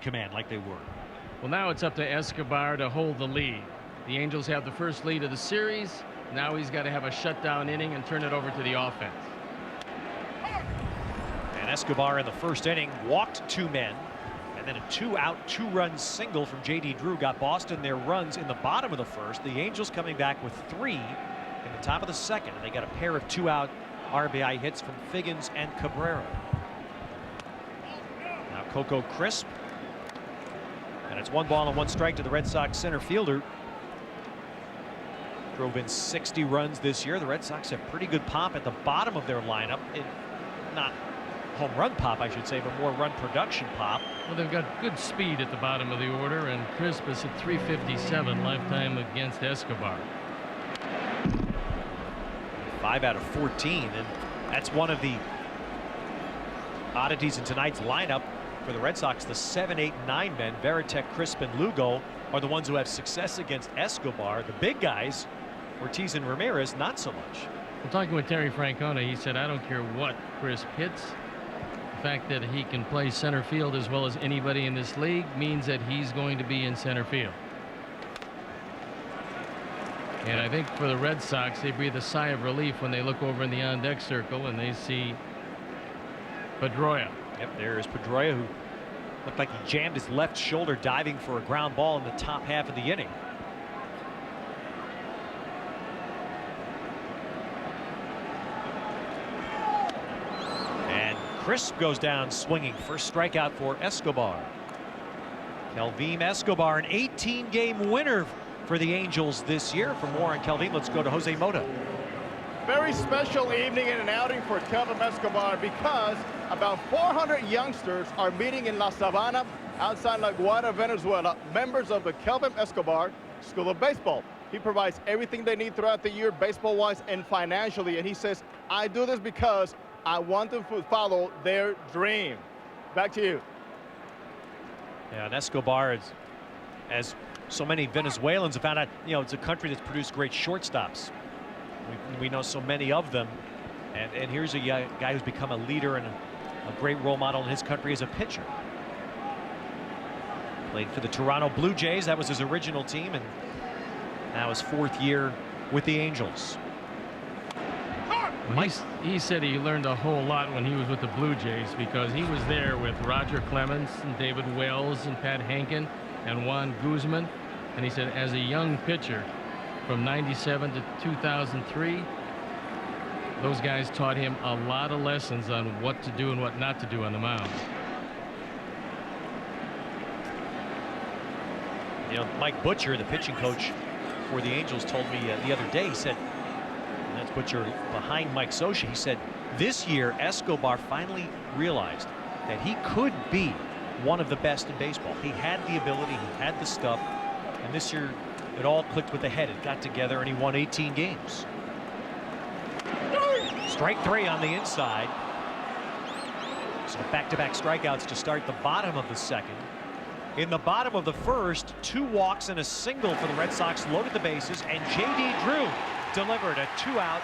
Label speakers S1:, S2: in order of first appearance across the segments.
S1: command like they were.
S2: Well, now it's up to Escobar to hold the lead. The Angels have the first lead of the series. Now he's got to have a shutdown inning and turn it over to the offense.
S1: And Escobar in the first inning walked 2 men. And then a 2-out, 2-run single from J.D. Drew got Boston their runs in the bottom of the first. The Angels coming back with 3 in the top of the second. And they got a pair of 2-out RBI hits from Figgins and Cabrera. Now Coco Crisp. And it's 1 ball and 1 strike to the Red Sox center fielder. Drove in 60 runs this year. The Red Sox have pretty good pop at the bottom of their lineup. Not home run pop, I should say, but more run production pop.
S2: Well, they've got good speed at the bottom of the order, and Crisp is at 357 lifetime against Escobar.
S1: 5 out of 14, and that's one of the oddities in tonight's lineup for the Red Sox. The 7, 8, 9 men, Veritek, Crisp, and Lugo, are the ones who have success against Escobar. The big guys, Ortiz and Ramirez, not so much.
S2: Well, talking with Terry Francona, he said, I don't care what Crisp hits. The fact that he can play center field as well as anybody in this league means that he's going to be in center field. And I think for the Red Sox, they breathe a sigh of relief when they look over in the on-deck circle and they see Pedroia.
S1: Yep, there's Pedroia, who looked like he jammed his left shoulder diving for a ground ball in the top half of the inning. And Crisp goes down swinging. First strikeout for Escobar. Kelvin Escobar, an 18-game winner for the Angels this year. For more on Kelvin, let's go to Jose Mota.
S3: Very special evening and an outing for Kelvin Escobar because about 400 youngsters are meeting in La Sabana outside La Guardia, Venezuela, members of the Kelvin Escobar School of Baseball. He provides everything they need throughout the year, baseball-wise and financially, and he says, I do this because I want them to follow their dream. Back to you.
S1: Yeah, and Escobar is, as so many Venezuelans have found out, you know, it's a country that's produced great shortstops. We know so many of them, and here's a guy who's become a leader and a great role model in his country as a pitcher. Played for the Toronto Blue Jays. That was his original team, and now his 4th year with the Angels.
S2: He said he learned a whole lot when he was with the Blue Jays because he was there with Roger Clemens and David Wells and Pat Henkin and Juan Guzman. And he said as a young pitcher from 97 to 2003, those guys taught him a lot of lessons on what to do and what not to do on the mound.
S1: You know, Mike Butcher, the pitching coach for the Angels, told me the other day, he said, and that's Butcher behind Mike Scioscia, he said this year Escobar finally realized that he could be one of the best in baseball. He had the ability, he had the stuff, and this year it all clicked with the head. It got together and he won 18 games. Strike 3 on the inside. So back-to-back strikeouts to start the bottom of the second. In the bottom of the first, 2 walks and a single for the Red Sox loaded the bases, and J.D. Drew delivered a 2-out,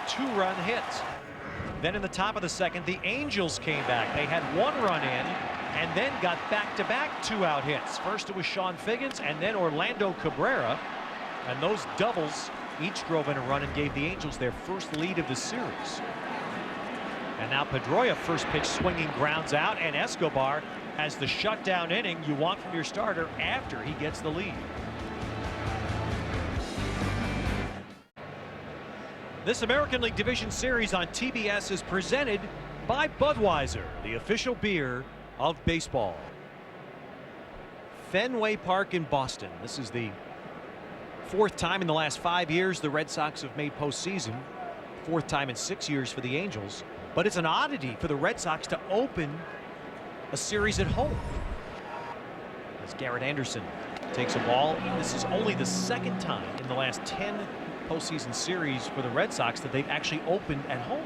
S1: 2-run hit. Then in the top of the second, the Angels came back. They had 1 run in and then got back-to-back 2-out hits. First it was Sean Figgins and then Orlando Cabrera, and those doubles each drove in a run and gave the Angels their first lead of the series. And now Pedroia, first pitch swinging, grounds out, and Escobar has the shutdown inning you want from your starter after he gets the lead. This American League Division Series on TBS is presented by Budweiser, the official beer of baseball. Fenway Park in Boston. This is the 4th time in the last 5 years the Red Sox have made postseason. 4th time in 6 years for the Angels. But it's an oddity for the Red Sox to open a series at home. As Garrett Anderson takes a ball. This is only the 2nd time in the last 10 postseason series for the Red Sox that they've actually opened at home.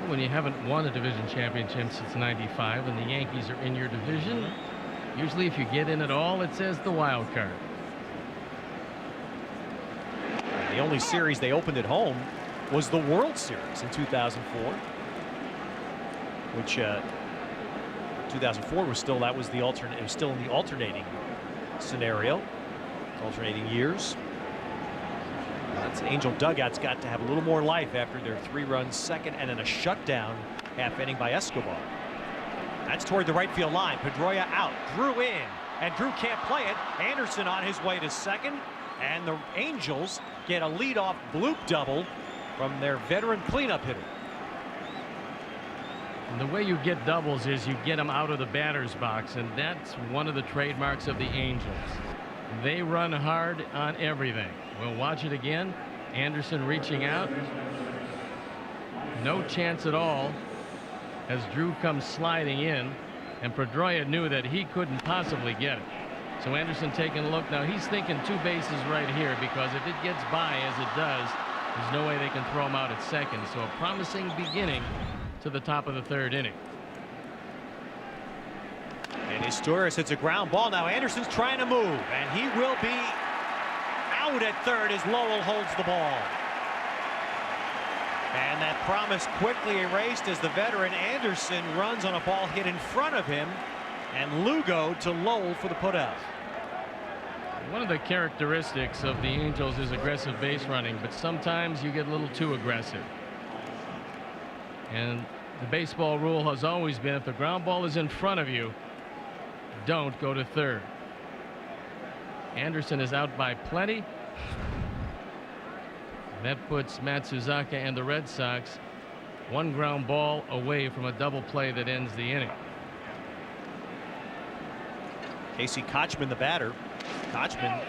S2: When you haven't won a division championship since '95 and the Yankees are in your division, usually if you get in at all, it says the wild card.
S1: The only series they opened at home was the World Series in 2004, which 2004 was still, that was the alternate, it was still in the alternating scenario, alternating years. Angel dugout's got to have a little more life after their 3-run second and then a shutdown half inning by Escobar. That's toward the right field line. Pedroia out, Drew in, and Drew can't play it. Anderson on his way to second, and the Angels get a leadoff bloop double from their veteran cleanup hitter.
S2: And the way you get doubles is you get them out of the batter's box, and that's one of the trademarks of the Angels. They run hard on everything. We'll watch it again. Anderson reaching out. No chance at all as Drew comes sliding in, and Pedroia knew that he couldn't possibly get it. So Anderson taking a look. Now he's thinking 2 bases right here, because if it gets by as it does, there's no way they can throw him out at second. So a promising beginning to the top of the 3rd inning.
S1: And Izturis hits a ground ball. Now Anderson's trying to move, and he will be out at 3rd as Lowell holds the ball. And that promise quickly erased as the veteran Anderson runs on a ball hit in front of him, and Lugo to Lowell for the putout.
S2: One of the characteristics of the Angels is aggressive base running, but sometimes you get a little too aggressive. And the baseball rule has always been, if the ground ball is in front of you, don't go to 3rd. Anderson is out by plenty. That puts Matsuzaka and the Red Sox 1 ground ball away from a double play that ends the inning.
S1: Casey Kochman, the batter. Kochman.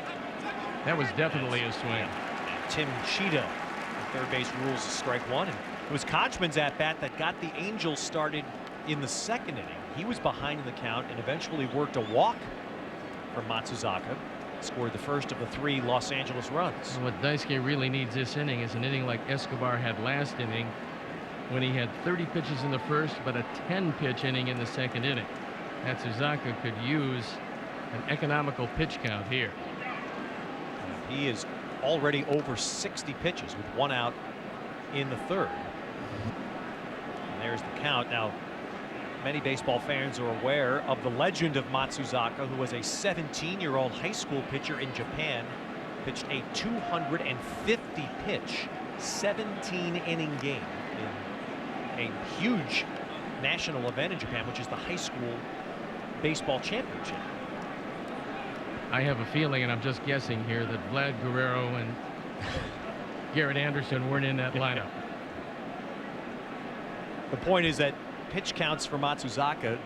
S2: That was definitely a swing.
S1: And Tim Cheetah, the 3rd base rules a strike 1. And it was Kochman's at bat that got the Angels started in the 2nd inning. He was behind in the count and eventually worked a walk from Matsuzaka. Scored the first of the 3 Los Angeles runs.
S2: And what Daisuke really needs this inning is an inning like Escobar had last inning, when he had 30 pitches in the first but a 10-pitch inning in the 2nd inning. Matsuzaka could use an economical pitch count here.
S1: He is already over 60 pitches with 1 out in the 3rd. And there's the count. Now, many baseball fans are aware of the legend of Matsuzaka, who was a 17-year-old high school pitcher in Japan, pitched a 250 pitch 17-inning game in a huge national event in Japan, which is the high school baseball championship.
S2: I have a feeling, and I'm just guessing here, that Vlad Guerrero and Garrett Anderson weren't in that lineup.
S1: The point is that pitch counts for Matsuzaka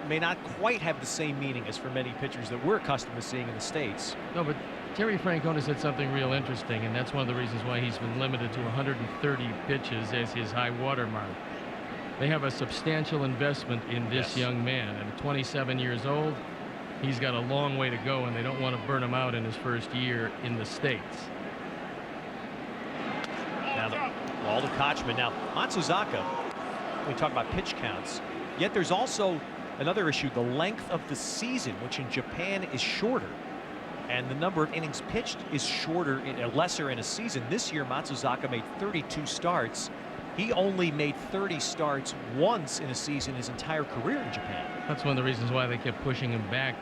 S1: may not quite have the same meaning as for many pitchers that we're accustomed to seeing in the States.
S2: No, but Terry Francona said something real interesting, and that's one of the reasons why he's been limited to 130 pitches as his high water mark. They have a substantial investment in this young man, and at 27 years old, he's got a long way to go, and they don't want to burn him out in his first year in the States.
S1: Now the ball to Kochman. Now Matsuzaka, we talk about pitch counts, yet there's also another issue, the length of the season, which in Japan is shorter, and the number of innings pitched is shorter, lesser in a season. This year Matsuzaka made 32 starts. He only made 30 starts once in a season his entire career in Japan.
S2: That's one of the reasons why they kept pushing him back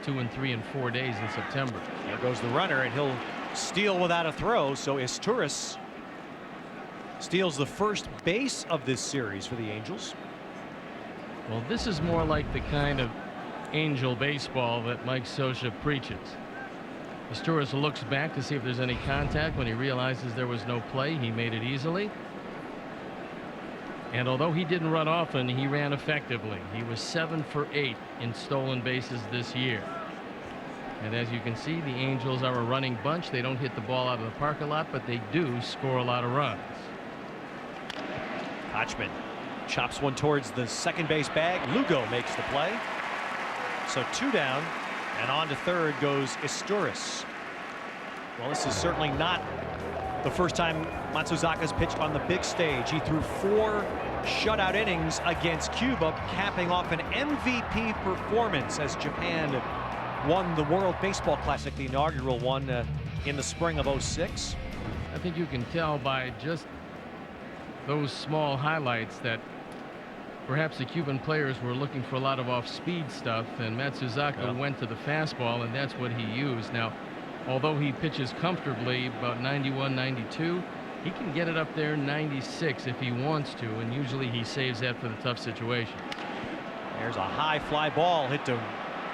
S2: 2 and 3 and 4 days in September.
S1: There goes the runner, and he'll steal without a throw. So Izturis steals the first base of this series for the Angels.
S2: Well, this is more like the kind of Angel baseball that Mike Scioscia preaches. Izturis looks back to see if there's any contact. When he realizes there was no play, he made it easily. And although he didn't run often, he ran effectively. He was 7 for 8 in stolen bases this year. And as you can see, the Angels are a running bunch. They don't hit the ball out of the park a lot, but they do score a lot of runs.
S1: Kochman chops one towards the second base bag. Lugo makes the play. So 2 down, and on to 3rd goes Izturis. Well, this is certainly not the first time Matsuzaka's pitched on the big stage. He threw 4 shutout innings against Cuba, capping off an MVP performance as Japan won the World Baseball Classic, the inaugural one in the spring of '06.
S2: I think you can tell by just those small highlights that perhaps the Cuban players were looking for a lot of off-speed stuff, and Matsuzaka went to the fastball, and that's what he used. Now, although he pitches comfortably about 91, 92, he can get it up there 96 if he wants to, and usually he saves that for the tough situations.
S1: There's a high fly ball hit to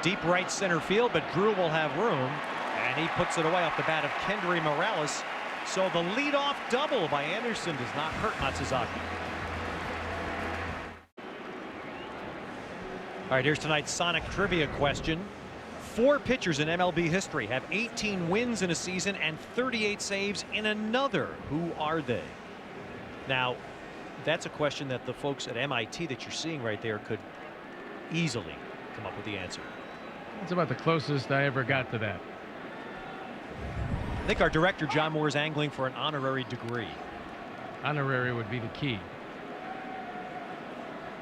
S1: deep right center field, but Drew will have room, and he puts it away off the bat of Kendry Morales. So the leadoff double by Anderson does not hurt Matsuzaki. All right, here's tonight's Sonic Trivia question. 4 pitchers in MLB history have 18 wins in a season and 38 saves in another. Who are they? Now, that's a question that the folks at MIT that you're seeing right there could easily come up with the answer.
S2: That's about the closest I ever got to that.
S1: I think our director, John Moore, is angling for an honorary degree.
S2: Honorary would be the key.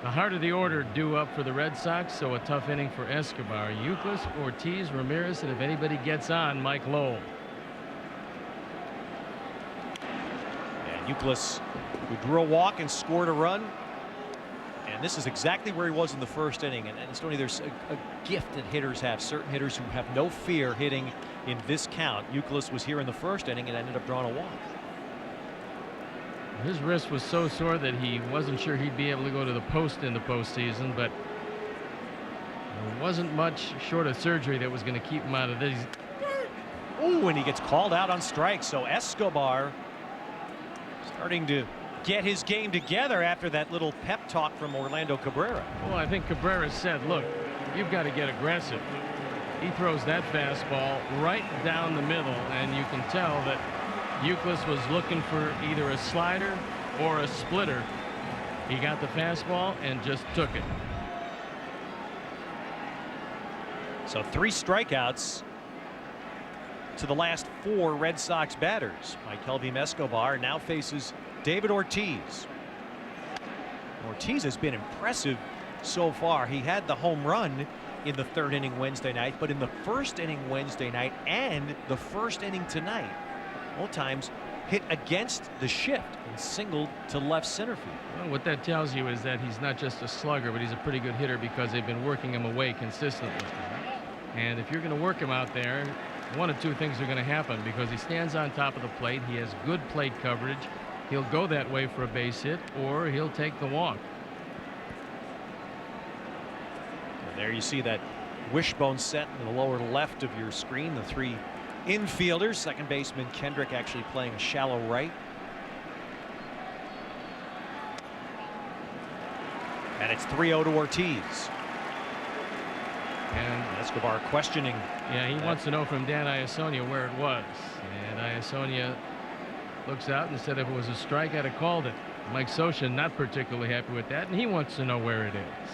S2: The heart of the order due up for the Red Sox, so a tough inning for Escobar. Euclid, Ortiz, Ramirez, and if anybody gets on, Mike Lowell.
S1: And Euclid, who drew a walk and scored a run. And this is exactly where he was in the first inning. And it's only there's a gift that hitters have. Certain hitters who have no fear hitting in this count. Euclid was here in the first inning and ended up drawing a walk.
S2: His wrist was so sore that he wasn't sure he'd be able to go to the post in the postseason, but there wasn't much short of surgery that was going to keep him out of this.
S1: Oh, and he gets called out on strikes. So Escobar starting to get his game together after that little pep talk from Orlando Cabrera.
S2: Well, I think Cabrera said, look, you've got to get aggressive. He throws that fastball right down the middle, and you can tell that Euclid was looking for either a slider or a splitter. He got the fastball and just took it.
S1: So 3 strikeouts to the last 4 Red Sox batters. Mikelvim Escobar now faces David Ortiz. Ortiz has been impressive so far. He had the home run in the 3rd inning Wednesday night, but in the 1st inning Wednesday night and the 1st inning tonight, both times hit against the shift and singled to left center field.
S2: Well, what that tells you is that he's not just a slugger, but he's a pretty good hitter because they've been working him away consistently. And if you're going to work him out there, one of 2 things are going to happen, because he stands on top of the plate. He has good plate coverage. He'll go that way for a base hit, or he'll take the walk.
S1: And there you see that wishbone set in the lower left of your screen. The 3 infielders. Second baseman Kendrick actually playing shallow right. And it's 3-0 to Ortiz.
S2: And
S1: Escobar questioning.
S2: Yeah, he wants to know from Dan Iasonia where it was. And Iasonia looks out and said if it was a strike, I'd have called it. Mike Scioscia not particularly happy with that, and he wants to know where it is.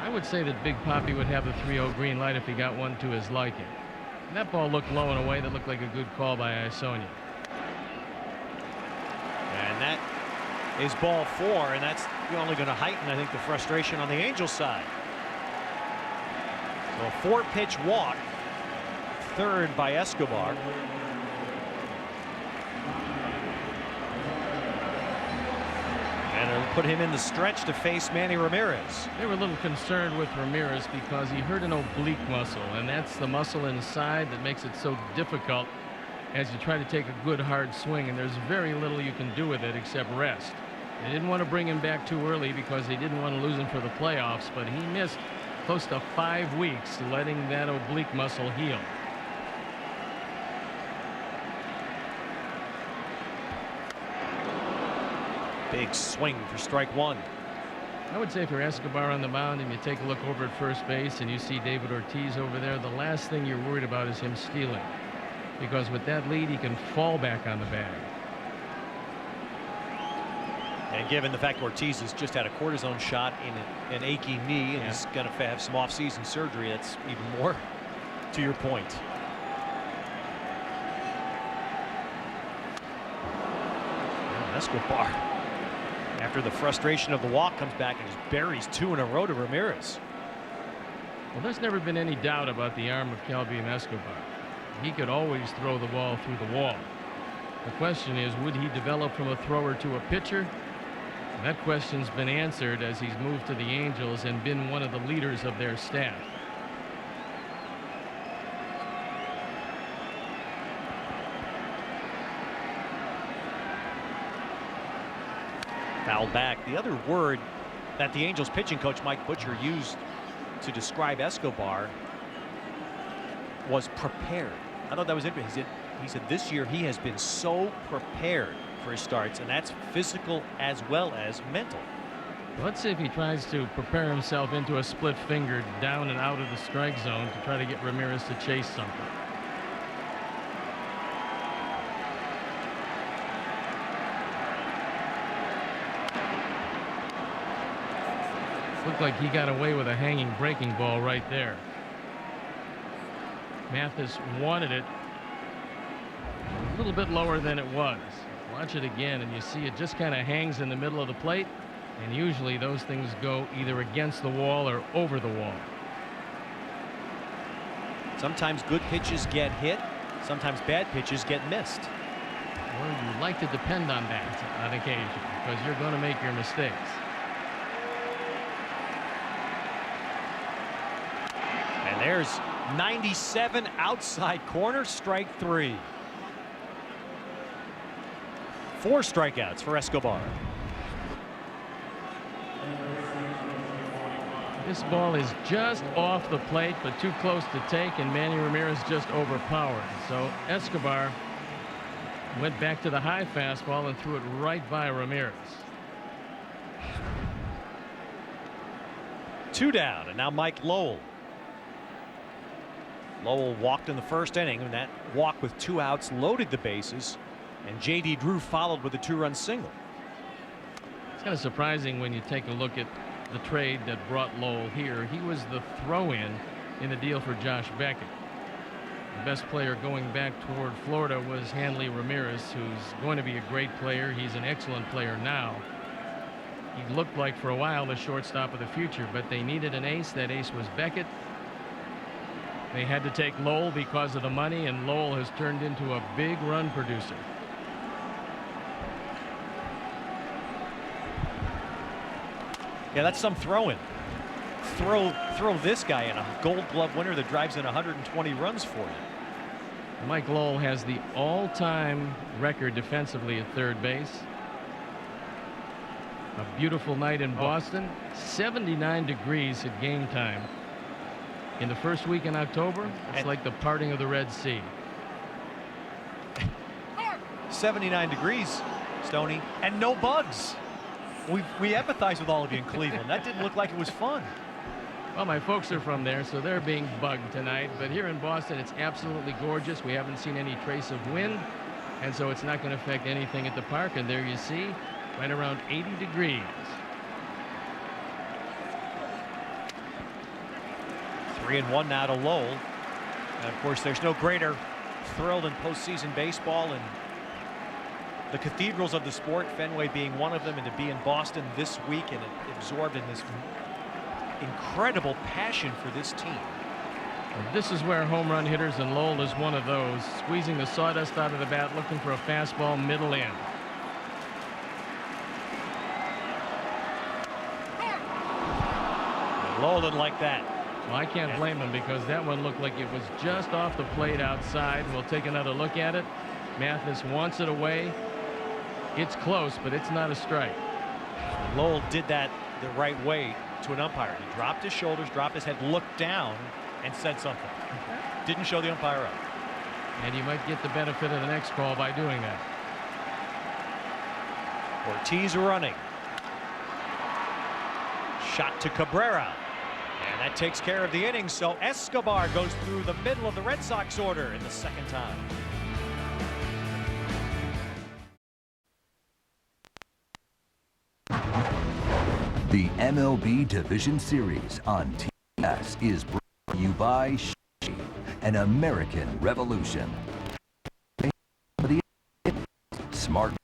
S2: I would say that Big Papi would have the 3-0 green light if he got one to his liking. And that ball looked low in a way that looked like a good call by Iasonia.
S1: And that is ball 4, and that's only going to heighten, I think, the frustration on the Angels side. So a 4-pitch walk, 3rd by Escobar. And it'll put him in the stretch to face Manny Ramirez.
S2: They were a little concerned with Ramirez because he hurt an oblique muscle, and that's the muscle inside that makes it so difficult as you try to take a good hard swing, and there's very little you can do with it except rest. They didn't want to bring him back too early because they didn't want to lose him for the playoffs, but he missed close to 5 weeks letting that oblique muscle heal.
S1: Big swing for strike 1.
S2: I would say if you're Escobar on the mound and you take a look over at first base and you see David Ortiz over there, the last thing you're worried about is him stealing, because with that lead he can fall back on the bag.
S1: And given the fact Ortiz has just had a cortisone shot in an achy knee and he's going to have some off-season surgery, that's even more to your point. Escobar, after the frustration of the walk, comes back and just buries 2 in a row to Ramirez.
S2: Well, there's never been any doubt about the arm of Mikelvim Escobar. He could always throw the ball through the wall. The question is, would he develop from a thrower to a pitcher, That question's been answered as he's moved to the Angels and been one of the leaders of their staff.
S1: Fouled back. The other word that the Angels pitching coach Mike Butcher used to describe Escobar was prepared. I thought that was interesting. He said this year he has been so prepared for his starts, and that's physical as well as mental.
S2: Let's see if he tries to prepare himself into a split finger down and out of the strike zone to try to get Ramirez to chase something. Looked like he got away with a hanging breaking ball right there. Mathis wanted it a little bit lower than it was. Watch it again and you see it just kind of hangs in the middle of the plate, and usually those things go either against the wall or over the wall.
S1: Sometimes good pitches get hit, sometimes bad pitches get missed.
S2: Well, you like to depend on that on occasion because you're going to make your mistakes.
S1: And there's 97 outside corner, strike 3. 4 strikeouts for Escobar.
S2: This ball is just off the plate, but too close to take, and Manny Ramirez just overpowered. So Escobar went back to the high fastball and threw it right by Ramirez.
S1: 2 down, and now Mike Lowell. Lowell walked in the first inning, and that walk with 2 outs loaded the bases, and J.D. Drew followed with a 2-run single.
S2: It's kind of surprising when you take a look at the trade that brought Lowell here. He was the throw-in in the deal for Josh Beckett. The best player going back toward Florida was Hanley Ramirez, who's going to be a great player. He's an excellent player now. He looked like for a while the shortstop of the future, but they needed an ace. That ace was Beckett. They had to take Lowell because of the money, and Lowell has turned into a big run producer.
S1: Yeah, that's some throw-in. Throw this guy in, a Gold Glove winner that drives in 120 runs for you.
S2: Mike Lowell has the all-time record defensively at third base. A beautiful night in Boston. 79 degrees at game time. In the first week in October, it's like the parting of the Red Sea.
S1: 79 degrees, Stoney, and no bugs. We empathize with all of you in Cleveland. That didn't look like it was fun.
S2: Well, my folks are from there, so they're being bugged tonight. But here in Boston, it's absolutely gorgeous. We haven't seen any trace of wind, and so it's not going to affect anything at the park. And there you see, right around 80 degrees.
S1: 3-1 now to Lowell. And of course, there's no greater thrill than postseason baseball, and the cathedrals of the sport, Fenway being one of them, and to be in Boston this week and absorbed in this incredible passion for this team.
S2: Well, this is where home run hitters, and Lowell is one of those, squeezing the sawdust out of the bat, looking for a fastball middle in.
S1: And Lowell didn't like that.
S2: Well, I can't blame him because that one looked like it was just off the plate outside. We'll take another look at it. Mathis wants it away. It's close, but it's not a strike.
S1: Lowell did that the right way to an umpire. He dropped his shoulders, dropped his head, looked down, and said something. Didn't show the umpire up.
S2: And you might get the benefit of the next call by doing that.
S1: Ortiz running. Shot to Cabrera. And that takes care of the inning. So Escobar goes through the middle of the Red Sox order in the second time.
S4: The MLB Division Series on TBS is brought to you by Shea, an American Revolution. Smart.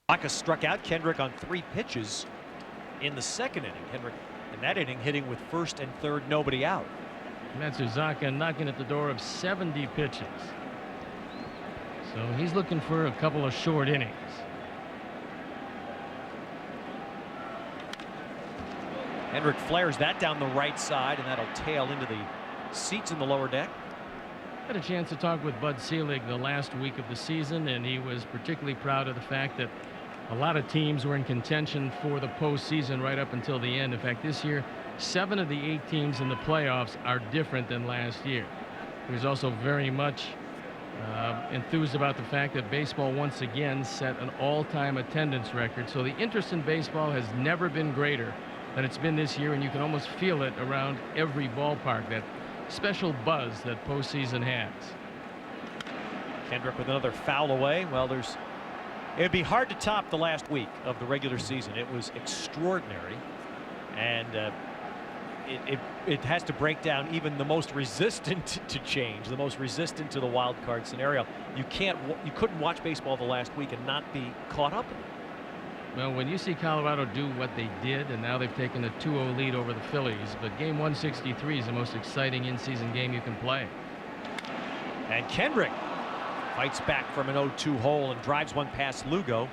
S1: Aka struck out Kendrick on 3 pitches in the second inning. Kendrick in that inning hitting with first and third, nobody out.
S2: Matsuzaka knocking at the door of 70 pitches. So he's looking for a couple of short innings.
S1: Kendrick flares that down the right side, and that'll tail into the seats in the lower deck.
S2: Had a chance to talk with Bud Selig the last week of the season, and he was particularly proud of the fact that a lot of teams were in contention for the postseason right up until the end. In fact, this year, 7 of the 8 teams in the playoffs are different than last year. He was also very much enthused about the fact that baseball once again set an all-time attendance record. So the interest in baseball has never been greater than it's been this year, and you can almost feel it around every ballpark, that special buzz that postseason has.
S1: Kendrick with another foul away. Well, it'd be hard to top the last week of the regular season. It was extraordinary, and it has to break down even the most resistant to change, the most resistant to the wild card scenario. You couldn't watch baseball the last week and not be caught up in it.
S2: Well, when you see Colorado do what they did, and now they've taken a 2-0 lead over the Phillies, but game 163 is the most exciting in-season game you can play.
S1: And Kendrick fights back from an 0-2 hole and drives one past Lugo.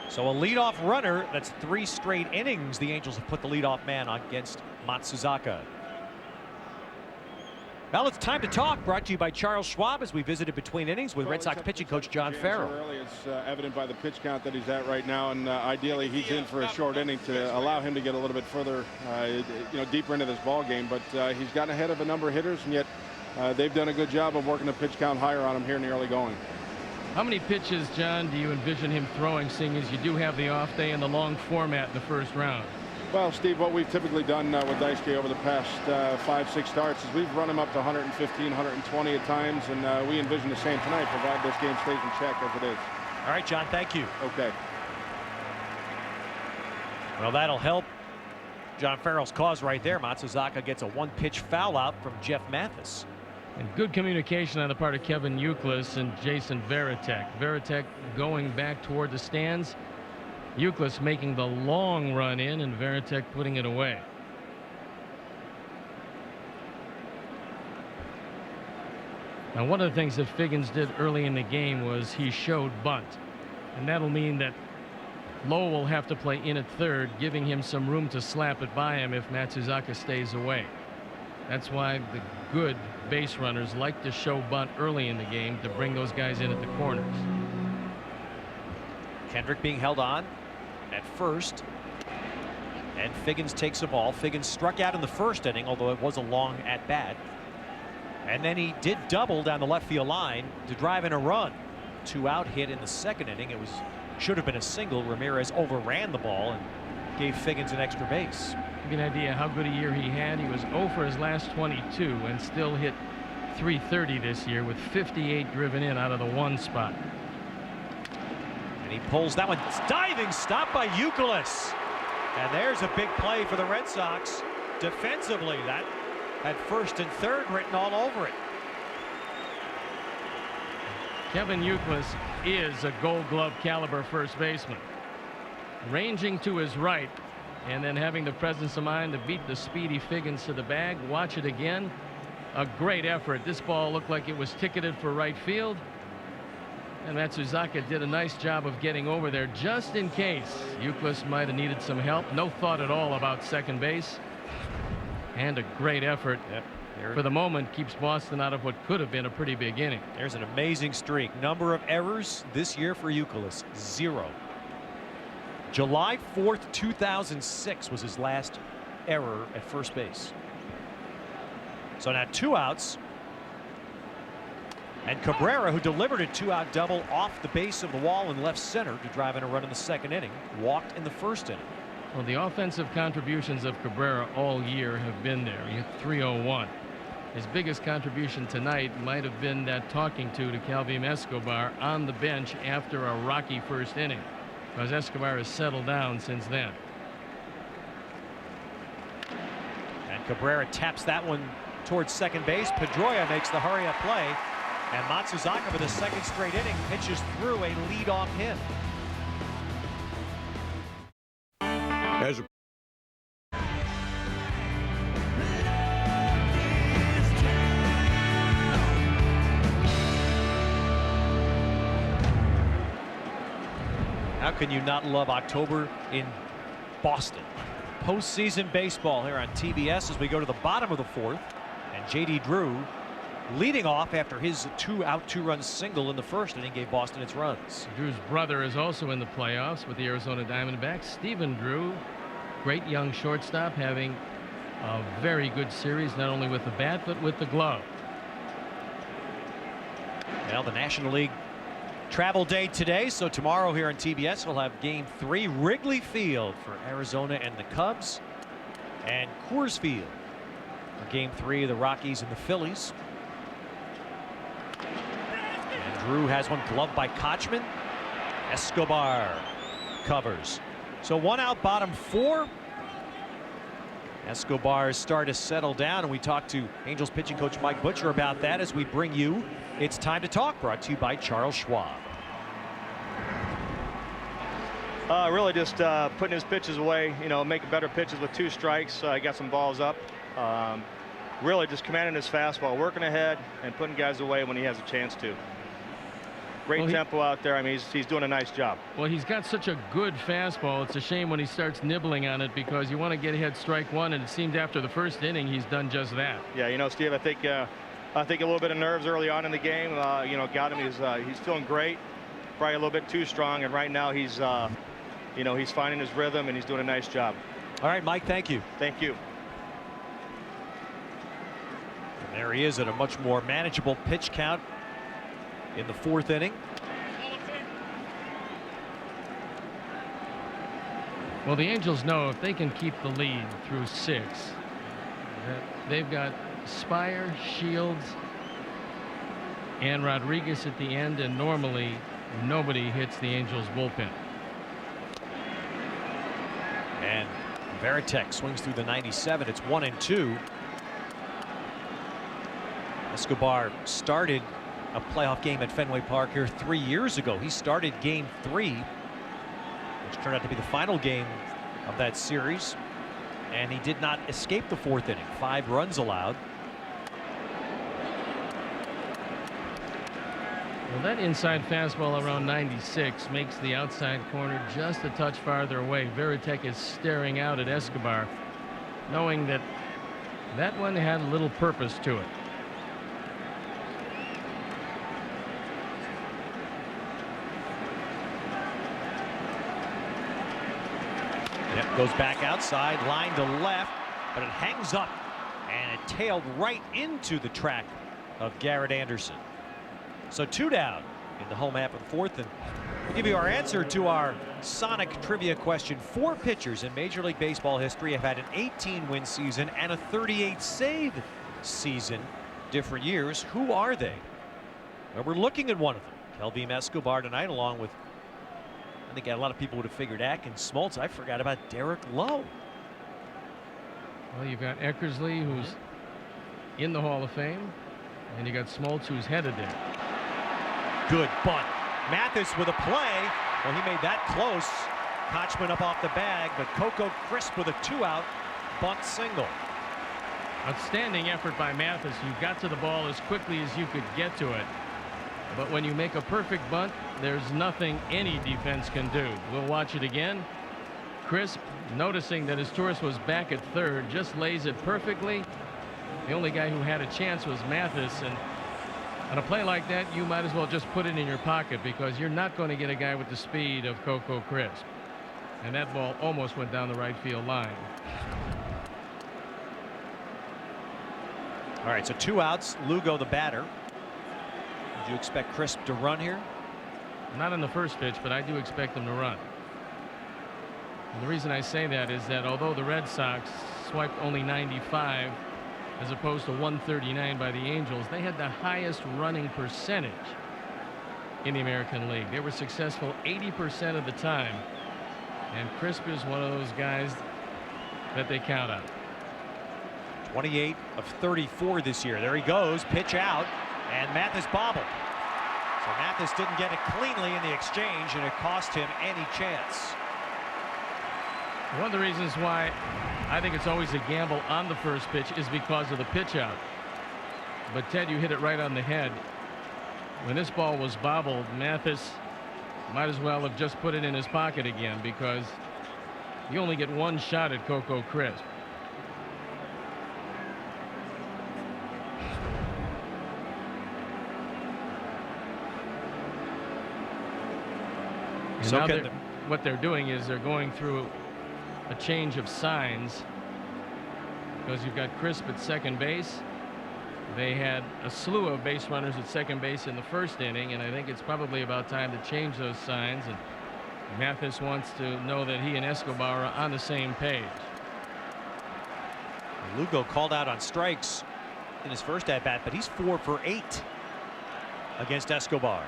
S1: So a leadoff runner. That's 3 straight innings the Angels have put the leadoff man on against Matsuzaka. Now it's time to talk, brought to you by Charles Schwab, as we visited between innings with Red Sox pitching coach John Farrell.
S5: It's evident by the pitch count that he's at right now, and ideally he's in for a short inning to allow him to get a little bit further, deeper into this ball game. But he's gotten ahead of a number of hitters, and yet they've done a good job of working the pitch count higher on him here in the early going.
S2: How many pitches, John, do you envision him throwing, seeing as you do have the off day and the long format in the first round?
S5: Well, Steve, what we've typically done with Daisuke over the past 5-6 starts is we've run him up to 115, 120 at times, and we envision the same tonight, provided this game stays in check as it is.
S1: All right, John, thank you.
S5: Okay.
S1: Well, that'll help John Farrell's cause right there. Matsuzaka gets a 1-pitch foul out from Jeff Mathis.
S2: And good communication on the part of Kevin Youkilis and Jason Varitek. Varitek going back toward the stands. Youkilis making the long run in, and Varitek putting it away. Now, one of the things that Figgins did early in the game was he showed bunt, and that'll mean that Lowe will have to play in at third, giving him some room to slap it by him if Matsuzaka stays away. That's why the good base runners like to show bunt early in the game to bring those guys in at the corners.
S1: Kendrick being held on at first, and Figgins takes the ball. Figgins struck out in the first inning, although it was a long at bat, and then he did double down the left field line to drive in a run. 2-out hit in the second inning. It should have been a single. Ramirez overran the ball and gave Figgins an extra base.
S2: Give you an idea how good a year he had. He was 0 for his last 22 and still hit .330 this year with 58 driven in out of the 1 spot.
S1: He pulls that one. Diving stop by Youkilis. And there's a big play for the Red Sox defensively. That had first and third written all over it.
S2: Kevin Youkilis is a Gold Glove caliber first baseman. Ranging to his right and then having the presence of mind to beat the speedy Figgins to the bag. Watch it again. A great effort. This ball looked like it was ticketed for right field. And Matsuzaka did a nice job of getting over there just in case Youkilis might have needed some help. No thought at all about second base. And a great effort.
S1: Yep.
S2: For the moment keeps Boston out of what could have been a pretty big inning.
S1: There's an amazing streak. Number of errors this year for Youkilis, 0. July 4th, 2006 was his last error at first base. So now 2 outs. And Cabrera, who delivered a 2-out double off the base of the wall in left center to drive in a run in the second inning, walked in the first inning.
S2: Well, the offensive contributions of Cabrera all year have been there. He hit .301. His biggest contribution tonight might have been that talking to Calvin Escobar on the bench after a rocky first inning, because Escobar has settled down since then.
S1: And Cabrera taps that one towards second base. Pedroia makes the hurry-up play. And Matsuzaka, for the second straight inning, pitches through a leadoff hit.
S6: As a
S1: How can you not love October in Boston? Postseason baseball here on TBS as we go to the bottom of the fourth. And J.D. Drew leading off after his 2-out 2-run single in the first inning gave Boston its runs.
S2: Drew's brother is also in the playoffs with the Arizona Diamondbacks. Stephen Drew, great young shortstop, having a very good series, not only with the bat but with the glove.
S1: Well, the National League travel day today, so tomorrow here on TBS we'll have Game 3, Wrigley Field for Arizona and the Cubs, and Coors Field for Game 3, the Rockies and the Phillies. And Drew has one gloved by Kochman. Escobar covers. So 1 out, bottom 4. Escobar's start to settle down, and we talked to Angels pitching coach Mike Butcher about that as we bring you It's Time to Talk, brought to you by Charles Schwab.
S7: Really just putting his pitches away, making better pitches with 2 strikes. He got some balls up. Really just commanding his fastball, working ahead and putting guys away when he has a chance to. Great tempo out there. I mean, he's doing a nice job.
S2: Well, he's got such a good fastball. It's a shame when he starts nibbling on it, because you want to get ahead strike 1, and it seems after the first inning he's done just that.
S7: Yeah, Steve, I think a little bit of nerves early on in the game, got him. He's feeling great, probably a little bit too strong, and right now he's finding his rhythm and he's doing a nice job.
S1: All right, Mike, thank you.
S7: Thank you.
S1: And there he is at a much more manageable pitch count in the 4th inning.
S2: Well, the Angels know if they can keep the lead through 6, that they've got Spire, Shields, and Rodriguez at the end, and normally nobody hits the Angels bullpen.
S1: And Veritek swings through the 97. It's 1-2. Escobar started a playoff game at Fenway Park here 3 years ago. He started Game 3, which turned out to be the final game of that series, and he did not escape the 4th inning. 5 runs allowed.
S2: Well, that inside fastball around 96 makes the outside corner just a touch farther away. Veritek is staring out at Escobar, knowing that that one had a little purpose to it.
S1: Yep, goes back outside, line to left, but it hangs up, and it tailed right into the track of Garrett Anderson. So 2 down in the home half of the 4th, and we'll give you our answer to our Sonic trivia question. 4 pitchers in Major League Baseball history have had an 18-win season and a 38-save season. Different years. Who are they? Well, we're looking at one of them. Kelvin Escobar tonight, along with, I think a lot of people would have figured Atkins, Smoltz. I forgot about Derek Lowe.
S2: Well, you've got Eckersley, who's in the Hall of Fame, and you got Smoltz, who's headed there.
S1: Good bunt. Mathis with a play. Well, he made that close. Kochman up off the bag, but Coco Crisp with a 2-out bunt single.
S2: Outstanding effort by Mathis. You got to the ball as quickly as you could get to it. But when you make a perfect bunt, there's nothing any defense can do. We'll watch it again. Crisp, noticing that his tourist was back at 3rd, just lays it perfectly. The only guy who had a chance was Mathis, and on a play like that, you might as well just put it in your pocket, because you're not going to get a guy with the speed of Coco Crisp. And that ball almost went down the right field line.
S1: All right, so 2 outs. Lugo the batter. Would you expect Crisp to run here?
S2: Not on the first pitch, but I do expect him to run. And the reason I say that is that although the Red Sox swiped only 95 as opposed to 139 by the Angels, they had the highest running percentage in the American League. They were successful 80% of the time, and Crisp is one of those guys that they count on.
S1: 28 of 34 this year. There he goes. Pitch out, and Mathis bobbled. So Mathis didn't get it cleanly in the exchange, and it cost him any chance.
S2: One of the reasons why I think it's always a gamble on the first pitch is because of the pitch out. But Ted, you hit it right on the head. When this ball was bobbled, Mathis might as well have just put it in his pocket again, because you only get one shot at Coco Crisp. And
S1: So
S2: now what they're doing is they're going through a change of signs, because you've got Crisp at second base. They had a slew of base runners at second base in the first inning, and I think it's probably about time to change those signs. And Mathis wants to know that he and Escobar are on the same page.
S1: Lugo called out on strikes in his first at bat, but he's 4 for 8 against Escobar.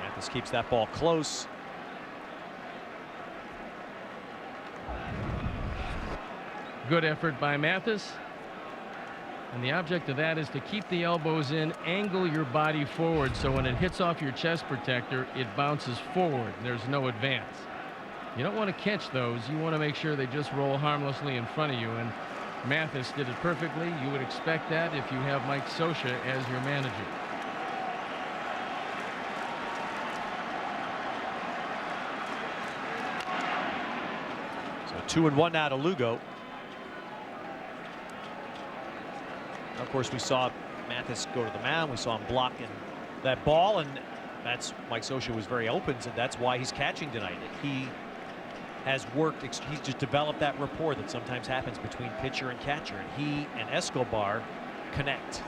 S1: Mathis keeps that ball close.
S2: Good effort by Mathis. And the object of that is to keep the elbows in, angle your body forward, so when it hits off your chest protector, it bounces forward. There's no advance. You don't want to catch those. You want to make sure they just roll harmlessly in front of you. And Mathis did it perfectly. You would expect that if you have Mike Scioscia as your manager.
S1: So 2-1 now to Lugo. Of course, we saw Mathis go to the mound. We saw him blocking that ball, and that's Mike Scioscia was very open, and that's why he's catching tonight. He has worked. He's just developed that rapport that sometimes happens between pitcher and catcher, and he and Escobar connect.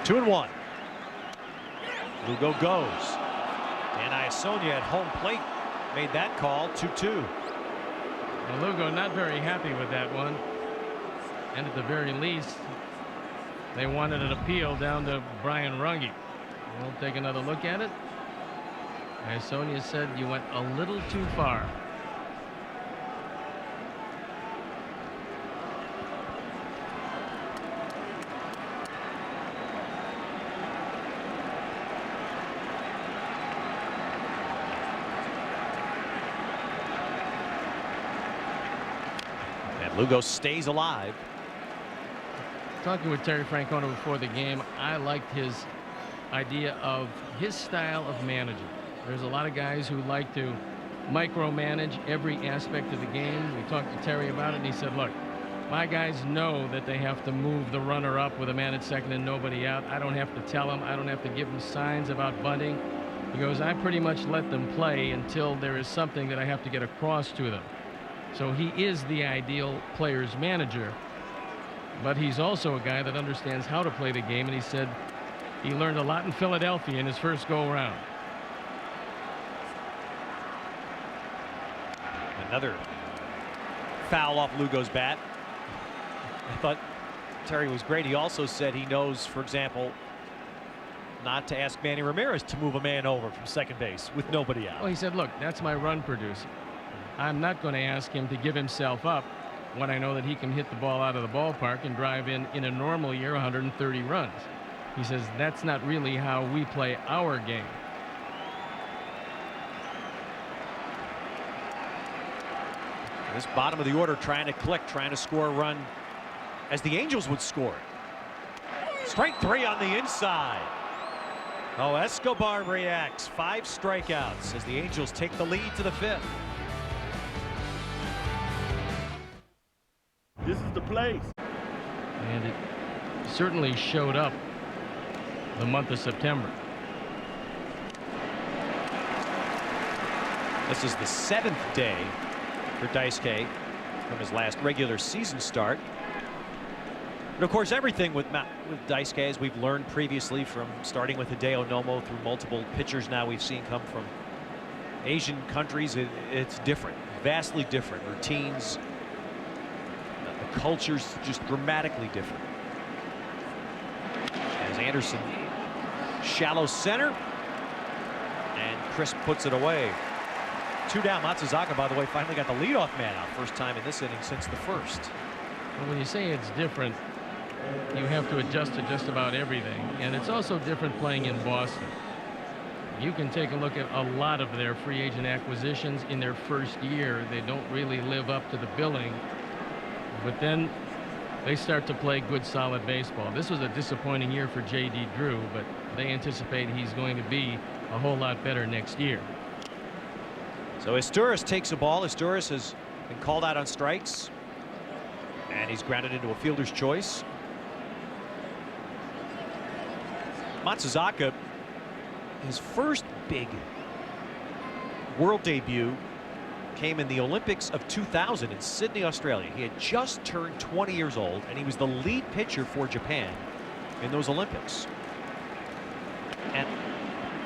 S1: Two and one. Lugo goes. And Sonia at home plate made that call. 2-2.
S2: Well, Lugo not very happy with that one. And at the very least, they wanted an appeal down to Brian Runge. We'll take another look at it. As Sonia said, you went a little too far.
S1: Lugo stays alive.
S2: Talking with Terry Francona before the game, I liked his idea of his style of managing. There's a lot of guys who like to micromanage every aspect of the game. We talked to Terry about it, and he said, look, my guys know that they have to move the runner up with a man at second and nobody out. I don't have to tell them. I don't have to give them signs about bunting. He goes, I pretty much let them play until there is something that I have to get across to them. So he is the ideal player's manager, but he's also a guy that understands how to play the game, and he said he learned a lot in Philadelphia in his first go-around.
S1: Another foul off Lugo's bat. I thought Terry was great. He also said he knows, for example, not to ask Manny Ramirez to move a man over from second base with nobody out.
S2: Well, he said, look, that's my run producer. I'm not going to ask him to give himself up when I know that he can hit the ball out of the ballpark and drive in a normal year 130 runs. He says that's not really how we play our game.
S1: This bottom of the order trying to click, trying to score a run as the Angels would score. Strike 3 on the inside. Oh, Escobar reacts. 5 strikeouts as the Angels take the lead to the 5th.
S6: This is the place.
S2: And it certainly showed up the month of September.
S1: This is the 7th day for Daisuke from his last regular season start. And of course, everything with Daisuke, as we've learned previously, from starting with Hideo Nomo through multiple pitchers now we've seen come from Asian countries, it's different, vastly different. Routines, the culture's just dramatically different. As Anderson, shallow center, and Crisp puts it away. 2 down. Matsuzaka, by the way, finally got the leadoff man out. First time in this inning since the first.
S2: But when you say it's different, you have to adjust to just about everything. And it's also different playing in Boston. You can take a look at a lot of their free agent acquisitions in their first year. They don't really live up to the billing. But then they start to play good, solid baseball. This was a disappointing year for J.D. Drew, but they anticipate he's going to be a whole lot better next year.
S1: So Asturias takes the ball. Asturias has been called out on strikes, and he's grounded into a fielder's choice. Matsuzaka, his first big world debut came in the Olympics of 2000 in Sydney, Australia. He had just turned 20 years old, and he was the lead pitcher for Japan in those Olympics. And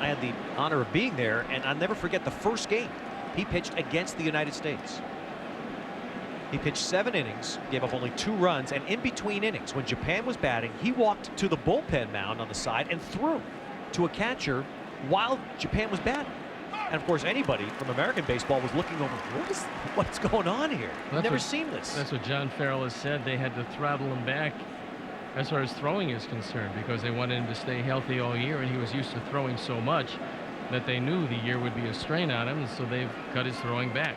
S1: I had the honor of being there, and I'll never forget the first game he pitched against the United States. He pitched 7 innings, gave up only 2 runs, and in between innings, when Japan was batting, he walked to the bullpen mound on the side and threw to a catcher while Japan was batting. And of course, anybody from American baseball was looking over, what's going on here? I've never seen this.
S2: That's what John Farrell has said. They had to throttle him back as far as throwing is concerned because they wanted him to stay healthy all year, and he was used to throwing so much that they knew the year would be a strain on him, and so they've cut his throwing back.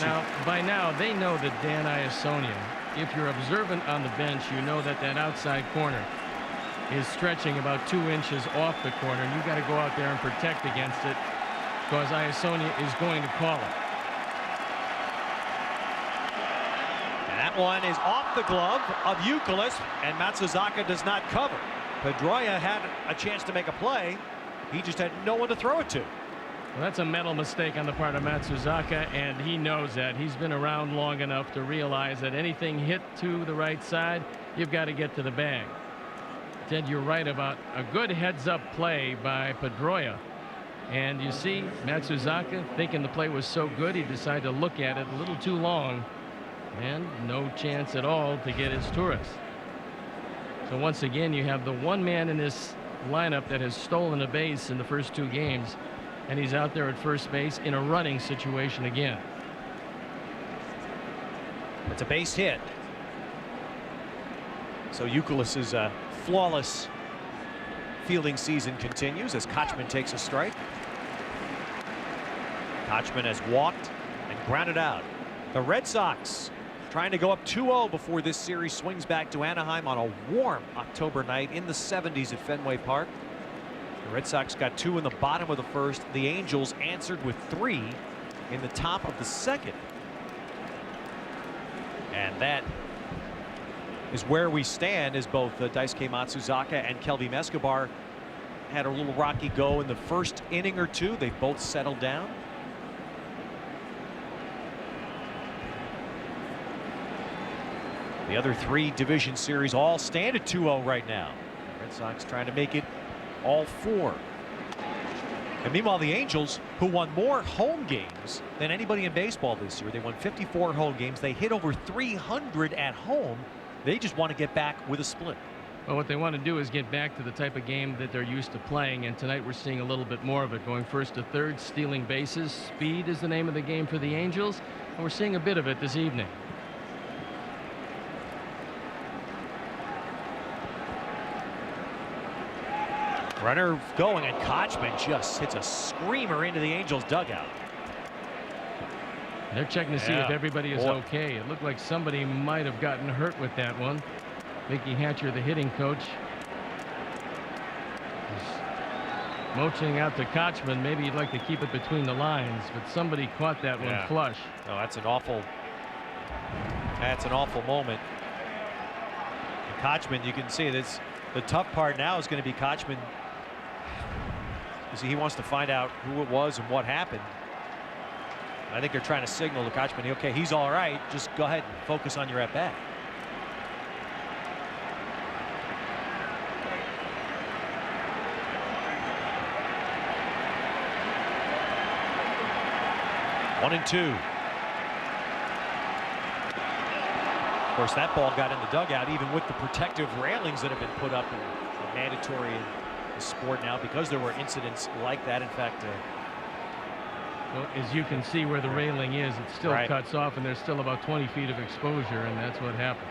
S2: Now, by now, they know that Dan Iassogna, if you're observant on the bench, you know that that outside corner is stretching about 2 inches off the corner, and you got to go out there and protect against it because Iassogna is going to call it.
S1: And that one is off the glove of Youkilis, and Matsuzaka does not cover. Pedroia had a chance to make a play. He just had no one to throw it to.
S2: Well, that's a mental mistake on the part of Matsuzaka, and he knows that. He's been around long enough to realize that anything hit to the right side, you've got to get to the bag. Ted, you're right about a good heads-up play by Pedroia. And you see Matsuzaka thinking the play was so good, he decided to look at it a little too long, and no chance at all to get his tourist. So once again, you have the one man in this lineup that has stolen a base in the first 2 games, and he's out there at first base in a running situation again.
S1: It's a base hit. So Youkilis's flawless fielding season continues as Kochman takes a strike. Kochman has walked and grounded out. The Red Sox trying to go up 2-0 before this series swings back to Anaheim on a warm October night in the 70s at Fenway Park. The Red Sox got 2 in the bottom of the first. The Angels answered with 3 in the top of the second. And that is where we stand, as both Daisuke Matsuzaka and Kelvin Escobar had a little rocky go in the first inning or 2. They've both settled down. The other 3 division series all stand at 2-0 right now. The Red Sox trying to make it all 4. And meanwhile, the Angels, who won more home games than anybody in baseball this year, they won 54 home games. They hit over 300 at home. They just want to get back with a split.
S2: Well, what they want to do is get back to the type of game that they're used to playing, and tonight we're seeing a little bit more of it, going first to third, stealing bases. Speed is the name of the game for the Angels, and we're seeing a bit of it this evening.
S1: Runner going, and Kochman just hits a screamer into the Angels dugout.
S2: They're checking to see if everybody is okay. It looked like somebody might have gotten hurt with that one. Mickey Hatcher, the hitting coach, is motioning out to Kochman. Maybe he'd like to keep it between the lines, but somebody caught that one flush.
S1: Oh, that's an awful moment. And Kochman, you can see this. The tough part now is going to be Kochman. You see, he wants to find out who it was and what happened. I think they're trying to signal to Kochman, okay, he's all right. Just go ahead and focus on your at bat. One and 2. Of course, that ball got in the dugout, even with the protective railings that have been put up and mandatory in the sport now because there were incidents like that. In fact,
S2: Well, as you can see where the railing is, it still
S1: Right.
S2: cuts off, and there's still about 20 feet of exposure, and that's what happened.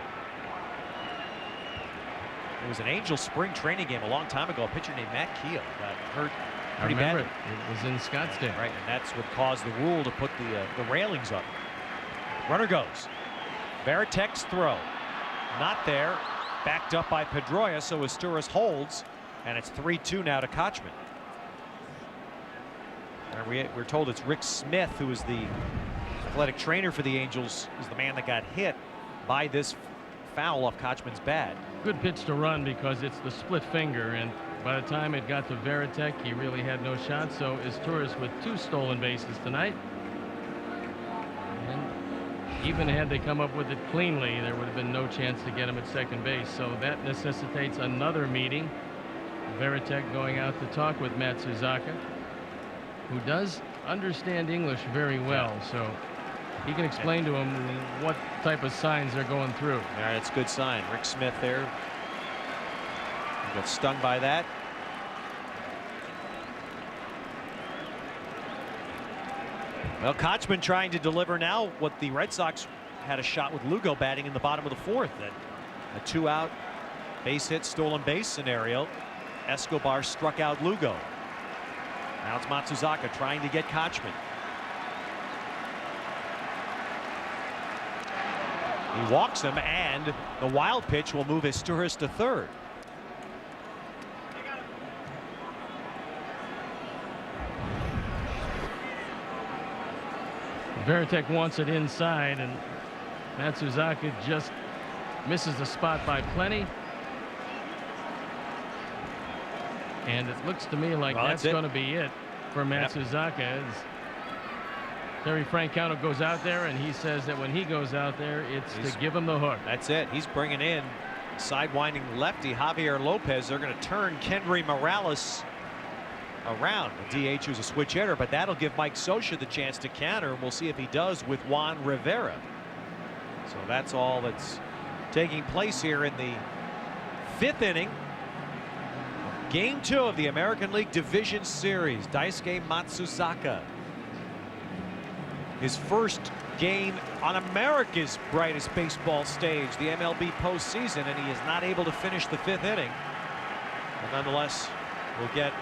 S1: It was an Angel spring training game a long time ago. A pitcher named Matt Keel got hurt
S2: I
S1: pretty
S2: remember
S1: badly.
S2: it was in Scottsdale.
S1: Right, and that's what caused the rule to put the railings up. Runner goes. Varitek's throw. Not there. Backed up by Pedroia, so Asturias holds, and it's 3-2 now to Kochman. And we're told it's Rick Smith, who is the athletic trainer for the Angels, is the man that got hit by this foul off Kochman's bat.
S2: Good pitch to run because it's the split finger, and by the time it got to Varitek, he really had no shot. So Asturias with 2 stolen bases tonight. And even had they come up with it cleanly, there would have been no chance to get him at second base. So that necessitates another meeting. Varitek going out to talk with Matsuzaka, who does understand English very well. So he can explain to him what type of signs they're going through.
S1: All right, it's a good sign. Rick Smith there. He got stung by that. Well, Kochman trying to deliver now what the Red Sox had a shot with Lugo batting in the bottom of the 4th. And a 2-out base hit, stolen base scenario. Escobar struck out Lugo. Now it's Matsuzaka trying to get Kochman. He walks him, and the wild pitch will move Asturias to third.
S2: Varitek wants it inside, and Matsuzaka just misses the spot by plenty. And it looks to me like that's going to be it for Matsuzaka. As Terry Francano goes out there, and he says that when he goes out there, it's to give him the hook.
S1: That's it. He's bringing in sidewinding lefty Javier Lopez. They're going to turn Kendry Morales around. The DH who's a switch hitter, but that'll give Mike Scioscia the chance to counter, and we'll see if he does with Juan Rivera. So that's all that's taking place here in the 5th inning. Game 2 of the American League Division Series. Daisuke Matsuzaka. His first game on America's brightest baseball stage, the MLB postseason, and he is not able to finish the 5th inning. But nonetheless, we'll get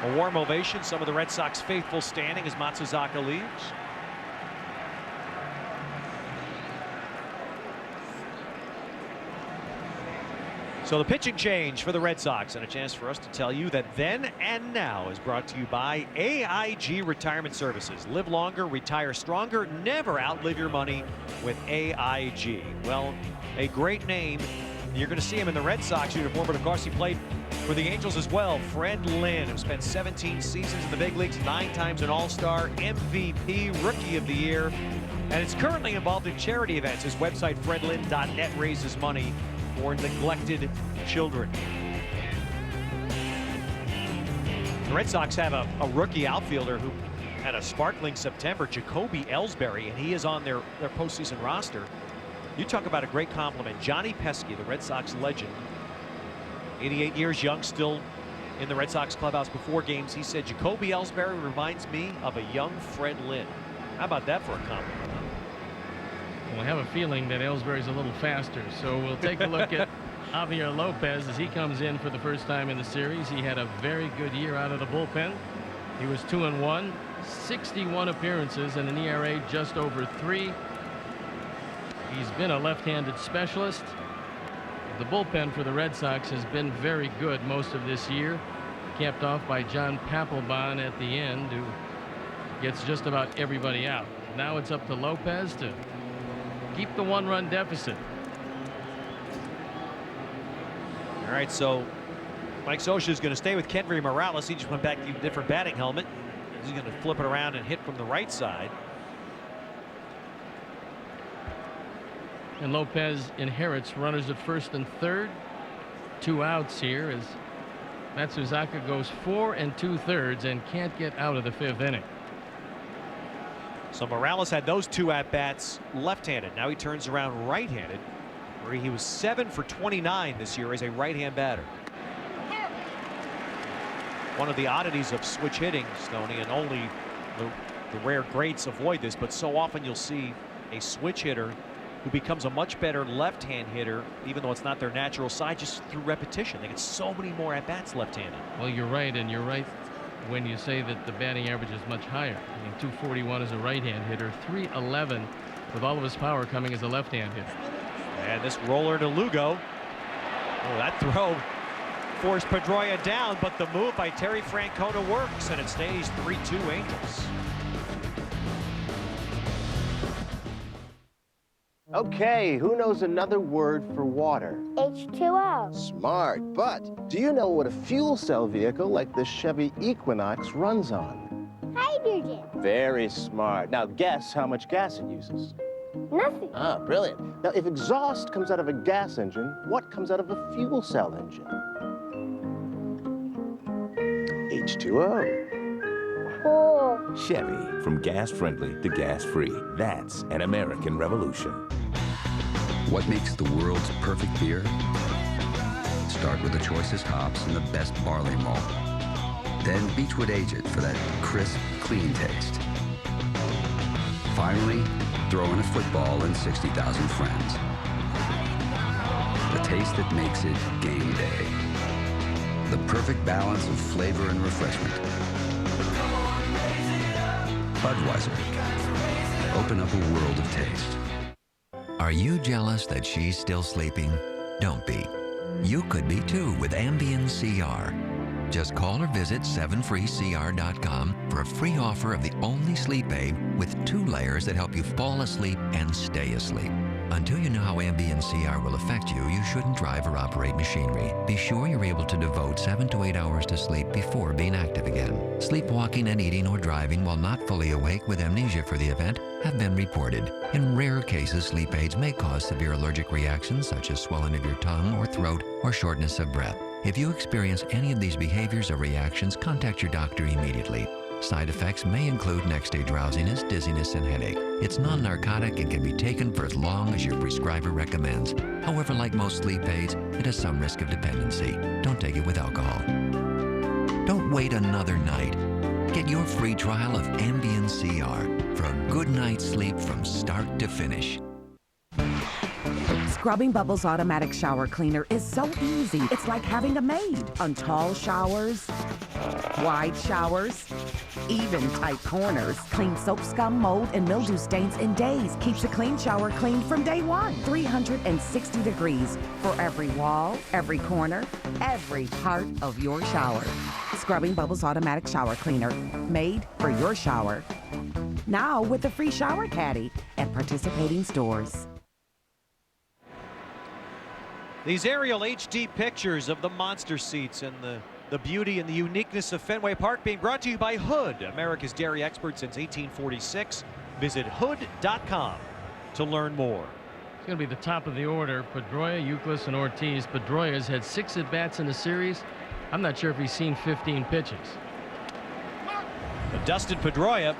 S1: a warm ovation. Some of the Red Sox faithful standing as Matsuzaka leaves. So the pitching change for the Red Sox, and a chance for us to tell you that Then and Now is brought to you by AIG Retirement Services. Live longer, retire stronger, never outlive your money with AIG. Well, a great name. You're going to see him in the Red Sox uniform, but of course he played for the Angels as well. Fred Lynn, who spent 17 seasons in the big leagues, 9 times an All-Star, MVP, Rookie of the Year, and is currently involved in charity events. His website, fredlynn.net, raises money for neglected children. The Red Sox have a rookie outfielder who had a sparkling September, Jacoby Ellsbury, and he is on their postseason roster. You talk about a great compliment. Johnny Pesky, the Red Sox legend, 88 years young, still in the Red Sox clubhouse before games. He said, Jacoby Ellsbury reminds me of a young Fred Lynn. How about that for a compliment?
S2: Well, I have a feeling that Ellsbury's a little faster, so we'll take a look at Javier Lopez as he comes in for the first time in the series. He had a very good year out of the bullpen. He was 2-1, 61 appearances, and an ERA just over 3. He's been a left-handed specialist. The bullpen for the Red Sox has been very good most of this year, capped off by John Papelbon at the end, who gets just about everybody out. Now it's up to Lopez to keep the 1-run deficit.
S1: All right, so Mike Scioscia is going to stay with Kendry Morales. He just went back to a different batting helmet. He's going to flip it around and hit from the right side.
S2: And Lopez inherits runners at first and third. 2 outs here as Matsuzaka goes 4 2/3 and can't get out of the 5th inning.
S1: So Morales had those 2 at-bats left-handed. Now he turns around right-handed, where he was 7 for 29 this year as a right-hand batter. one of the oddities of switch hitting, Stoney, and only the rare greats avoid this, but so often you'll see a switch hitter who becomes a much better left-hand hitter, even though it's not their natural side, just through repetition. They get so many more at-bats left-handed.
S2: Well, you're right, and you're right when you say that the batting average is much higher. I mean, 241 as a right-hand hitter, 311 with all of his power coming as a left-hand hitter.
S1: And this roller to Lugo. Oh, that throw forced Pedroia down, but the move by Terry Francona works, and it stays 3-2 Angels.
S6: Okay, who knows another word for water?
S8: H2O.
S6: Smart, but do you know what a fuel cell vehicle like the Chevy Equinox runs on?
S8: Hydrogen.
S6: Very smart. Now guess how much gas it uses.
S8: Nothing.
S6: Ah, brilliant. Now if exhaust comes out of a gas engine, what comes out of a fuel cell engine? H2O.
S8: Cool.
S9: Chevy, from gas-friendly to gas-free. That's an American revolution.
S10: What makes the world's perfect beer? Start with the choicest hops and the best barley malt. Then Beechwood age it for that crisp, clean taste. Finally, throw in a football and 60,000 friends. The taste that makes it game day. The perfect balance of flavor and refreshment. Budweiser. Open up a world of taste.
S11: Are you jealous that she's still sleeping? Don't be. You could be too with Ambien CR. Just call or visit 7freecr.com for a free offer of the only sleep aid with 2 layers that help you fall asleep and stay asleep. Until you know how Ambien CR will affect you, you shouldn't drive or operate machinery. Be sure you're able to devote 7 to 8 hours to sleep before being active again. Sleepwalking and eating or driving while not fully awake with amnesia for the event have been reported. In rare cases, sleep aids may cause severe allergic reactions such as swelling of your tongue or throat or shortness of breath. If you experience any of these behaviors or reactions, contact your doctor immediately. Side effects may include next-day drowsiness, dizziness, and headache. It's non-narcotic and can be taken for as long as your prescriber recommends. However, like most sleep aids, it has some risk of dependency. Don't take it with alcohol. Don't wait another night. Get your free trial of Ambien CR for a good night's sleep from start to finish.
S12: Scrubbing Bubbles Automatic Shower Cleaner is so easy. It's like having a maid on tall showers, wide showers, even tight corners. Clean soap scum, mold, and mildew stains in days. Keeps a clean shower clean from day one. 360 degrees for every wall, every corner, every part of your shower. Scrubbing Bubbles Automatic Shower Cleaner, made for your shower. Now with a free shower caddy at participating stores.
S1: These aerial HD pictures of the monster seats and the beauty and the uniqueness of Fenway Park being brought to you by Hood, America's dairy expert since 1846. Visit hood.com to learn more.
S2: It's going to be the top of the order. Pedroia, Youkilis, and Ortiz. Pedroia's had 6 at-bats in the series. I'm not sure if he's seen 15 pitches.
S1: But Dustin Pedroia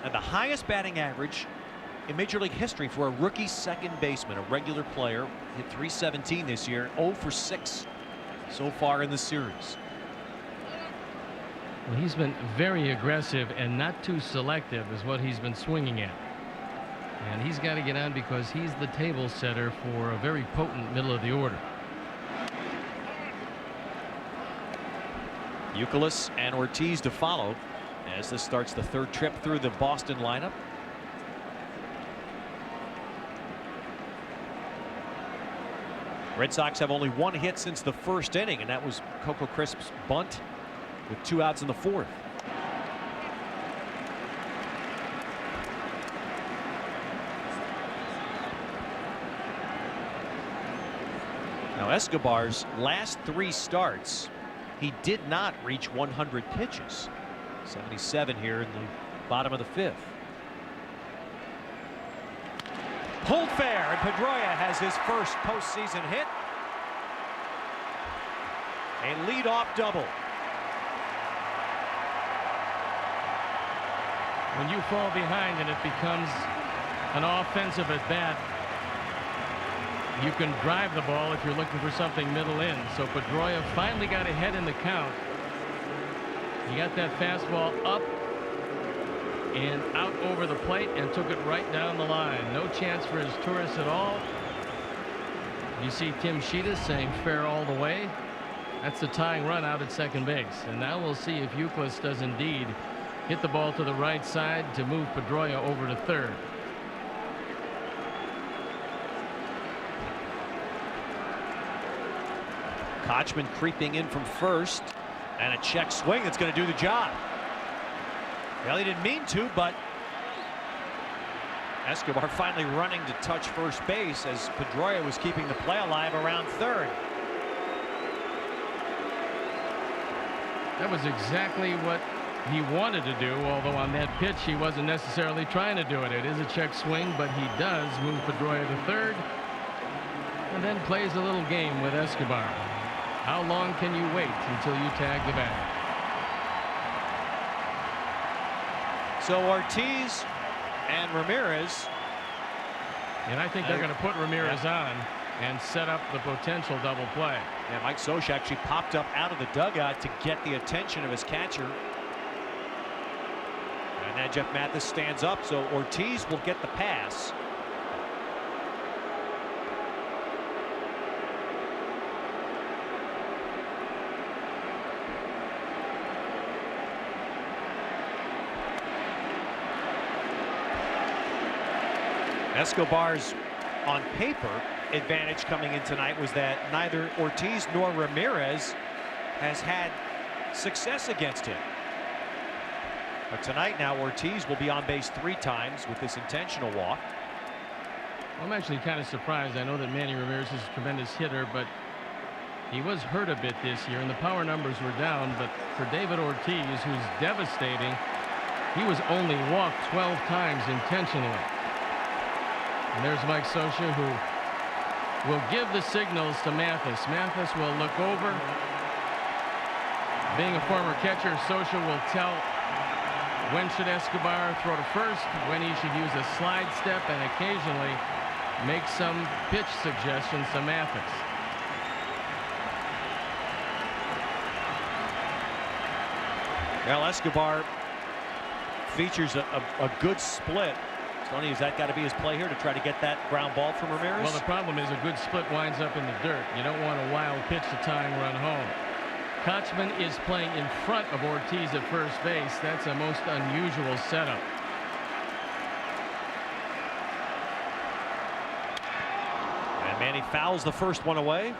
S1: had the highest batting average in Major League history for a rookie second baseman, a regular player. Hit .317 this year, 0 for 6 so far in the series.
S2: Well, he's been very aggressive and not too selective is what he's been swinging at. And he's got to get on because he's the table setter for a very potent middle of the order.
S1: Youkilis and Ortiz to follow as this starts the 3rd trip through the Boston lineup. Red Sox have only 1 hit since the 1st inning, and that was Coco Crisp's bunt with 2 outs in the 4th. Now Escobar's last 3 starts, he did not reach 100 pitches. 77 here in the bottom of the 5th. Pulled fair, and Pedroia has his first postseason hit. A leadoff double.
S2: When you fall behind and it becomes an offensive at bat, you can drive the ball if you're looking for something middle in. So Pedroia finally got ahead in the count He got that fastball up and out over the plate and took it right down the line. No chance for his tourists at all. You see Tim Sheeta saying fair all the way. That's the tying run out at second base. And now we'll see if Youkilis does indeed hit the ball to the right side to move Pedroia over to third.
S1: Kochman creeping in from first, and a check swing that's going to do the job. Well, he didn't mean to, but Escobar finally running to touch first base as Pedroia was keeping the play alive around third.
S2: That was exactly what he wanted to do, although on that pitch he wasn't necessarily trying to do it. It is a check swing, but he does move Pedroia to third and then plays a little game with Escobar. How long can you wait until you tag the batter?
S1: So Ortiz and Ramirez.
S2: And I think they're going to put Ramirez on and set up the potential double play.
S1: Yeah, Mike Scioscia actually popped up out of the dugout to get the attention of his catcher. And now Jeff Mathis stands up, so Ortiz will get the pass. Escobar's on paper advantage coming in tonight was that neither Ortiz nor Ramirez has had success against him. But tonight now Ortiz will be on base 3 times with this intentional walk.
S2: I'm actually kind of surprised. I know that Manny Ramirez is a tremendous hitter, but he was hurt a bit this year and the power numbers were down. But for David Ortiz, who's devastating, he was only walked 12 times intentionally. And there's Mike Scioscia, who will give the signals to Mathis. Mathis will look over. Being a former catcher, Scioscia will tell when should Escobar throw to first, when he should use a slide step, and occasionally make some pitch suggestions to Mathis.
S1: Well, Escobar features a good split. Tony, has that got to be his play here to try to get that ground ball from Ramirez?
S2: Well, the problem is a good split winds up in the dirt. You don't want a wild pitch to tying run home. Kochman is playing in front of Ortiz at first base. That's a most unusual setup.
S1: And Manny fouls the first one away.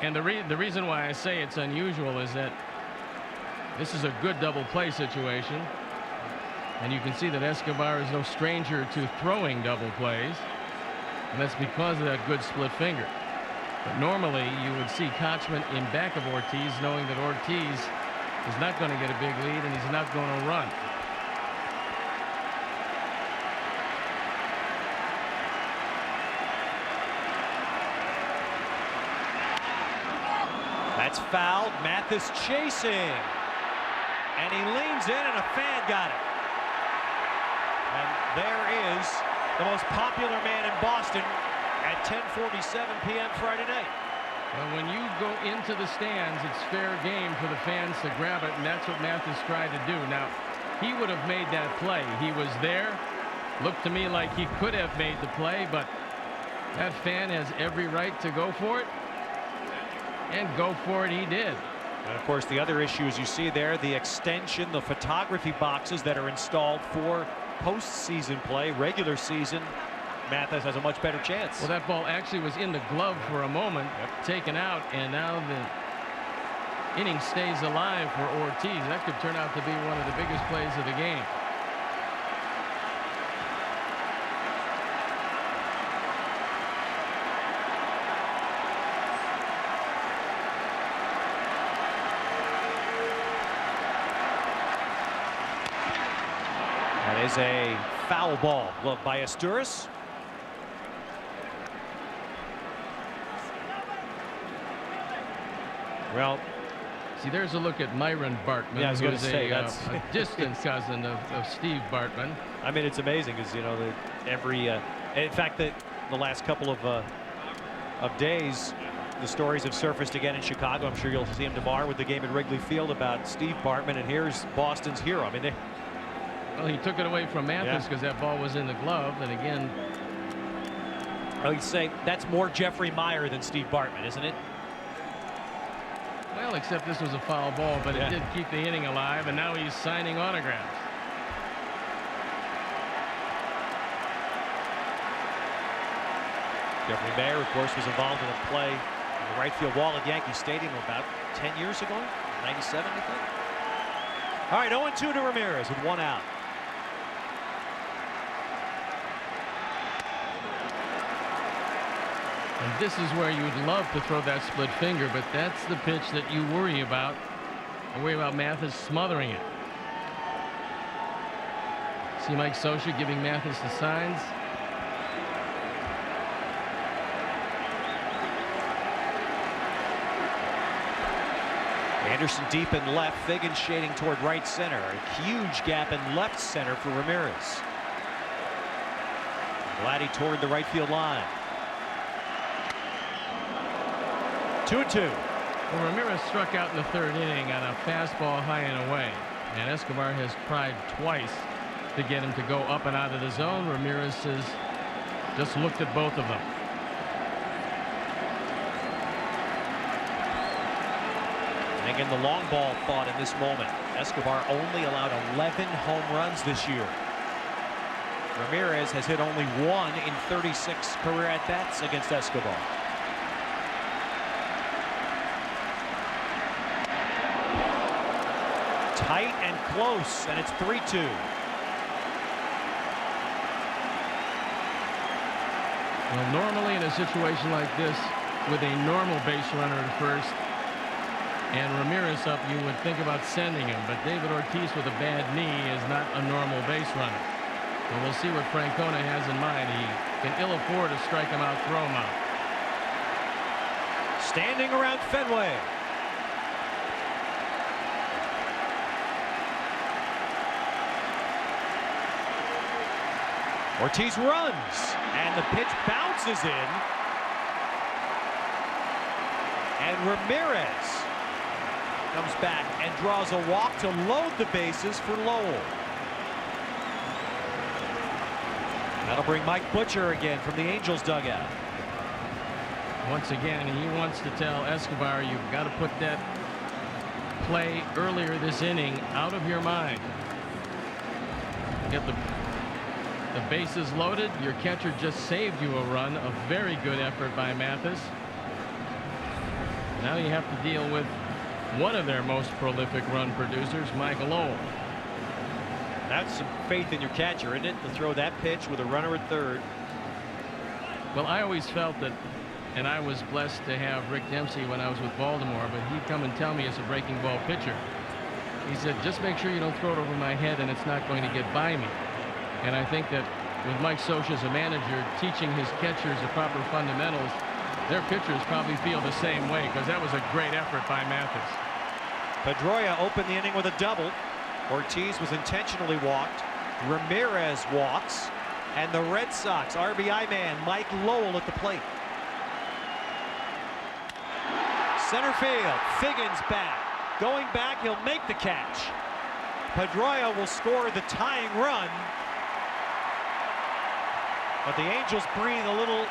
S2: And the reason why I say it's unusual is that this is a good double play situation. And you can see that Escobar is no stranger to throwing double plays. And that's because of that good split finger. But normally you would see Kochman in back of Ortiz, knowing that Ortiz is not going to get a big lead and he's not going to run.
S1: That's fouled. Mathis chasing. And he leans in and a fan got it. And there is the most popular man in Boston at 10:47 p.m. Friday night.
S2: Well, when you go into the stands, it's fair game for the fans to grab it, and that's what Mathis tried to do. Now, he would have made that play. He was there. Looked to me like he could have made the play, but that fan has every right to go for it. And go for it he did.
S1: And of course, the other issue, as you see there, the extension, the photography boxes that are installed for postseason play, regular season. Mathis has a much better chance.
S2: Well, that ball actually was in the glove for a moment, taken out, and now the inning stays alive for Ortiz. That could turn out to be one of the biggest plays of the game.
S1: That is a foul ball. Gloved by Asturias. Well,
S2: see, there's a look at Myron Bartman,
S1: yeah, I was
S2: who
S1: going
S2: is
S1: to say,
S2: a distant cousin of Steve Bartman.
S1: I mean, it's amazing because, you know, every in fact, the last couple of days, The stories have surfaced again in Chicago. I'm sure you'll see him tomorrow with the game at Wrigley Field about Steve Bartman. And here's Boston's hero. I mean,
S2: well, he took it away from Mathis because that ball was in the glove. And again,
S1: I'd say that's more Jeffrey Meyer than Steve Bartman, isn't it?
S2: Well, except this was a foul ball, but it did keep the inning alive. And now he's signing autographs.
S1: Jeffrey Meyer, of course, was involved in a play in the right field wall at Yankee Stadium about 10 years ago, 97, I think. All right, 0-2 to Ramirez with 1 out.
S2: And this is where you would love to throw that split finger, but that's the pitch that you worry about. I worry about Mathis smothering it. See Mike Scioscia giving Mathis the signs.
S1: Anderson deep in left, Figgins shading toward right center. A huge gap in left center for Ramirez. Vladdy toward the right field line. 2-2.
S2: Well, Ramirez struck out in the 3rd inning on a fastball high and away. And Escobar has tried twice to get him to go up and out of the zone. Ramirez has just looked at both of them.
S1: And again, the long ball fought in this moment. Escobar only allowed 11 home runs this year. Ramirez has hit only 1 in 36 career at-bats against Escobar. Tight and close, and it's 3-2.
S2: Well, normally in a situation like this, with a normal base runner at first, and Ramirez up, you would think about sending him, but David Ortiz with a bad knee is not a normal base runner. So we'll see what Francona has in mind. He can ill afford to strike him out, throw him out.
S1: Standing around Fenway. Ortiz runs, and the pitch bounces in. And Ramirez comes back and draws a walk to load the bases for Lowell. That'll bring Mike Butcher again from the Angels dugout.
S2: Once again, he wants to tell Escobar, you've got to put that play earlier this inning out of your mind. Get the bases loaded. Your catcher just saved you a run. A very good effort by Mathis. Now you have to deal with one of their most prolific run producers, Mike Lowell.
S1: That's some faith in your catcher, isn't it, to throw that pitch with a runner at 3rd?
S2: Well, I always felt that, and I was blessed to have Rick Dempsey when I was with Baltimore, but he'd come and tell me as a breaking ball pitcher. He said, just make sure you don't throw it over my head and it's not going to get by me. And I think that with Mike Scioscia as a manager teaching his catchers the proper fundamentals, their pitchers probably feel the same way, because that was a great effort by Mathis.
S1: Pedroia opened the inning with a double. Ortiz was intentionally walked. Ramirez walks, and the Red Sox RBI man Mike Lowell at the plate. Center field, Figgins back. Going back, he'll make the catch. Pedroia will score the tying run. But the Angels breathe a little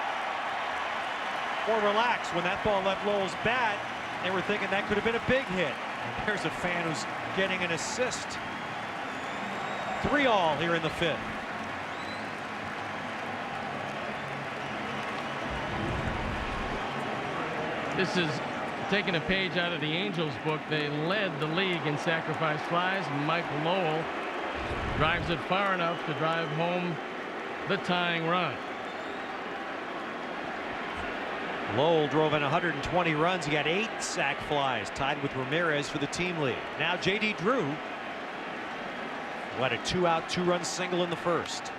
S1: more relaxed when that ball left Lowell's bat. They were thinking that could have been a big hit. And there's a fan who's getting an assist. 3-all here in the 5th.
S2: This is taking a page out of the Angels book. They led the league in sacrifice flies. Mike Lowell drives it far enough to drive home the tying run.
S1: Lowell drove in 120 runs. He got 8 sac flies, tied with Ramirez for the team lead. Now J.D. Drew, who had a 2-out, 2-run single in the 1st.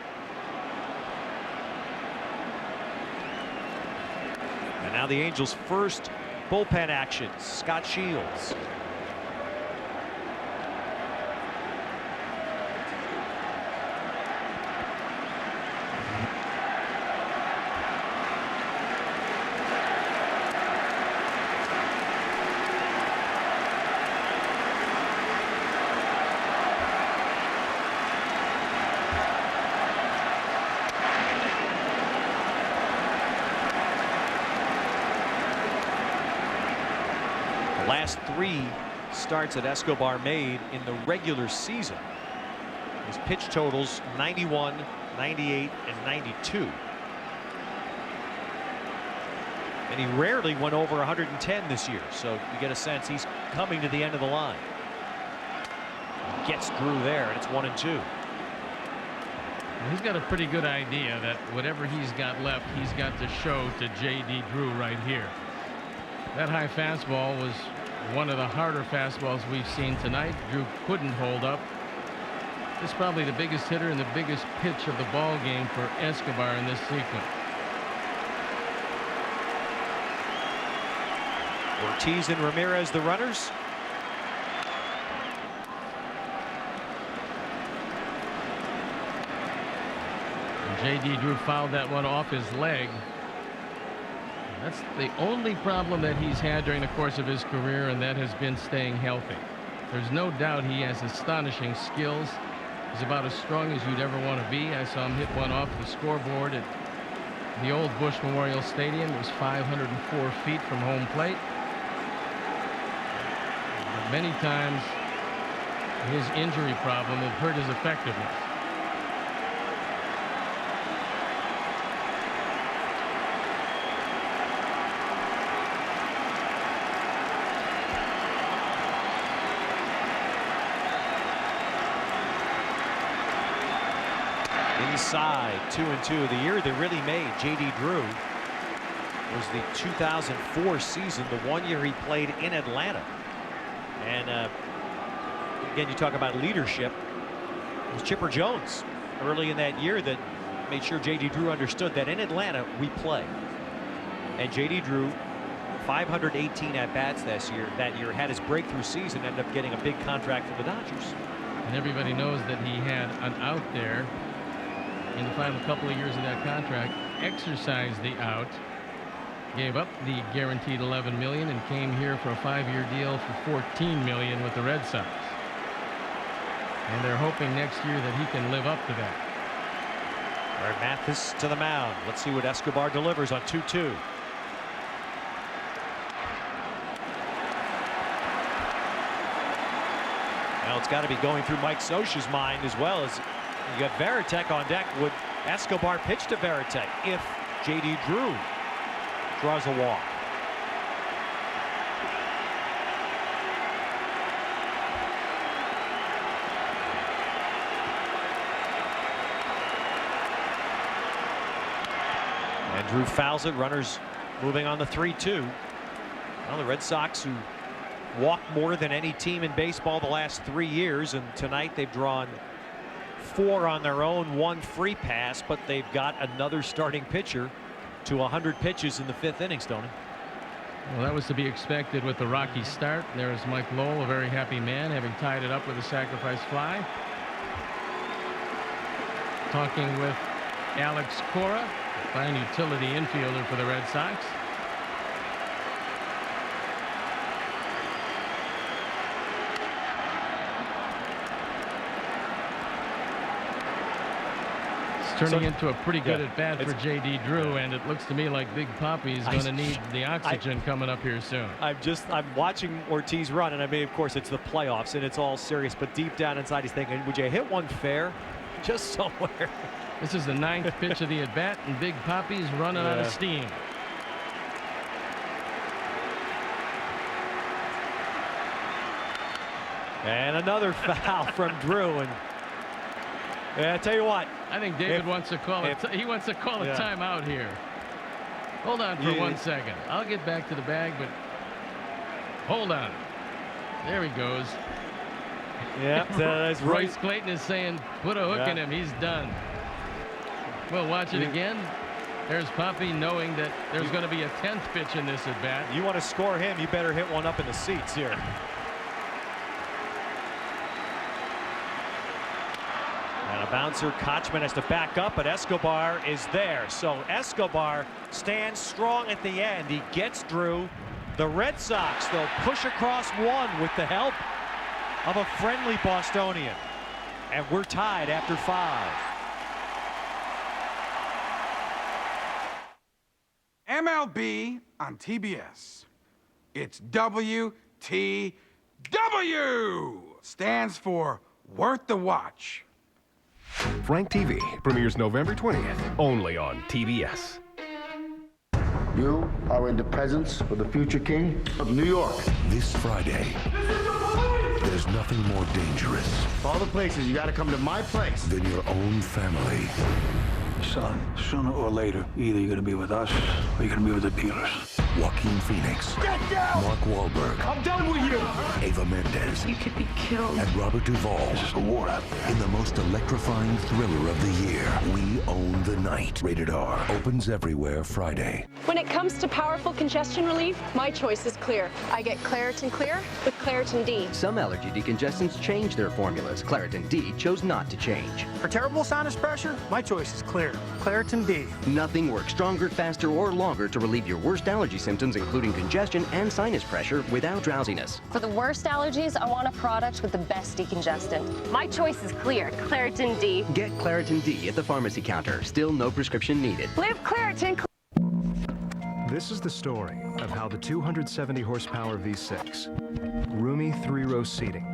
S1: And now the Angels' first bullpen action. Scott Shields. last 3 starts that Escobar made in the regular season, his pitch totals 91, 98, and 92. And he rarely went over 110 this year, so you get a sense he's coming to the end of the line. Gets Drew there, and it's 1-2.
S2: He's got a pretty good idea that whatever he's got left, he's got to show to J.D. Drew right here. That high fastball was one of the harder fastballs we've seen tonight. Drew couldn't hold up. This is probably the biggest hitter and the biggest pitch of the ball game for Escobar in this sequence.
S1: Ortiz and Ramirez the runners.
S2: J.D. Drew fouled that one off his leg. That's the only problem that he's had during the course of his career, and that has been staying healthy. There's no doubt he has astonishing skills. He's about as strong as you'd ever want to be. I saw him hit one off the scoreboard at the old Bush Memorial Stadium. It was 504 feet from home plate. But many times his injury problem had hurt his effectiveness.
S1: Inside 2-2. The year they really made J.D. Drew was the 2004 season, the one year he played in Atlanta. And again, you talk about leadership. It was Chipper Jones early in that year that made sure J.D. Drew understood that in Atlanta we play. And J.D. Drew, 518 at-bats that year, had his breakthrough season, ended up getting a big contract from the Dodgers.
S2: And everybody knows that he had an out there in the final couple of years of that contract, exercised the out, gave up the guaranteed $11 million, and came here for a 5-year deal for $14 million with the Red Sox. And they're hoping next year that he can live up to that.
S1: All right, Mathis to the mound. Let's see what Escobar delivers on 2-2. Now it's got to be going through Mike Scioscia's mind as well, as you got Varitek on deck. Would Escobar pitch to Varitek if J.D. Drew draws a walk? And Drew fouls it. Runners moving on the 3-2. Well, the Red Sox, who walked more than any team in baseball the last 3 years, and tonight they've drawn 4 on their own, 1 free pass, but they've got another starting pitcher to 100 pitches in the 5th inning, Stoney.
S2: Well, that was to be expected with the rocky start. There's Mike Lowell, a very happy man, having tied it up with a sacrifice fly. Talking with Alex Cora, fine utility infielder for the Red Sox. Turning into a pretty good at bat for J.D. Drew, and it looks to me like Big Papi is going to need the oxygen coming up here soon.
S1: I'm watching Ortiz run, and I mean, of course, it's the playoffs and it's all serious, but deep down inside he's thinking, would you hit one fair just somewhere?
S2: This is the 9th pitch of the at bat, and Big Papi's running out of steam.
S1: And another foul from Drew, and I tell you what,
S2: I think David wants to call it. He wants to call a timeout here. Hold on for 1 second. I'll get back to the bag, but hold on. There he goes.
S1: Yeah, that's right.
S2: Royce Clayton is saying, put a hook in him. He's done. We'll watch it again. There's Papi knowing that there's going to be a 10th pitch in this at bat.
S1: You want to score him, you better hit one up in the seats here. And a bouncer, Kochman has to back up, but Escobar is there. So Escobar stands strong at the end. He gets Drew. The Red Sox, they'll push across 1 with the help of a friendly Bostonian. And we're tied after 5.
S13: MLB on TBS. It's WTF. TW stands for Worth the Watch.
S14: Frank TV premieres November 20th, only on TBS.
S15: You are in the presence of the future king of New York.
S16: This Friday, there's nothing more dangerous.
S15: Of all the places, you gotta come to my place.
S16: Than your own family.
S17: Son, sooner or later, either you're gonna be with us or you're gonna be with the dealers.
S16: Joaquin Phoenix.
S17: Get down!
S16: Mark Wahlberg.
S17: I'm done with you!
S16: Ava Mendes.
S17: You could be killed.
S16: And Robert Duvall.
S17: This is a war out there.
S16: In the most electrifying thriller of the year, We Own the Night. Rated R. Opens everywhere Friday.
S18: When it comes to powerful congestion relief, my choice is Clear. I get Claritin Clear with Claritin D.
S19: Some allergy decongestants change their formulas. Claritin D chose not to change.
S20: For terrible sinus pressure, my choice is Clear. Claritin D.
S19: Nothing works stronger, faster, or longer to relieve your worst allergy symptoms, including congestion and sinus pressure, without drowsiness.
S18: For the worst allergies, I want a product with the best decongestant. My choice is Clear. Claritin D.
S19: Get Claritin D at the pharmacy counter. Still no prescription needed.
S18: Live Claritin.
S21: This is the story of how the 270 horsepower V6, roomy 3-row seating,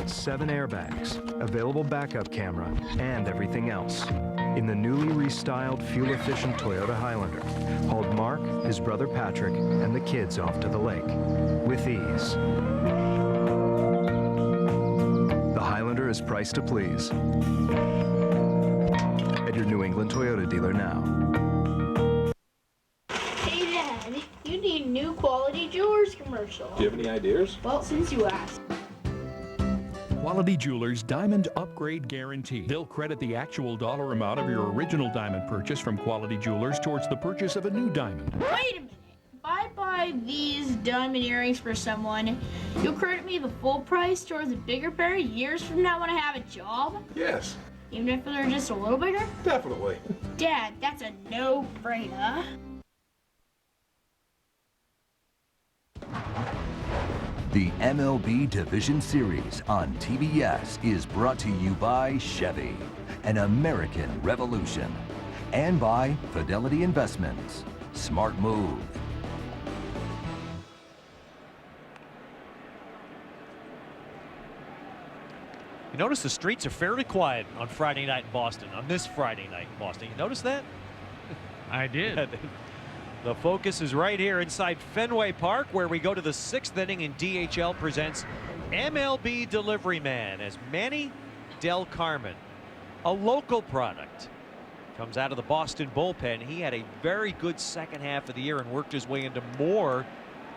S21: 7 airbags, available backup camera, and everything else in the newly restyled fuel-efficient Toyota Highlander hauled Mark, his brother Patrick, and the kids off to the lake with ease. The Highlander is priced to please at your New England Toyota dealer now.
S22: Hey Dad, you need new Quality Jewelers commercial.
S23: Do you have any ideas?
S22: Well, since you asked.
S24: Quality Jewelers Diamond Upgrade Guarantee. They'll credit the actual dollar amount of your original diamond purchase from Quality Jewelers towards the purchase of a new diamond.
S22: Wait a minute. If I buy these diamond earrings for someone, you'll credit me the full price towards a bigger pair years from now when I have a job?
S23: Yes.
S22: Even if they're just a little bigger?
S23: Definitely.
S22: Dad, that's a no-brainer.
S4: The MLB Division Series on TBS is brought to you by Chevy, an American revolution, and by Fidelity Investments. Smart move.
S1: You notice the streets are fairly quiet on Friday night in Boston, on this Friday night in Boston. You notice that?
S2: I did.
S1: The focus is right here inside Fenway Park, where we go to the 6th inning and DHL presents MLB Delivery Man as Manny Del Carmen, a local product, comes out of the Boston bullpen. He had a very good second half of the year and worked his way into more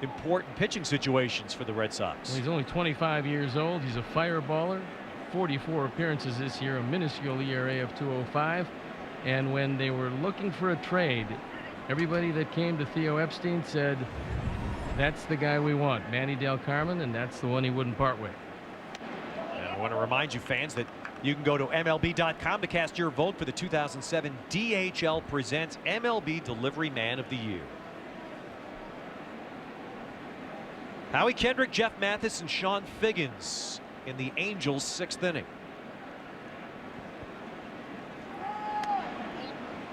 S1: important pitching situations for the Red Sox.
S2: Well, he's only 25 years old. He's a fireballer. 44 appearances this year, a minuscule ERA of 2.05. And when they were looking for a trade, everybody that came to Theo Epstein said, that's the guy we want, Manny Del Carmen, and that's the one he wouldn't part with.
S1: And I want to remind you fans that you can go to MLB.com to cast your vote for the 2007 DHL Presents MLB Delivery Man of the Year. Howie Kendrick, Jeff Mathis, and Sean Figgins in the Angels' 6th inning.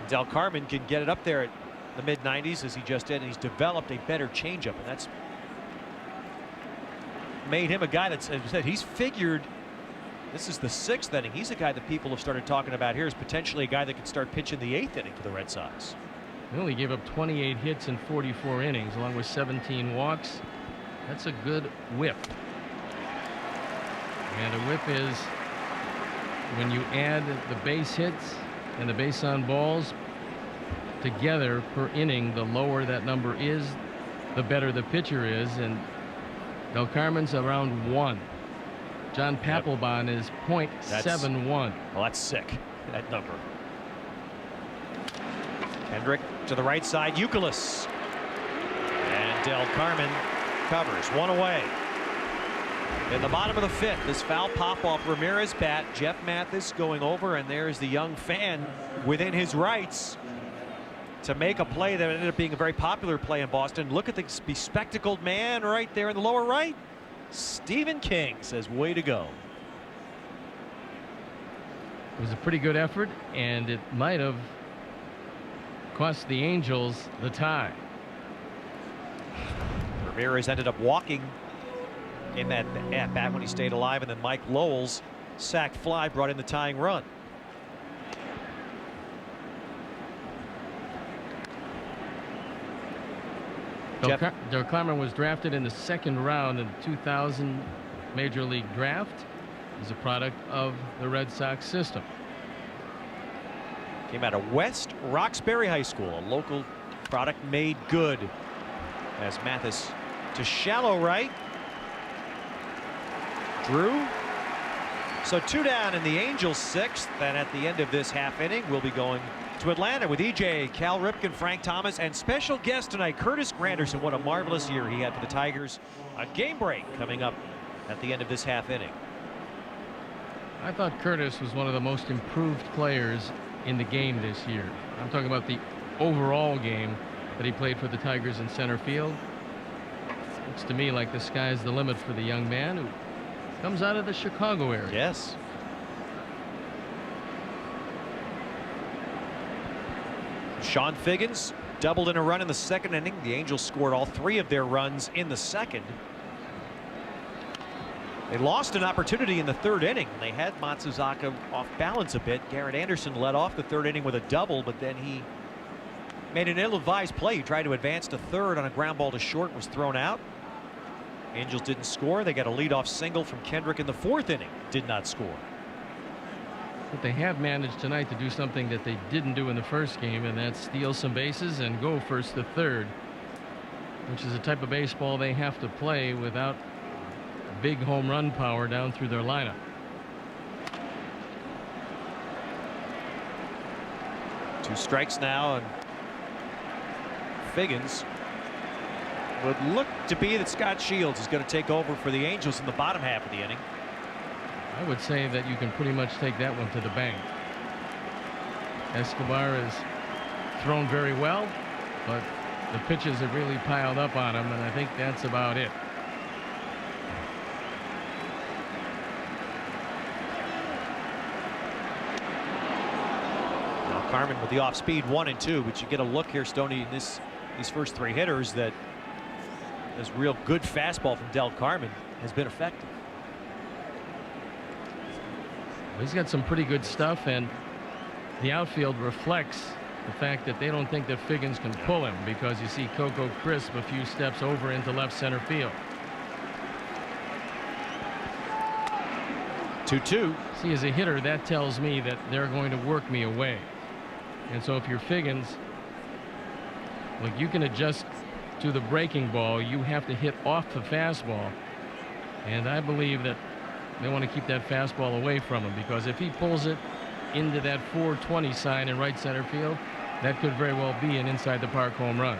S1: Del Carmen can get it up there at the mid-90s as he just did, and he's developed a better changeup, and that's made him a guy that's, as I said, he's figured this is the 6th inning. He's a guy that people have started talking about here as potentially a guy that could start pitching the 8th inning for the Red Sox.
S2: He only gave up 28 hits in 44 innings, along with 17 walks. That's a good whip. And a whip is when you add the base hits and the base on balls together per inning, the lower that number is, the better the pitcher is. And Del Carmen's around 1. John Papelbon is .71.
S1: Well, that's sick, that number. Kendrick to the right side, Youkilis. And Del Carmen covers, 1 away. In the bottom of the 5th, this foul pop off Ramirez bat. Jeff Mathis going over, and there's the young fan within his rights to make a play that ended up being a very popular play in Boston. Look at the bespectacled man right there in the lower right. Stephen King says, way to go.
S2: It was a pretty good effort, and it might have cost the Angels the tie.
S1: Ramirez ended up walking in that at-bat when he stayed alive, and then Mike Lowell's sac fly brought in the tying run.
S2: Del Carmen was drafted in the second round in the 2000 Major League Draft. He's a product of the Red Sox system.
S1: Came out of West Roxbury High School, a local product made good. As Mathis to shallow right. Drew. So 2 down in the Angels' 6th. And at the end of this half inning, we'll be going to Atlanta with EJ, Cal Ripken, Frank Thomas, and special guest tonight, Curtis Granderson. What a marvelous year he had for the Tigers. A game break coming up at the end of this half inning.
S2: I thought Curtis was one of the most improved players in the game this year. I'm talking about the overall game that he played for the Tigers in center field. Looks to me like the sky's the limit for the young man who comes out of the Chicago area.
S1: Yes. Sean Figgins doubled in a run in the second inning. The Angels scored all 3 of their runs in the second. They lost an opportunity in the third inning. They had Matsuzaka off balance a bit. Garrett Anderson led off the third inning with a double, but then he made an ill-advised play. He tried to advance to third on a ground ball to short, was thrown out. Angels didn't score. They got a leadoff single from Kendrick in the fourth inning. Did not score.
S2: But they have managed tonight to do something that they didn't do in the first game, and that's steal some bases and go first to third, which is a type of baseball they have to play without big home run power down through their lineup.
S1: Two strikes now, and Figgins would look to be that Scott Shields is going to take over for the Angels in the bottom half of the inning.
S2: I would say that you can pretty much take that one to the bank. Escobar has thrown very well, but the pitches have really piled up on him, and I think that's about it.
S1: Now Carmen with the off speed 1 and 2, but you get a look here, Stoney, in these first 3 hitters, that this real good fastball from Del Carmen has been effective.
S2: He's got some pretty good stuff, and the outfield reflects the fact that they don't think that Figgins can pull him, because you see Coco Crisp a few steps over into left center field.
S1: 2-2.
S2: See, as a hitter, that tells me that they're going to work me away. And so if you're Figgins, look, you can adjust to the breaking ball. You have to hit off the fastball. And I believe that they want to keep that fastball away from him, because if he pulls it into that 420 sign in right center field, that could very well be an inside the park home run.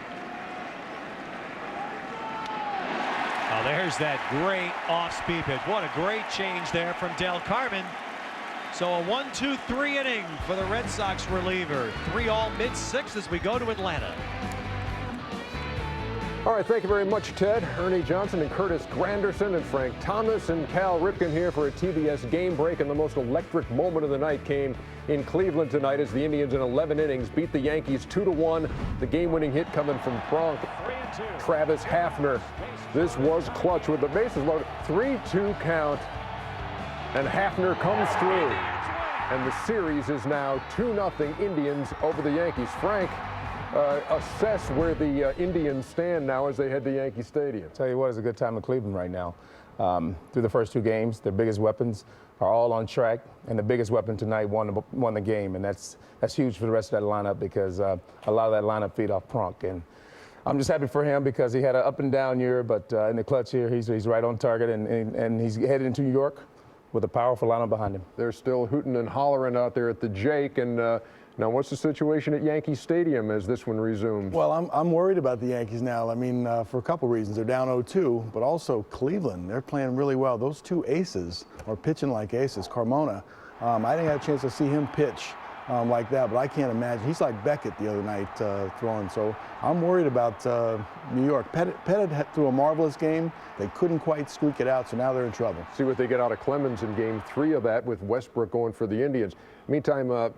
S1: Oh, there's that great off-speed pitch. What a great change there from Del Carmen. So a 1-2-3 inning for the Red Sox reliever. 3 all mid-6 as we go to Atlanta.
S3: All right, thank you very much, Ted. Ernie Johnson and Curtis Granderson and Frank Thomas and Cal Ripken here for a TBS game break. And the most electric moment of the night came in Cleveland tonight as the Indians in 11 innings beat the Yankees 2-1. The game-winning hit coming from Bronk Travis Hafner. This was clutch with the bases loaded. 3-2 count, and Hafner comes through. And the series is now 2-0 Indians over the Yankees. Frank, assess where the Indians stand now as they head to Yankee Stadium.
S5: Tell you what, it's a good time in Cleveland right now. Through the first 2 games, their biggest weapons are all on track, and the biggest weapon tonight won the game, and that's huge for the rest of that lineup, because a lot of that lineup feed off Pronk, and I'm just happy for him because he had an up and down year, but in the clutch here, he's right on target, and he's headed into New York with a powerful lineup behind him.
S3: They're still hooting and hollering out there at the Jake, and now what's the situation at Yankee Stadium as this one resumes?
S7: Well, I'm worried about the Yankees now. I mean, for a couple reasons. They're down 0-2, but also Cleveland, they're playing really well. Those 2 aces are pitching like aces. Carmona, I didn't have a chance to see him pitch like that, but I can't imagine. He's like Beckett the other night throwing, so I'm worried about New York. Pettit threw a marvelous game. They couldn't quite squeak it out, so now they're in trouble.
S3: See what they get out of Clemens in game 3 of that with Westbrook going for the Indians. Meantime,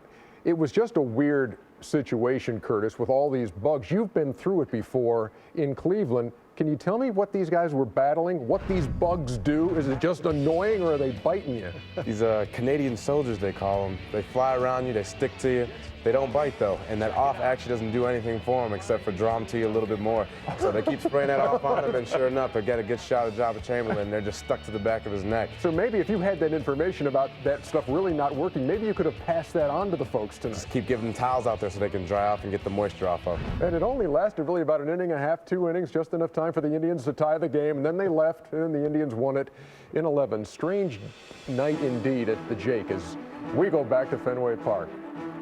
S3: it was just a weird situation, Curtis, with all these bugs. You've been through it before in Cleveland. Can you tell me what these guys were battling? What these bugs do? Is it just annoying, or are they biting you?
S6: These Canadian soldiers, they call them. They fly around you, they stick to you. They don't bite, though, and that off actually doesn't do anything for them except for draw them to you a little bit more. So they keep spraying that off on them, and sure enough, they'll get a good shot of Jabba Chamberlain. They're just stuck to the back of his neck.
S3: So maybe if you had that information about that stuff really not working, maybe you could have passed that on to the folks tonight.
S6: Just keep giving them towels out there so they can dry off and get the moisture off of them.
S3: And it only lasted really about an inning and a half, 2 innings, just enough time for the Indians to tie the game, and then they left, and the Indians won it in 11. Strange night indeed at the Jake as we go back to Fenway Park.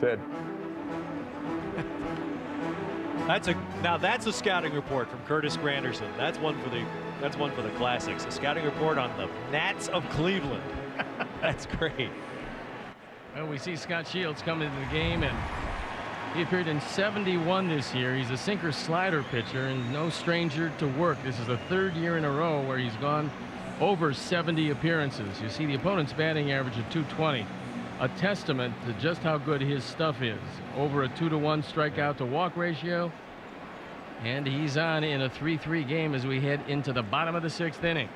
S3: Ted.
S1: Now that's a scouting report from Curtis Granderson. That's one for the classics. A scouting report on the Nats of Cleveland. That's great.
S2: Well, we see Scott Shields come into the game, and he appeared in 71 this year. He's a sinker slider pitcher and no stranger to work. This is the 3rd year in a row where he's gone over 70 appearances. You see the opponent's batting average of 220. A testament to just how good his stuff is. Over a 2-to-1 strikeout to walk ratio. And he's on in a 3-3 game as we head into the bottom of the 6th inning.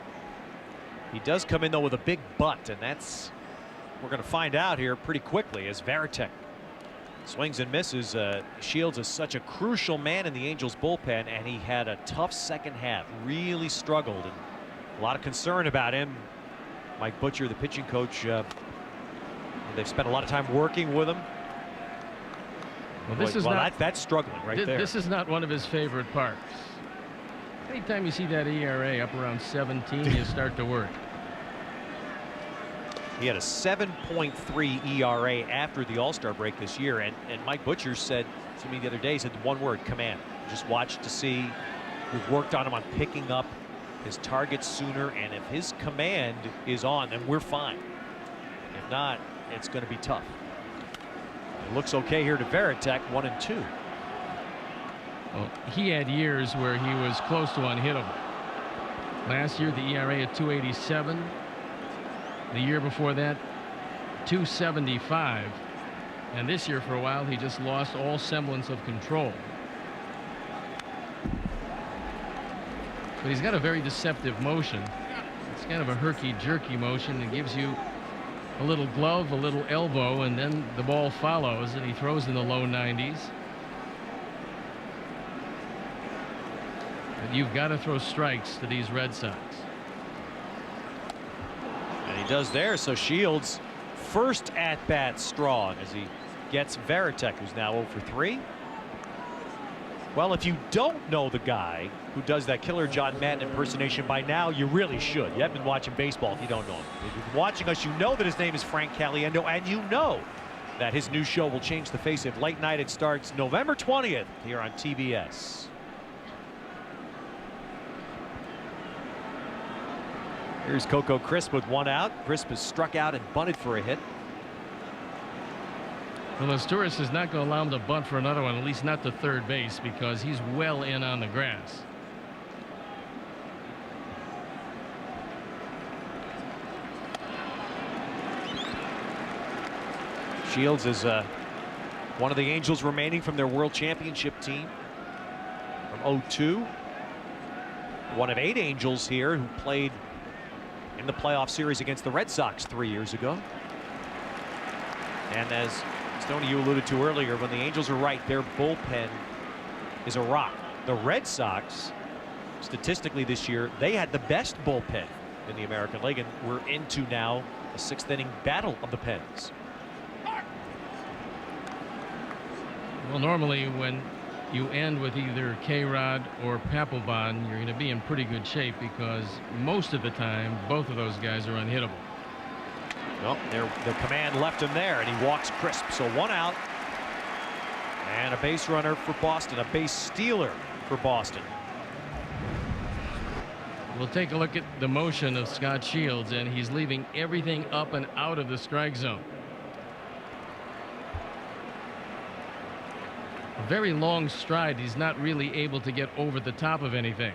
S1: He does come in though with a big butt, and that's we're going to find out here pretty quickly as Varitek swings and misses. Shields is such a crucial man in the Angels bullpen, and he had a tough second half. Really struggled, and a lot of concern about him. Mike Butcher, the pitching coach, they've spent a lot of time working with him.
S2: Well, this is not,
S1: that's struggling right there.
S2: This is not one of his favorite parts. Anytime you see that ERA up around 17, you start to worry.
S1: He had a 7.3 ERA after the All-Star break this year, and Mike Butcher said to me the other day, he said one word: command. Just watch to see. We've worked on him on picking up his targets sooner, and if his command is on, then we're fine. If not, it's going to be tough. It looks okay here to Varitek, 1-2.
S2: Well, he had years where he was close to unhittable. Last year, the ERA at 2.87. The year before that, 2.75. And this year, for a while, he just lost all semblance of control. But he's got a very deceptive motion. It's kind of a herky-jerky motion that gives you a little glove, a little elbow, and then the ball follows, and he throws in the low 90s. But you've got to throw strikes to these Red Sox.
S1: And he does there. So Shields first at bat strong as he gets Varitek, who's now 0 for 3. Well, if you don't know the guy who does that Killer John Madden impersonation by now, you really should. You haven't been watching baseball if you don't know him. If you've been watching us, you know that his name is Frank Caliendo, and you know that his new show will change the face of late night. It starts November 20th here on TBS. Here's Coco Crisp with 1 out. Crisp is struck out and bunted for a hit.
S2: Well, Asturias is not going to allow him to bunt for another one, at least not to third base, because he's well in on the grass.
S1: Shields is one of the Angels remaining from their World Championship team from 02. One of 8 Angels here who played in the playoff series against the Red Sox 3 years ago. And as Stoney, you alluded to earlier, when the Angels are right, their bullpen is a rock. The Red Sox, statistically this year, they had the best bullpen in the American League, and we're into now a 6th inning battle of the pens.
S2: Well, normally when you end with either K-Rod or Papelbon, you're going to be in pretty good shape because most of the time both of those guys are unhittable.
S1: Well, the command left him there, and he walks Crisp. So 1 out and a base runner for Boston, a base stealer for Boston.
S2: We'll take a look at the motion of Scott Shields, and he's leaving everything up and out of the strike zone. A very long stride. He's not really able to get over the top of anything.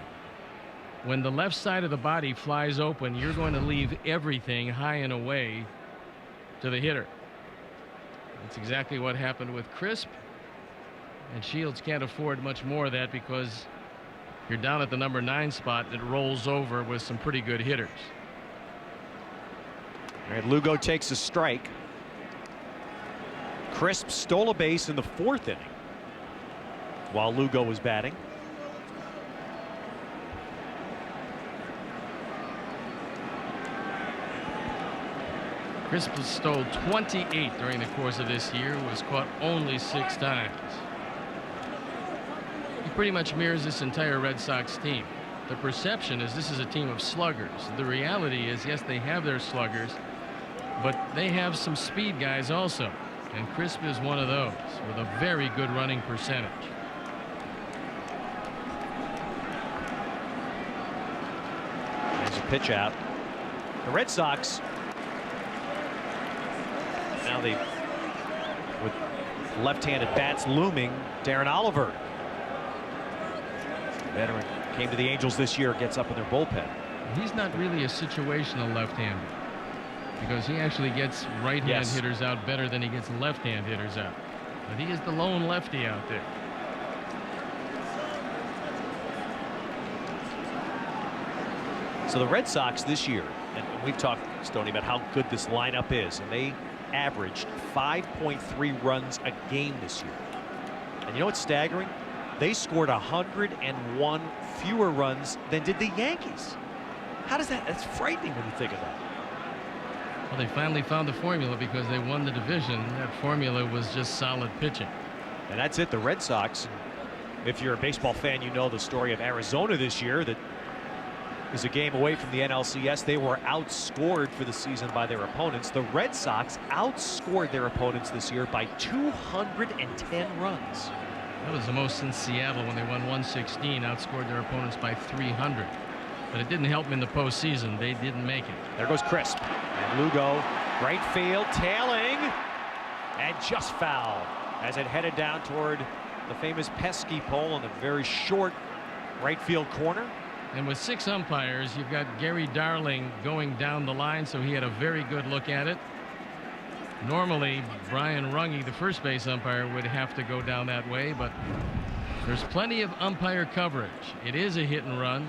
S2: When the left side of the body flies open, you're going to leave everything high and away to the hitter. That's exactly what happened with Crisp, and Shields can't afford much more of that because you're down at the number 9 spot. It rolls over with some pretty good hitters.
S1: All right, Lugo takes a strike. Crisp stole a base in the 4th inning while Lugo was batting.
S2: Crisp stole 28 during the course of this year, was caught only 6 times. He pretty much mirrors this entire Red Sox team. The perception is this is a team of sluggers. The reality is, yes, they have their sluggers, but they have some speed guys also. And Crisp is one of those with a very good running percentage.
S1: There's a pitch out. The Red Sox now with left-handed bats looming. Darren Oliver, veteran, came to the Angels this year, gets up in their bullpen.
S2: He's not really a situational left-hander because he actually gets right-hand hitters out better than he gets left-hand hitters out. But he is the lone lefty out there.
S1: So the Red Sox this year, and we've talked, Stoney, about how good this lineup is, and they averaged 5.3 runs a game this year. And you know what's staggering? They scored 101 fewer runs than did the Yankees. How does that? That's frightening when you think of that.
S2: Well, they finally found the formula because they won the division. That formula was just solid pitching.
S1: And that's it. The Red Sox, if you're a baseball fan, you know the story of Arizona this year that is a game away from the NLCS. They were outscored for the season by their opponents. The Red Sox outscored their opponents this year by 210 runs.
S2: That was the most since Seattle when they won 116, outscored their opponents by 300. But it didn't help them in the postseason. They didn't make it.
S1: There goes Crisp. And Lugo, right field, tailing, and just foul as it headed down toward the famous pesky pole in the very short right field corner.
S2: And with 6 umpires, you've got Gary Darling going down the line, so he had a very good look at it. Normally, Brian Runge, the first base umpire, would have to go down that way, but there's plenty of umpire coverage. It is a hit and run.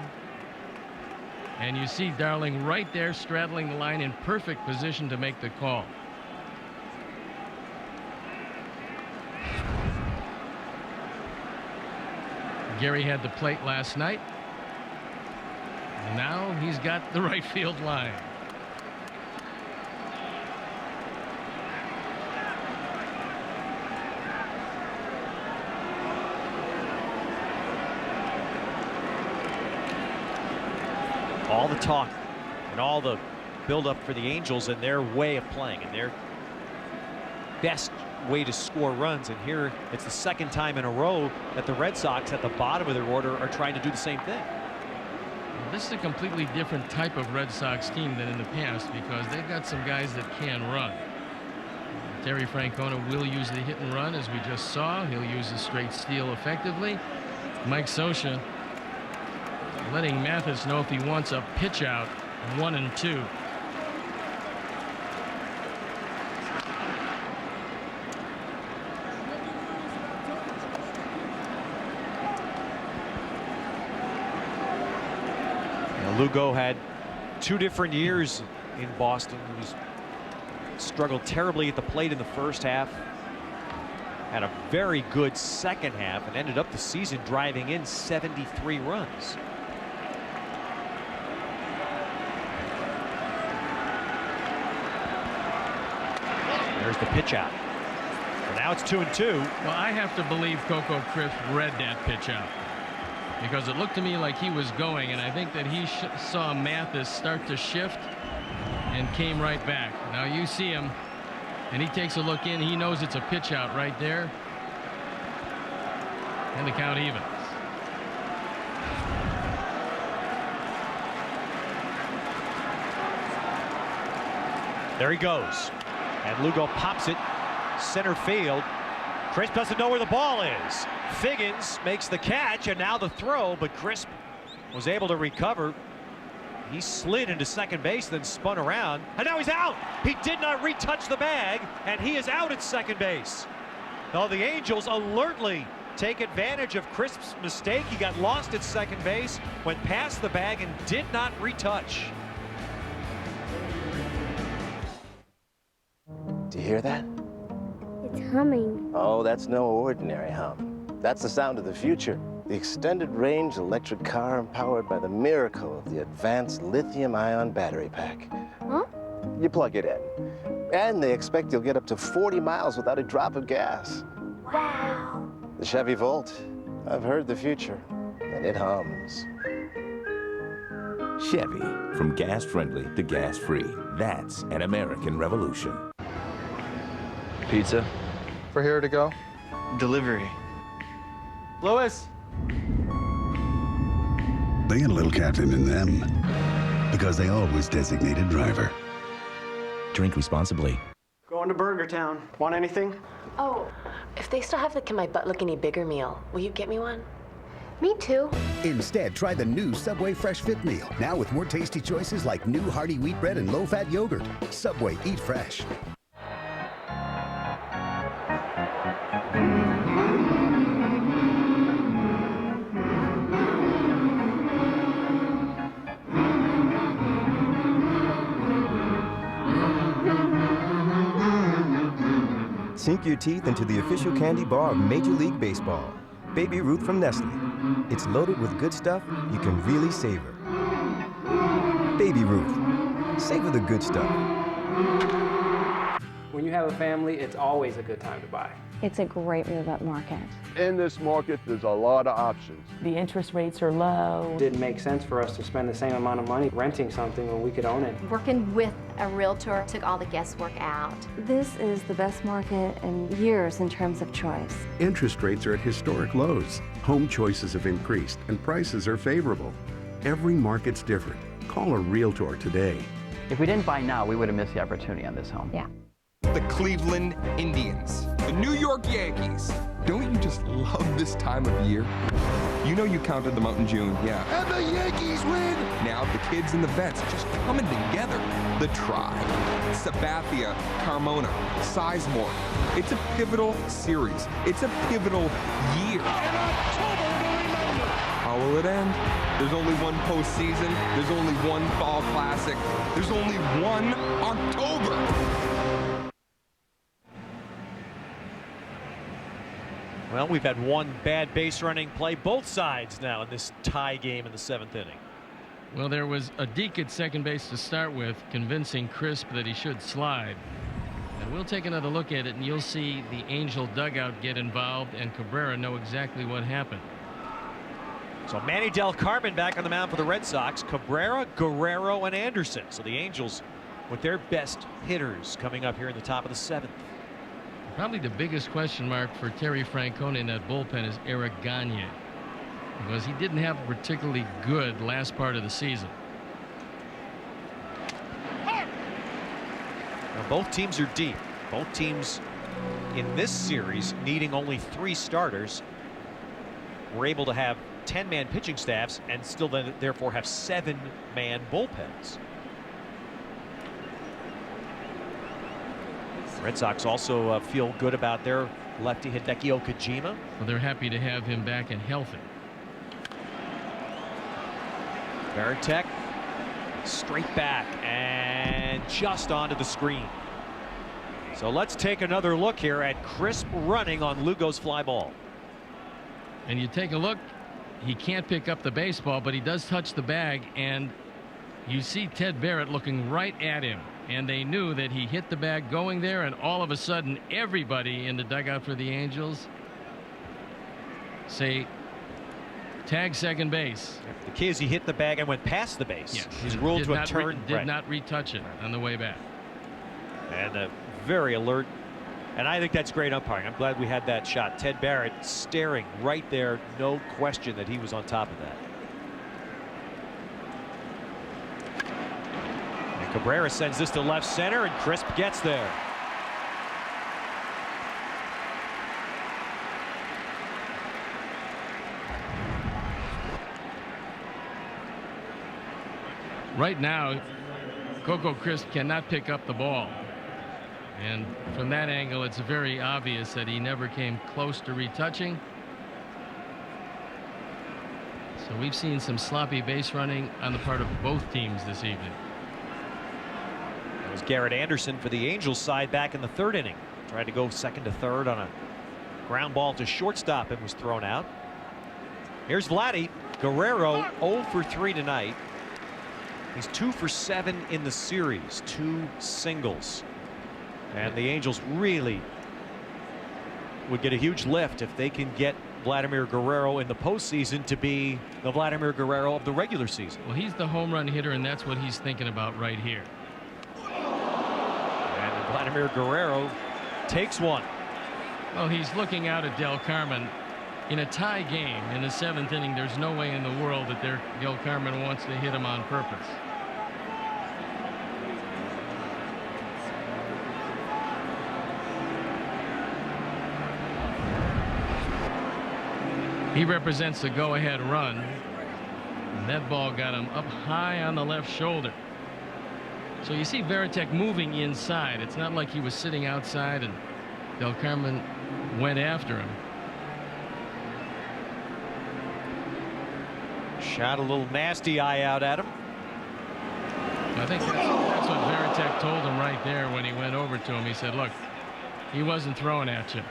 S2: And you see Darling right there straddling the line in perfect position to make the call. Gary had the plate last night. Now he's got the right field line.
S1: All the talk and all the build-up for the Angels and their way of playing and their best way to score runs. And here it's the 2nd time in a row that the Red Sox at the bottom of their order are trying to do the same thing.
S2: This is a completely different type of Red Sox team than in the past because they've got some guys that can run. Terry Francona will use the hit and run, as we just saw. He'll use the straight steal effectively. Mike Scioscia letting Mathis know if he wants a pitch out, 1 and 2.
S1: Lugo had 2 different years in Boston. He struggled terribly at the plate in the first half. Had a very good second half and ended up the season driving in 73 runs. There's the pitch out. And now it's 2-2.
S2: Well, I have to believe Coco Crisp read that pitch out, because it looked to me like he was going, and I think that he saw Mathis start to shift and came right back. Now you see him, and he takes a look in. He knows it's a pitch out right there, and the count evens.
S1: There he goes, and Lugo pops it center field. Crisp doesn't know where the ball is. Figgins makes the catch, and now the throw, but Crisp was able to recover. He slid into second base, then spun around, and now he's out. He did not retouch the bag, and he is out at second base. Now the Angels alertly take advantage of Crisp's mistake. He got lost at second base, went past the bag, and did not retouch.
S8: Do you hear that?
S9: It's humming.
S8: Oh, that's no ordinary hum. That's the sound of the future. The extended range electric car powered by the miracle of the advanced lithium-ion battery pack.
S9: Huh?
S8: You plug it in, and they expect you'll get up to 40 miles without a drop of gas.
S9: Wow.
S8: The Chevy Volt. I've heard the future, and it hums.
S10: Chevy, from gas-friendly to gas-free. That's an American revolution.
S23: Pizza.
S25: For here to go?
S23: Delivery.
S25: Louis.
S26: They got a little captain in them because they always designate a driver.
S10: Drink responsibly.
S20: Going to Burger Town. Want anything?
S27: Oh, if they still have the Can My Butt Look Any Bigger meal, will you get me one?
S9: Me too.
S28: Instead, try the new Subway Fresh Fit meal. Now with more tasty choices like new hearty wheat bread and low-fat yogurt. Subway, eat fresh.
S29: Sink your teeth into the official candy bar of Major League Baseball. Baby Ruth from Nestle. It's loaded with good stuff you can really savor. Baby Ruth. Savor the good stuff.
S30: When you have a family, it's always a good time to buy.
S31: It's a great move-up market.
S32: In this market, there's a lot of options.
S30: The interest rates are low. It didn't make sense for us to spend the same amount of money renting something when we could own it.
S33: Working with a realtor took all the guesswork out.
S31: This is the best market in years in terms of choice.
S34: Interest rates are at historic lows. Home choices have increased and prices are favorable. Every market's different. Call a realtor today.
S30: If we didn't buy now, we would have missed the opportunity on this home.
S31: Yeah.
S35: The Cleveland Indians, the New York Yankees. Don't you just love this time of year? You know you counted them out in June, yeah.
S15: And the Yankees win!
S35: Now the kids and the vets are just coming together. The Tribe, Sabathia, Carmona, Sizemore. It's a pivotal series. It's a pivotal year. How will it end? There's only one postseason. There's only one fall classic. There's only one October.
S1: Well, we've had one bad base running play both sides now in this tie game in the 7th inning.
S2: Well, there was a deke at second base to start with, convincing Crisp that he should slide. And we'll take another look at it, and you'll see the Angel dugout get involved, and Cabrera know exactly what happened.
S1: So Manny Del Carmen back on the mound for the Red Sox. Cabrera, Guerrero, and Anderson. So the Angels with their best hitters coming up here in the top of the 7th.
S2: Probably the biggest question mark for Terry Francona in that bullpen is Eric Gagne, because he didn't have a particularly good last part of the season.
S1: Now both teams are deep. Both teams in this series needing only 3 starters were able to have 10-man pitching staffs and still then therefore have 7-man bullpens. Red Sox also feel good about their lefty Hideki Okajima.
S2: Well, they're happy to have him back and healthy.
S1: Varitek straight back and just onto the screen. So let's take another look here at Crisp running on Lugo's fly ball.
S2: And you take a look, he can't pick up the baseball, but he does touch the bag, and you see Ted Barrett looking right at him. And they knew that he hit the bag going there, and all of a sudden everybody in the dugout for the Angels say tag second base.
S1: The key is he hit the bag and went past the base.
S2: Yes.
S1: He's ruled to have turned.
S2: Did not retouch it on the way back.
S1: And very alert. And I think that's great umpiring. I'm glad we had that shot. Ted Barrett staring right there. No question that he was on top of that. Cabrera sends this to left center, and Crisp gets there.
S2: Right now, Coco Crisp cannot pick up the ball. And from that angle, it's very obvious that he never came close to retouching. So we've seen some sloppy base running on the part of both teams this evening.
S1: That was Garrett Anderson for the Angels side back in the 3rd inning. Tried to go 2nd to 3rd on a ground ball to shortstop and was thrown out. Here's Vladdy Guerrero, 0 for 3 tonight. He's 2 for 7 in the series, 2 singles. And the Angels really would get a huge lift if they can get Vladimir Guerrero in the postseason to be the Vladimir Guerrero of the regular season.
S2: Well, he's the home run hitter, and that's what he's thinking about right here.
S1: And Vladimir Guerrero takes one.
S2: Well, he's looking out at Del Carmen. In a tie game in the 7th inning, there's no way in the world that Del Carmen wants to hit him on purpose. He represents the go-ahead run, and that ball got him up high on the left shoulder. So you see Varitek moving inside. It's not like he was sitting outside and Del Carmen went after him.
S1: Shot a little nasty eye out at him.
S2: I think that's what Varitek told him right there when he went over to him. He said, look, he wasn't throwing at you.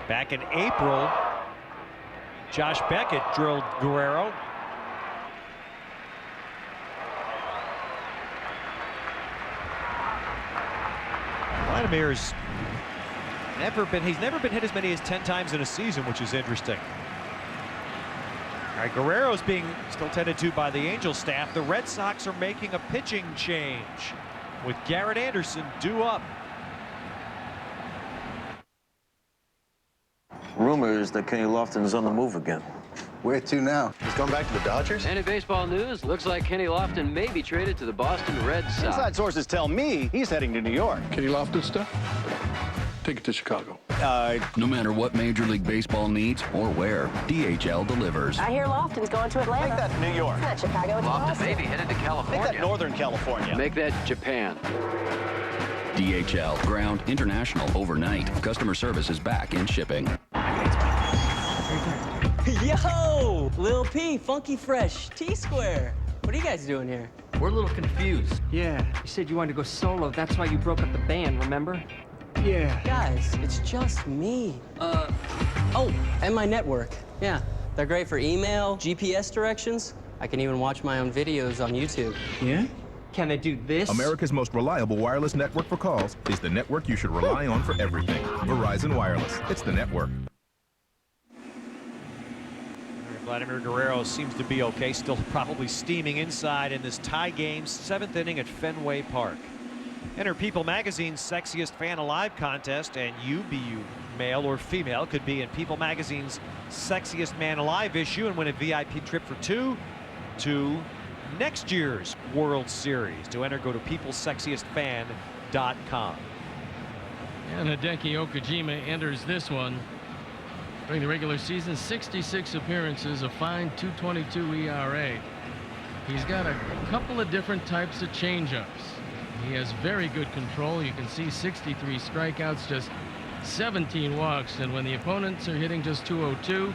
S1: Back in April, Josh Beckett drilled Guerrero. Vladimir's he's never been hit as many as 10 times in a season, which is interesting. All right, Guerrero's being still tended to by the Angels staff. The Red Sox are making a pitching change with Garrett Anderson due up.
S4: Rumors that Kenny Lofton's on the move again.
S5: Where to now?
S7: He's going back to the Dodgers?
S11: Any baseball news? Looks like Kenny Lofton may be traded to the Boston Red Sox.
S7: Inside sources tell me he's heading to New York.
S12: Kenny Lofton stuff? Take it to Chicago.
S13: No matter what Major League Baseball needs or where, DHL delivers.
S27: I hear Lofton's going to Atlanta.
S7: Make that New York.
S27: It's not Chicago, it's
S11: Lofton
S27: Boston.
S11: may be headed to California.
S7: Make that Northern California.
S11: Make that Japan.
S13: DHL, ground, international, overnight. Customer service is back in shipping.
S14: Yo! Lil P, Funky Fresh, T-Square. What are you guys doing here?
S30: We're a little confused. Yeah, you said you wanted to go solo. That's why you broke up the band, remember? Yeah.
S14: Guys, it's just me. Oh, and my network. Yeah, they're great for email, GPS directions. I can even watch my own videos on YouTube.
S30: Yeah? Can they do this?
S14: America's most reliable wireless network for calls is the network you should rely on for everything. Verizon Wireless. It's the network.
S1: Vladimir Guerrero seems to be okay, still probably steaming inside in this tie game, 7th inning at Fenway Park. Enter People Magazine's Sexiest Fan Alive contest, and you, be you male or female, could be in People Magazine's Sexiest Man Alive issue and win a VIP trip for 2 to next year's World Series. To enter, go to peoplesexiestfan.com.
S2: And Hideki Okajima enters this one. During the regular season, 66 appearances, a fine 2.22 ERA. He's got a couple of different types of changeups. He has very good control. You can see 63 strikeouts, just 17 walks, and when the opponents are hitting just 202,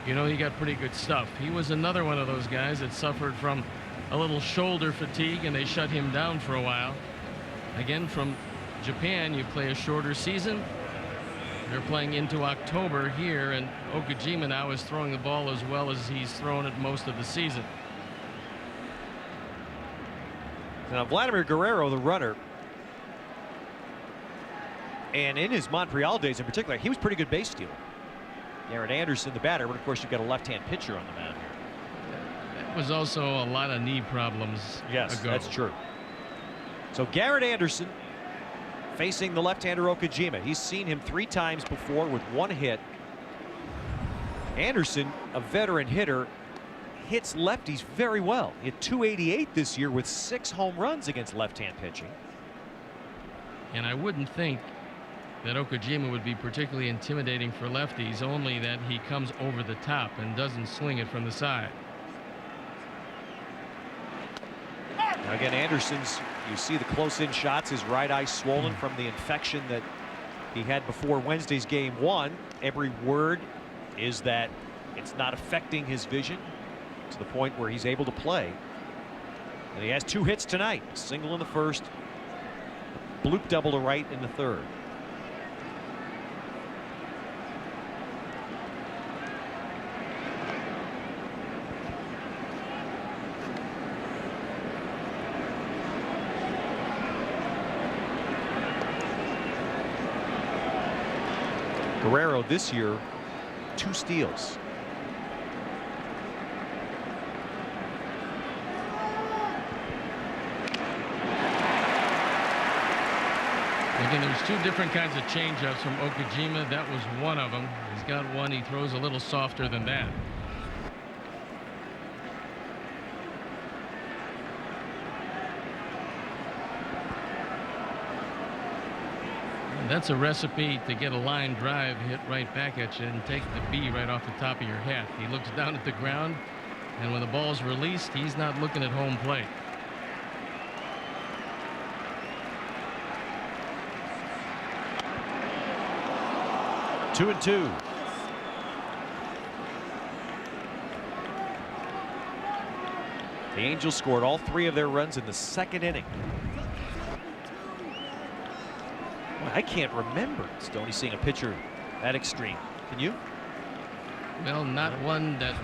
S2: you know he got pretty good stuff. He was another one of those guys that suffered from a little shoulder fatigue, and they shut him down for a while. Again, from Japan, you play a shorter season. They're playing into October here, and Okajima now is throwing the ball as well as he's thrown it most of the season.
S1: Now, Vladimir Guerrero, the runner, and in his Montreal days in particular, he was pretty good base stealer. Garrett Anderson, the batter, but of course you've got a left-hand pitcher on the mound here.
S2: That was also a lot of knee problems
S1: Yes,
S2: ago.
S1: that's true. So Garrett Anderson facing the left-hander Okajima. He's seen him 3 times before with 1 hit. Anderson, a veteran hitter, hits lefties very well. He had 288 this year with 6 home runs against left-hand pitching.
S2: And I wouldn't think that Okajima would be particularly intimidating for lefties, only that he comes over the top and doesn't swing it from the side.
S1: Now again, Anderson's, you see the close-in shots, his right eye swollen from the infection that he had before Wednesday's game 1. Every word is that it's not affecting his vision to the point where he's able to play. And he has 2 hits tonight. A single in the first, bloop double to right in the third. Guerrero this year, 2 steals.
S2: Again, there's 2 different kinds of changeups from Okajima. That was one of them. He's got one he throws a little softer than that. And that's a recipe to get a line drive hit right back at you and take the B right off the top of your head. He looks down at the ground, and when the ball's released, he's not looking at home plate.
S1: Two and two. The Angels scored all 3 of their runs in the 2nd inning. I can't remember Stoney seeing a pitcher that extreme. Can you?
S2: Well, not one that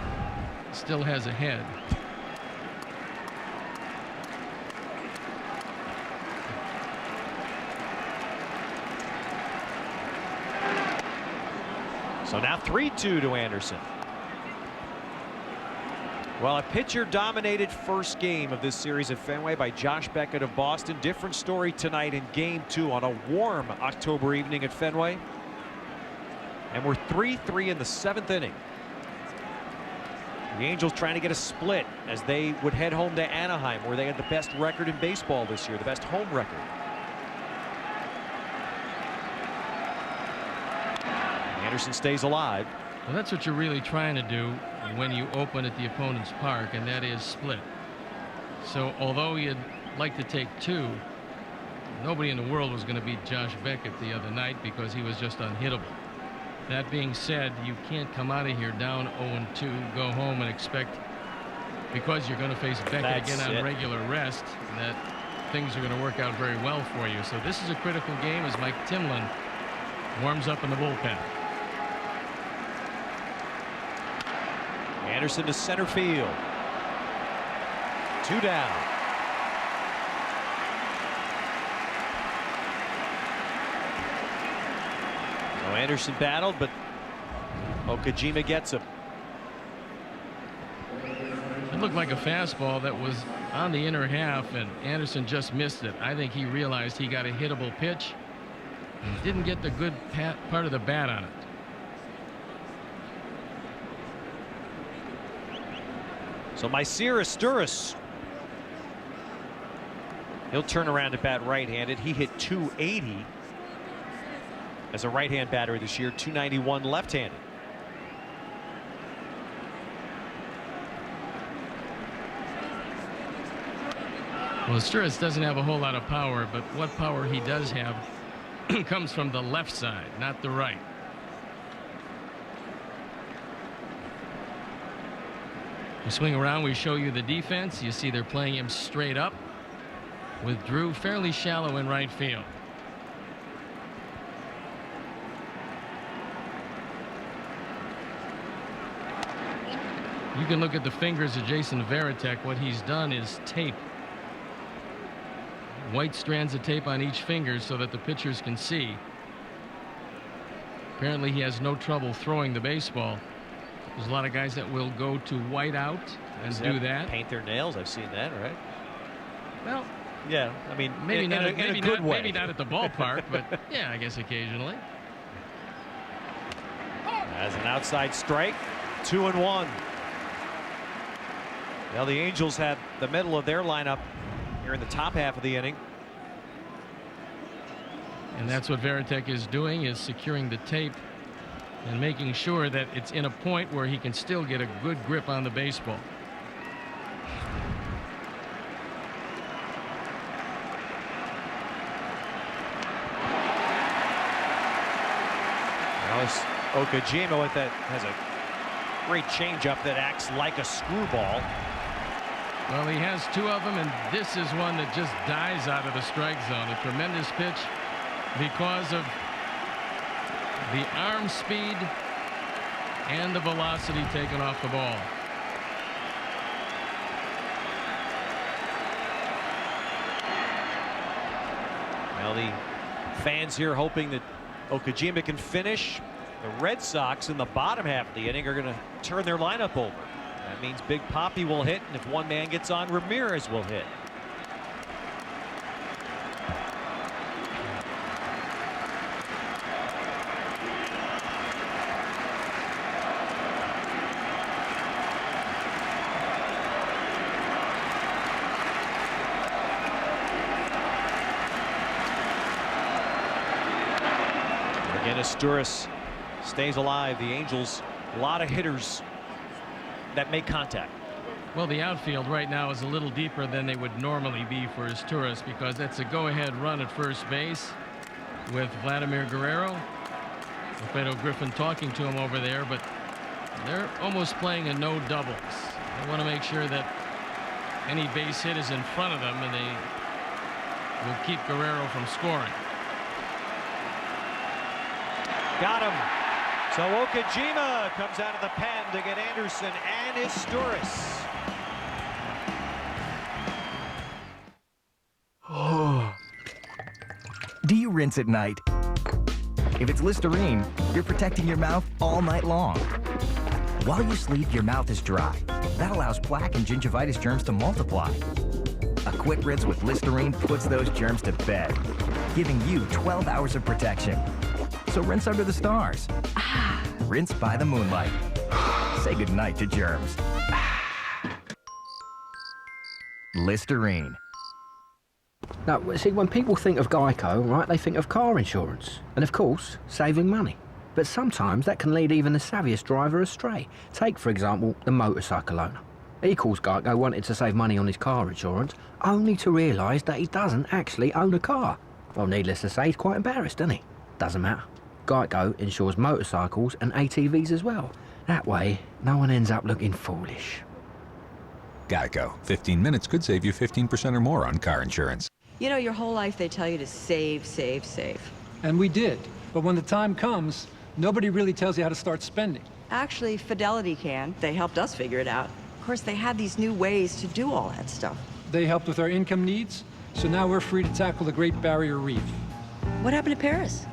S2: still has a head.
S1: So now 3-2 to Anderson. Well, a pitcher-dominated first game of this series at Fenway by Josh Beckett of Boston. Different story tonight in Game 2 on a warm October evening at Fenway. And we're 3-3 in the 7th inning. The Angels trying to get a split as they would head home to Anaheim, where they had the best record in baseball this year, the best home record. Anderson stays alive.
S2: Well, that's what you're really trying to do when you open at the opponent's park, and that is split. So although you'd like to take 2, nobody in the world was going to beat Josh Beckett the other night because he was just unhittable. That being said, you can't come out of here down 0-2, go home and expect, because you're going to face Beckett again on regular rest, that things are going to work out very well for you. So this is a critical game as Mike Timlin warms up in the bullpen.
S1: Anderson to center field. 2 down. So Anderson battled, but Okajima gets him.
S2: It looked like a fastball that was on the inner half, and Anderson just missed it. I think he realized he got a hittable pitch and didn't get the good part of the bat on it.
S1: So Mycir Asturis, he'll turn around to bat right-handed. He hit 280 as a right-hand batter this year, 291 left-handed.
S2: Well, Asturis doesn't have a whole lot of power, but what power he does have comes from the left side, not the right. We swing around, we show you the defense. You see they're playing him straight up with Drew fairly shallow in right field. You can look at the fingers of Jason Varitek. What he's done is tape white strands of tape on each finger so that the pitchers can see. Apparently he has no trouble throwing the baseball. There's a lot of guys that will go to white out and do that.
S1: Paint their nails. I've seen that, right?
S2: Well,
S1: yeah, I mean,
S2: maybe
S1: in a good way.
S2: Maybe not at the ballpark, but yeah, I guess occasionally.
S1: As an outside strike, 2-1. Well, the Angels had the middle of their lineup here in the top half of the inning.
S2: And that's what Varitek is doing, is securing the tape and making sure that it's in a point where he can still get a good grip on the baseball.
S1: Alice Okajima with that has a great changeup that acts like a screwball.
S2: Well, he has two of them, and this is one that just dies out of the strike zone. A tremendous pitch because of the arm speed and the velocity taken off the ball.
S1: Well, the fans here hoping that Okajima can finish. The Red Sox in the bottom half of the inning are going to turn their lineup over. That means Big Papi will hit, and if one man gets on, Ramirez will hit. Again, Asturias stays alive. The Angels, a lot of hitters that make contact.
S2: Well, the outfield right now is a little deeper than they would normally be for Asturias because that's a go-ahead run at first base with Vladimir Guerrero. Alfredo Griffin talking to him over there, but they're almost playing a no doubles. They want to make sure that any base hit is in front of them, and they will keep Guerrero from scoring.
S1: Got him. So Okajima comes out of the pen to get Anderson and Asturias.
S3: Do you rinse at night? If it's Listerine, you're protecting your mouth all night long. While you sleep, your mouth is dry. That allows plaque and gingivitis germs to multiply. A quick rinse with Listerine puts those germs to bed, giving you 12 hours of protection. So rinse under the stars. Rinse by the moonlight. Say goodnight to germs. Listerine.
S20: Now, see, when people think of Geico, right, they think of car insurance. And of course, saving money. But sometimes that can lead even the savviest driver astray. Take, for example, the motorcycle owner. He calls Geico wanting to save money on his car insurance, only to realise that he doesn't actually own a car. Well, needless to say, he's quite embarrassed, isn't he? Doesn't matter. Geico insures motorcycles and ATVs as well. That way, no one ends up looking foolish.
S5: Geico. 15 minutes could save you 15% or more on car insurance.
S6: You know, your whole life they tell you to save, save, save.
S8: And we did. But when the time comes, nobody really tells you how to start spending.
S6: Actually, Fidelity can. They helped us figure it out. Of course, they have these new ways to do all that stuff.
S8: They helped with our income needs, so now we're free to tackle the Great Barrier Reef.
S6: What happened to Paris?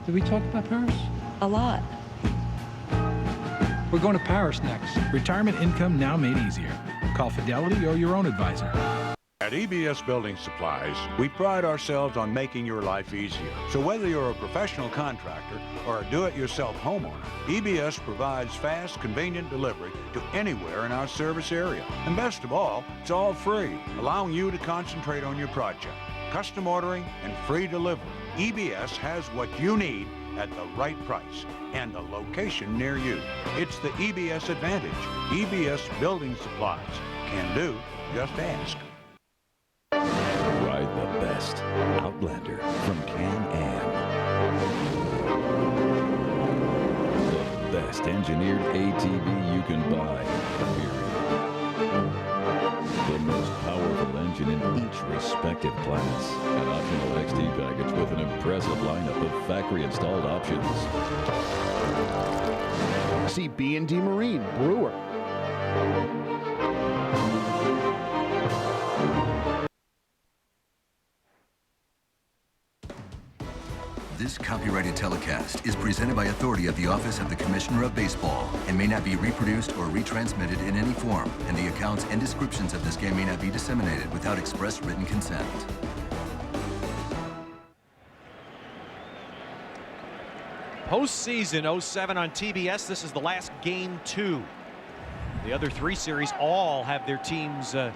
S8: Did we talk about Paris?
S6: A lot.
S8: We're going to Paris next.
S10: Retirement income now made easier. Call Fidelity or your own advisor.
S16: At EBS Building Supplies, we pride ourselves on making your life easier. So whether you're a professional contractor or a do-it-yourself homeowner, EBS provides fast, convenient delivery to anywhere in our service area. And best of all, it's all free, allowing you to concentrate on your project. Custom ordering and free delivery. EBS has what you need at the right price and a location near you. It's the EBS advantage. EBS Building Supplies. Can do. Just ask.
S17: Ride the best Outlander from Can-Am. The best engineered ATV you can buy, period. The most powerful engine in each respective class. An optional XT package with an impressive lineup of factory-installed options.
S15: See B&D Marine, Brewer.
S18: This copyrighted telecast is presented by authority of the Office of the Commissioner of Baseball and may not be reproduced or retransmitted in any form, and the accounts and descriptions of this game may not be disseminated without express written consent.
S1: Postseason 07 on TBS. This is the last game 2. The other 3 series all have their teams in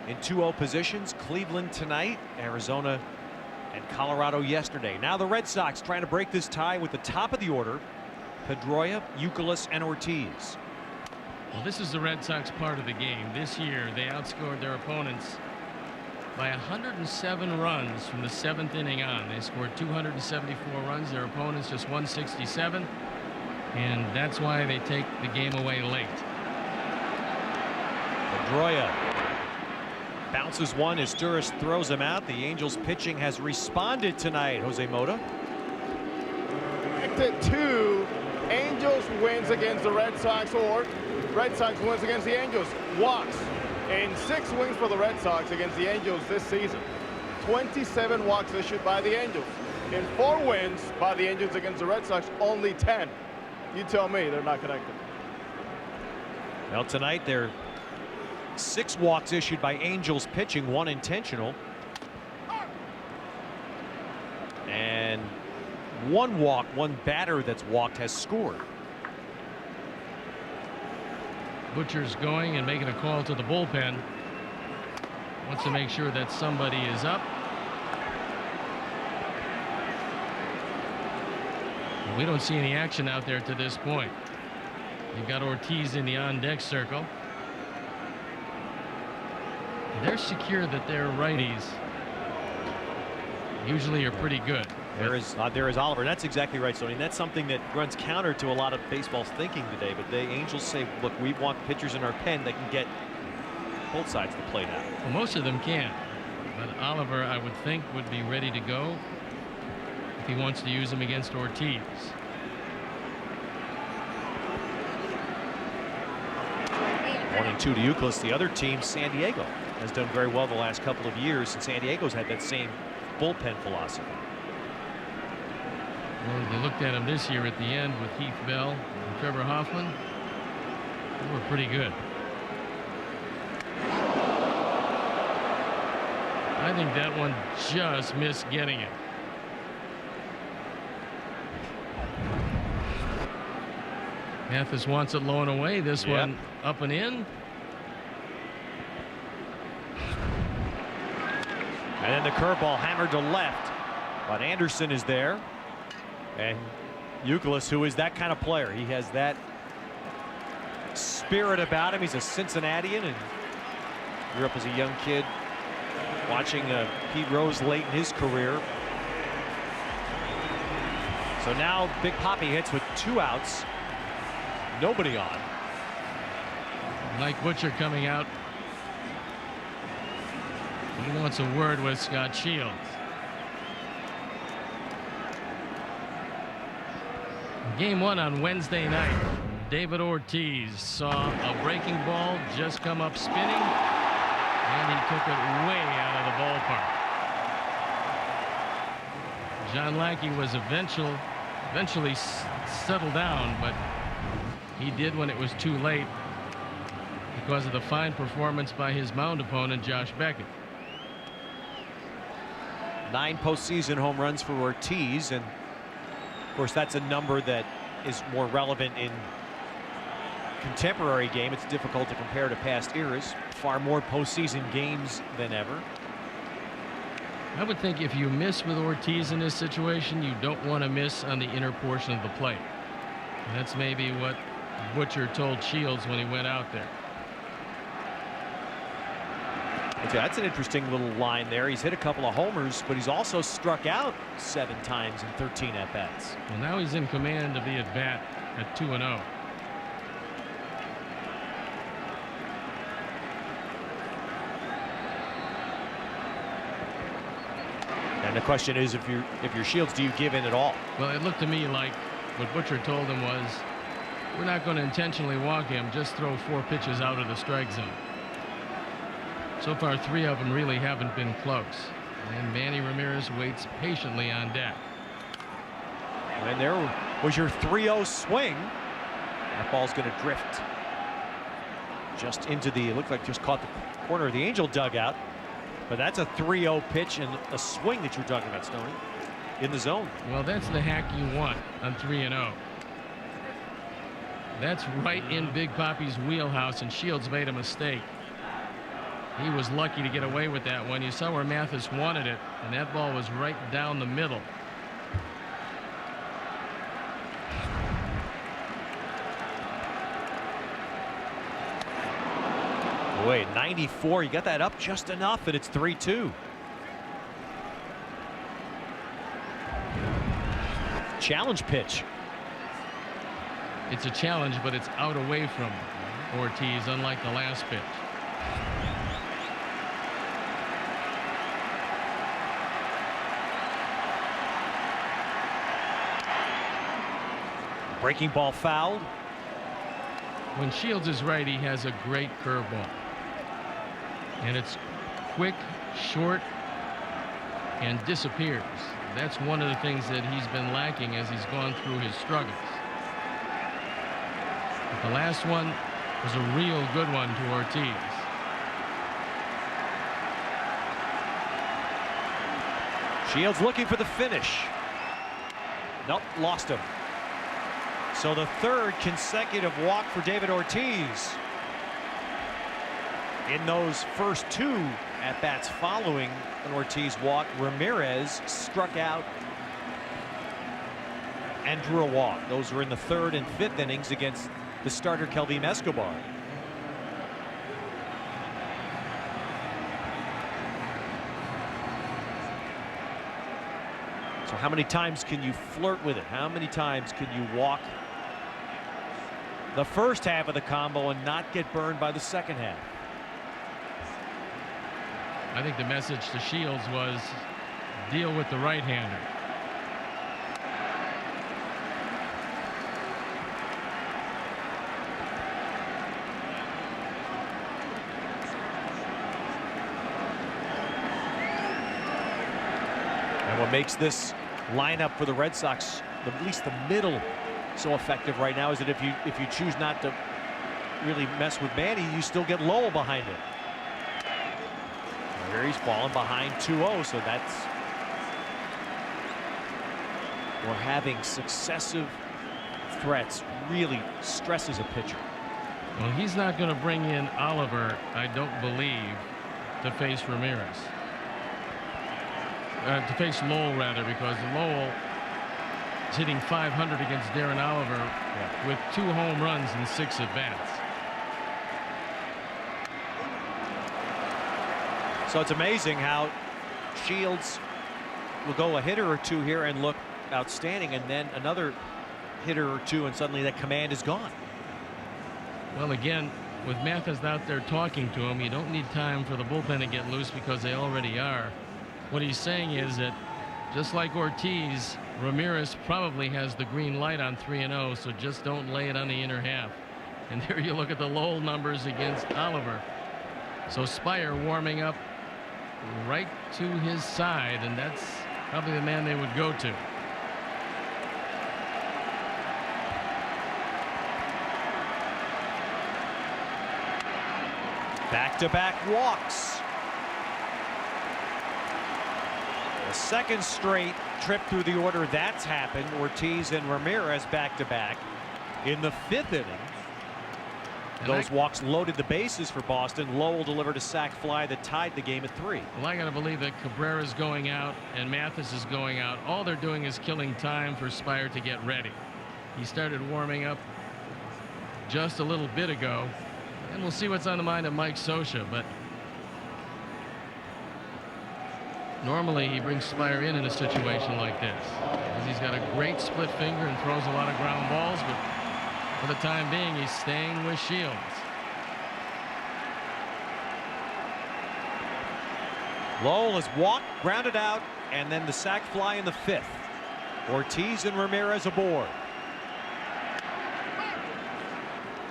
S1: 2-0 positions. Cleveland tonight, Arizona and Colorado yesterday. Now the Red Sox trying to break this tie with the top of the order: Pedroia, Youkilis, and Ortiz.
S2: Well, this is the Red Sox part of the game. This year, they outscored their opponents by 107 runs from the 7th inning on. They scored 274 runs. Their opponents just 167. And that's why they take the game away late.
S1: Pedroia bounces one as Duras throws him out. The Angels pitching has responded tonight. Jose Mota.
S9: Connected to Angels wins against the Red Sox, or Red Sox wins against the Angels. Walks in 6 wins for the Red Sox against the Angels this season. 27 walks issued by the Angels. In 4 wins by the Angels against the Red Sox, only 10. You tell me they're not connected.
S1: Well, tonight there are 6 walks issued by Angels pitching, 1 intentional. And 1 walk, 1 batter that's walked has scored.
S2: Butcher's going and making a call to the bullpen. Wants to make sure that somebody is up. We don't see any action out there to this point. You've got Ortiz in the on-deck circle. They're secure that their righties usually are pretty good.
S1: There is Oliver. That's exactly right, Stoney. That's something that runs counter to a lot of baseball's thinking today. But the Angels say, look, we want pitchers in our pen that can get both sides of the plate out.
S2: Well, most of them can. But Oliver, I would think, would be ready to go if he wants to use him against Ortiz.
S1: 1-2 to Euclid. The other team, San Diego, has done very well the last couple of years, and San Diego's had that same bullpen philosophy.
S2: Well, they looked at him this year at the end with Heath Bell and Trevor Hoffman. They were pretty good. I think that one just missed getting it. Mathis wants it low and away. This one up and in.
S1: And then the curveball hammered to left. But Anderson is there. And Euclid, who is that kind of player. He has that spirit about him. He's a Cincinnatian and grew up as a young kid watching Pete Rose late in his career. So now Big Papi hits with 2 outs. Nobody on.
S2: Mike Butcher coming out. He wants a word with Scott Shields. Game 1 on Wednesday night. David Ortiz saw a breaking ball just come up spinning, and he took it way out of the ballpark. John Lackey was eventually settled down, but he did when it was too late because of the fine performance by his mound opponent, Josh Beckett.
S1: 9 postseason home runs for Ortiz, and of course that's a number that is more relevant in contemporary game. It's difficult to compare to past eras. Far more postseason games than ever.
S2: I would think if you miss with Ortiz in this situation, you don't want to miss on the inner portion of the plate. And that's maybe what Butcher told Shields when he went out there.
S1: Okay, that's an interesting little line there. He's hit a couple of homers, but he's also struck out 7 times in 13 at-bats.
S2: Well, now he's in command of the at-bat at 2-0.
S1: And the question is, if you're Shields, do you give in at all?
S2: Well, it looked to me like what Butcher told him was, we're not going to intentionally walk him, just throw 4 pitches out of the strike zone. So far, 3 of them really haven't been close. And Manny Ramirez waits patiently on deck.
S1: And there was your 3-0 swing. That ball's going to drift just into the, it looked like just caught the corner of the Angel dugout. But that's a 3-0 pitch and a swing that you're talking about, Stoney, in the zone.
S2: Well, that's the hack you want on 3-0. That's right in Big Papi's wheelhouse, and Shields made a mistake. He was lucky to get away with that one. You saw where Mathis wanted it, and that ball was right down the middle.
S1: Boy, 94, you got that up just enough, and it's 3-2. Challenge pitch.
S2: It's a challenge, but it's out away from Ortiz, unlike the last pitch.
S1: Breaking ball fouled.
S2: When Shields is right, he has a great curveball. And it's quick, short, and disappears. That's one of the things that he's been lacking as he's gone through his struggles. But the last one was a real good one to Ortiz.
S1: Shields looking for the finish. Nope, lost him. So the third consecutive walk for David Ortiz. In those first two at-bats following an Ortiz walk, Ramirez struck out and drew a walk. Those were in the third and fifth innings against the starter Kelvin Escobar. So how many times can you flirt with it? How many times can you walk the first half of the combo and not get burned by the second half?
S2: I think the message to Shields was deal with the right-hander.
S1: And what makes this lineup for the Red Sox, at least the middle, so effective right now is that if you choose not to really mess with Manny, you still get Lowell behind him. Here he's fallen behind 2-0, so that's, we're having successive threats really stresses a pitcher.
S2: Well, he's not going to bring in Oliver, I don't believe, to face Ramirez. To face Lowell, rather, because Lowell is hitting .500 against Darren Oliver with 2 home runs and 6 at-bats.
S1: So it's amazing how Shields will go a hitter or two here and look outstanding, and then another hitter or two, and suddenly that command is gone.
S2: Well, again, with Mathis out there talking to him, you don't need time for the bullpen to get loose because they already are. What he's saying is that just like Ortiz, Ramirez probably has the green light on 3-0, so just don't lay it on the inner half. And there you look at the Lowell numbers against Oliver. So Spire warming up right to his side, and that's probably the man they would go to.
S1: Back-to-back walks. A second straight trip through the order that's happened. Ortiz and Ramirez back-to-back in the 5th inning. Those walks loaded the bases for Boston. Lowell delivered a sac fly that tied the game at 3.
S2: Well, I got to believe that Cabrera's going out and Mathis is going out. All they're doing is killing time for Spire to get ready. He started warming up just a little bit ago, and we'll see what's on the mind of Mike Scioscia. But normally he brings Spire in a situation like this, because he's got a great split finger and throws a lot of ground balls, but for the time being, he's staying with Shields.
S1: Lowell has walked, grounded out, and then the sac fly in the 5th. Ortiz and Ramirez aboard.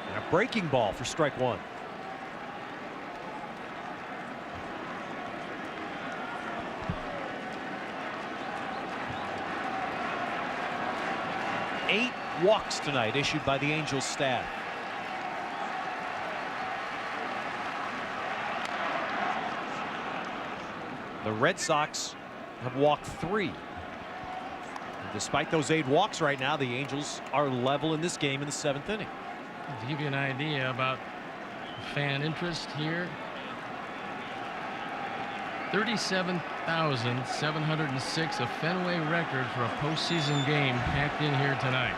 S1: And a breaking ball for strike 1. Eight walks tonight issued by the Angels staff. The Red Sox have walked 3. And despite those 8 walks right now, the Angels are level in this game in the 7th inning.
S2: To give you an idea about fan interest here, 37,706, a Fenway record for a postseason game packed in here tonight.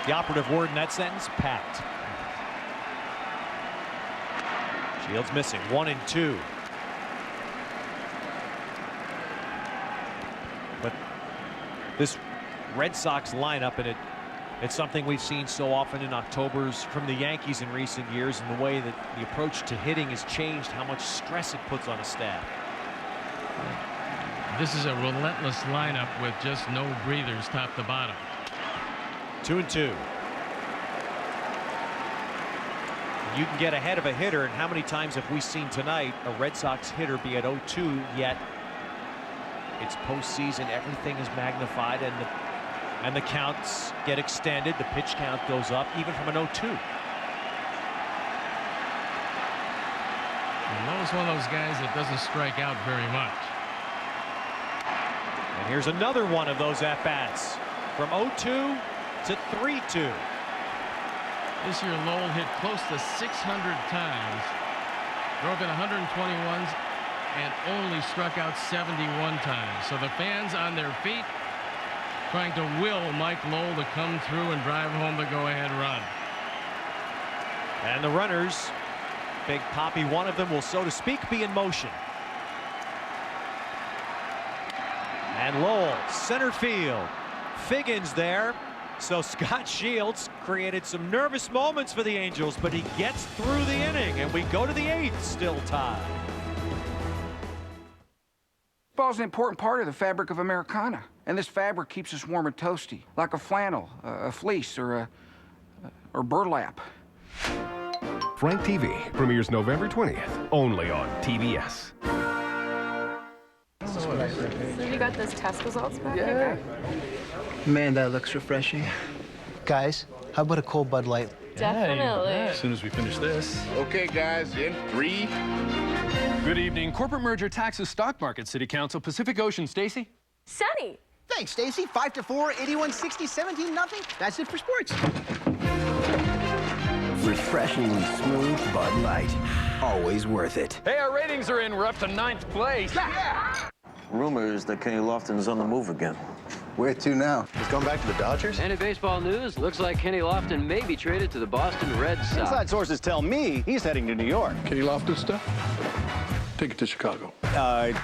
S1: The operative word in that sentence, packed. Shields missing, 1 and 2. But this Red Sox lineup, and it's something we've seen so often in Octobers from the Yankees in recent years, and the way that the approach to hitting has changed, how much stress it puts on a staff.
S2: This is a relentless lineup with just no breathers top to bottom.
S1: 2 and 2. You can get ahead of a hitter, and how many times have we seen tonight a Red Sox hitter be at 0-2, yet it's postseason, everything is magnified, and the counts get extended, the pitch count goes up even from an 0-2.
S2: And Lowe's one of those guys that doesn't strike out very much.
S1: And here's another one of those at-bats from 0-2 to 3-2.
S2: This year Lowell hit close to 600 times, drove in 121s, and only struck out 71 times. So the fans on their feet trying to will Mike Lowell to come through and drive home the go-ahead run.
S1: And the runners, Big Poppy, one of them, will, so to speak, be in motion. And Lowell, center field. Figgins there. So Scott Shields created some nervous moments for the Angels, but he gets through the inning, and we go to the 8th, still tied.
S4: Ball's an important part of the fabric of Americana, and this fabric keeps us warm and toasty, like a flannel, a fleece, or burlap.
S19: Frank TV premieres November 20th, only on TBS.
S21: So you got those test results back here?
S22: Man, that looks refreshing. Guys, how about a cold Bud Light?
S21: Definitely.
S19: As soon as we finish this.
S9: Okay, guys, in 3.
S10: Good evening. Corporate merger taxes stock market. City Council, Pacific Ocean. Stacy?
S21: Sunny.
S23: Thanks, Stacy. 5-4, 81-60, 17-0. That's it for sports.
S3: Refreshingly smooth Bud Light. Always worth it.
S10: Hey, our ratings are in. We're up to 9th place.
S23: Yeah!
S24: Rumor is that Kenny Lofton's on the move again.
S7: Where to now?
S24: He's going back to the Dodgers?
S11: And in baseball news, looks like Kenny Lofton may be traded to the Boston Red Sox.
S7: Inside sources tell me he's heading to New York.
S12: Kenny Lofton stuff? Take it to Chicago.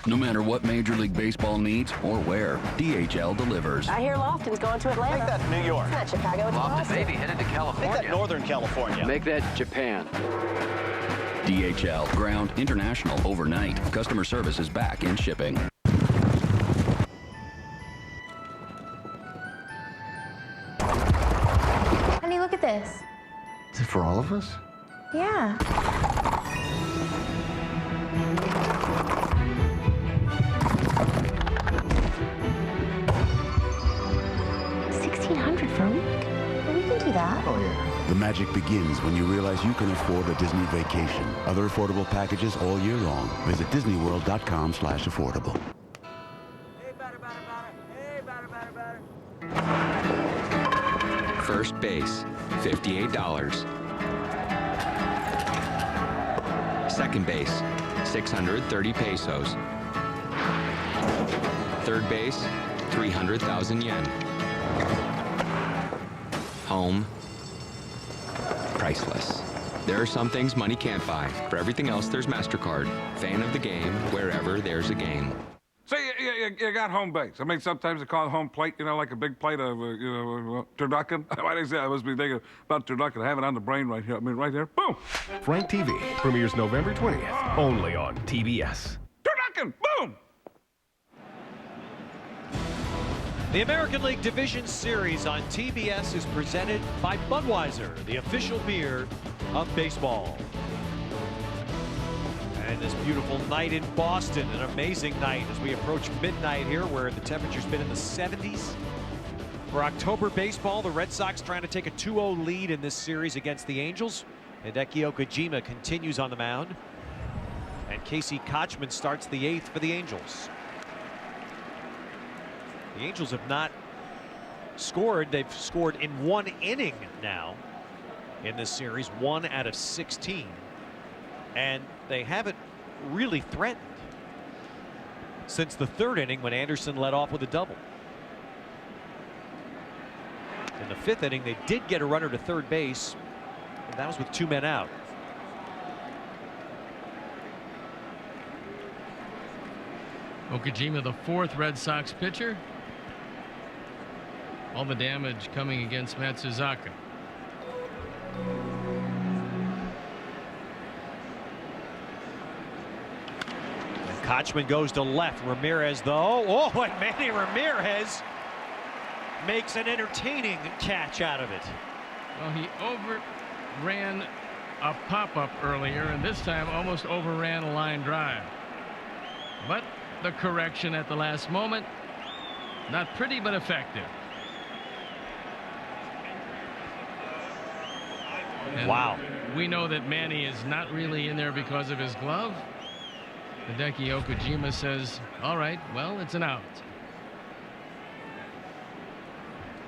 S13: No matter what Major League Baseball needs or where, DHL delivers.
S27: I hear Lofton's going to Atlanta.
S7: Make that New York.
S27: It's not Chicago, it's
S11: Lofton
S27: Boston.
S11: may be headed to California.
S7: Make that Northern California.
S11: Make that Japan.
S13: DHL, ground, international, overnight. Customer service is back in shipping.
S21: Honey, look at this.
S15: Is it for all of us?
S21: Yeah. $1,600 for a week. Well, we can do that.
S15: Oh, yeah.
S18: The magic begins when you realize you can afford a Disney vacation. Other affordable packages all year long. Visit disneyworld.com/affordable.
S25: First base, $58. Second base, 630 pesos. Third base, 300,000 yen. Home, priceless. There are some things money can't buy. For everything else, there's MasterCard. Fan of the game, wherever there's a game.
S16: So you got home base. I mean, sometimes they call it home plate, you know, like a big plate of, turducken. Why do you say I must be thinking about turducken? I have it on the brain right here. I mean, right there. Boom!
S19: Frank TV premieres November 20th, only on TBS.
S16: Turducken! Boom!
S1: The American League Division Series on TBS is presented by Budweiser, the official beer of baseball. And this beautiful night in Boston, an amazing night as we approach midnight here, where the temperature's been in the 70s. For October baseball, the Red Sox trying to take a 2-0 lead in this series against the Angels. Hideki Okajima continues on the mound. And Casey Kochman starts the 8th for the Angels. The Angels have not scored. They've scored in 1 inning now in this series, 1 out of 16. And they haven't really threatened since the 3rd inning when Anderson led off with a double. In the 5th inning, they did get a runner to third base, and that was with 2 men out.
S2: Okajima, the 4th Red Sox pitcher. All the damage coming against Matsuzaka.
S1: And Kochman goes to left. Ramirez, though. Oh, and Manny Ramirez makes an entertaining catch out of it.
S2: Well, he overran a pop-up earlier, and this time almost overran a line drive. But the correction at the last moment, not pretty but effective. And
S1: wow.
S2: We know that Manny is not really in there because of his glove. Hideki Okajima says, all right, well, it's an out.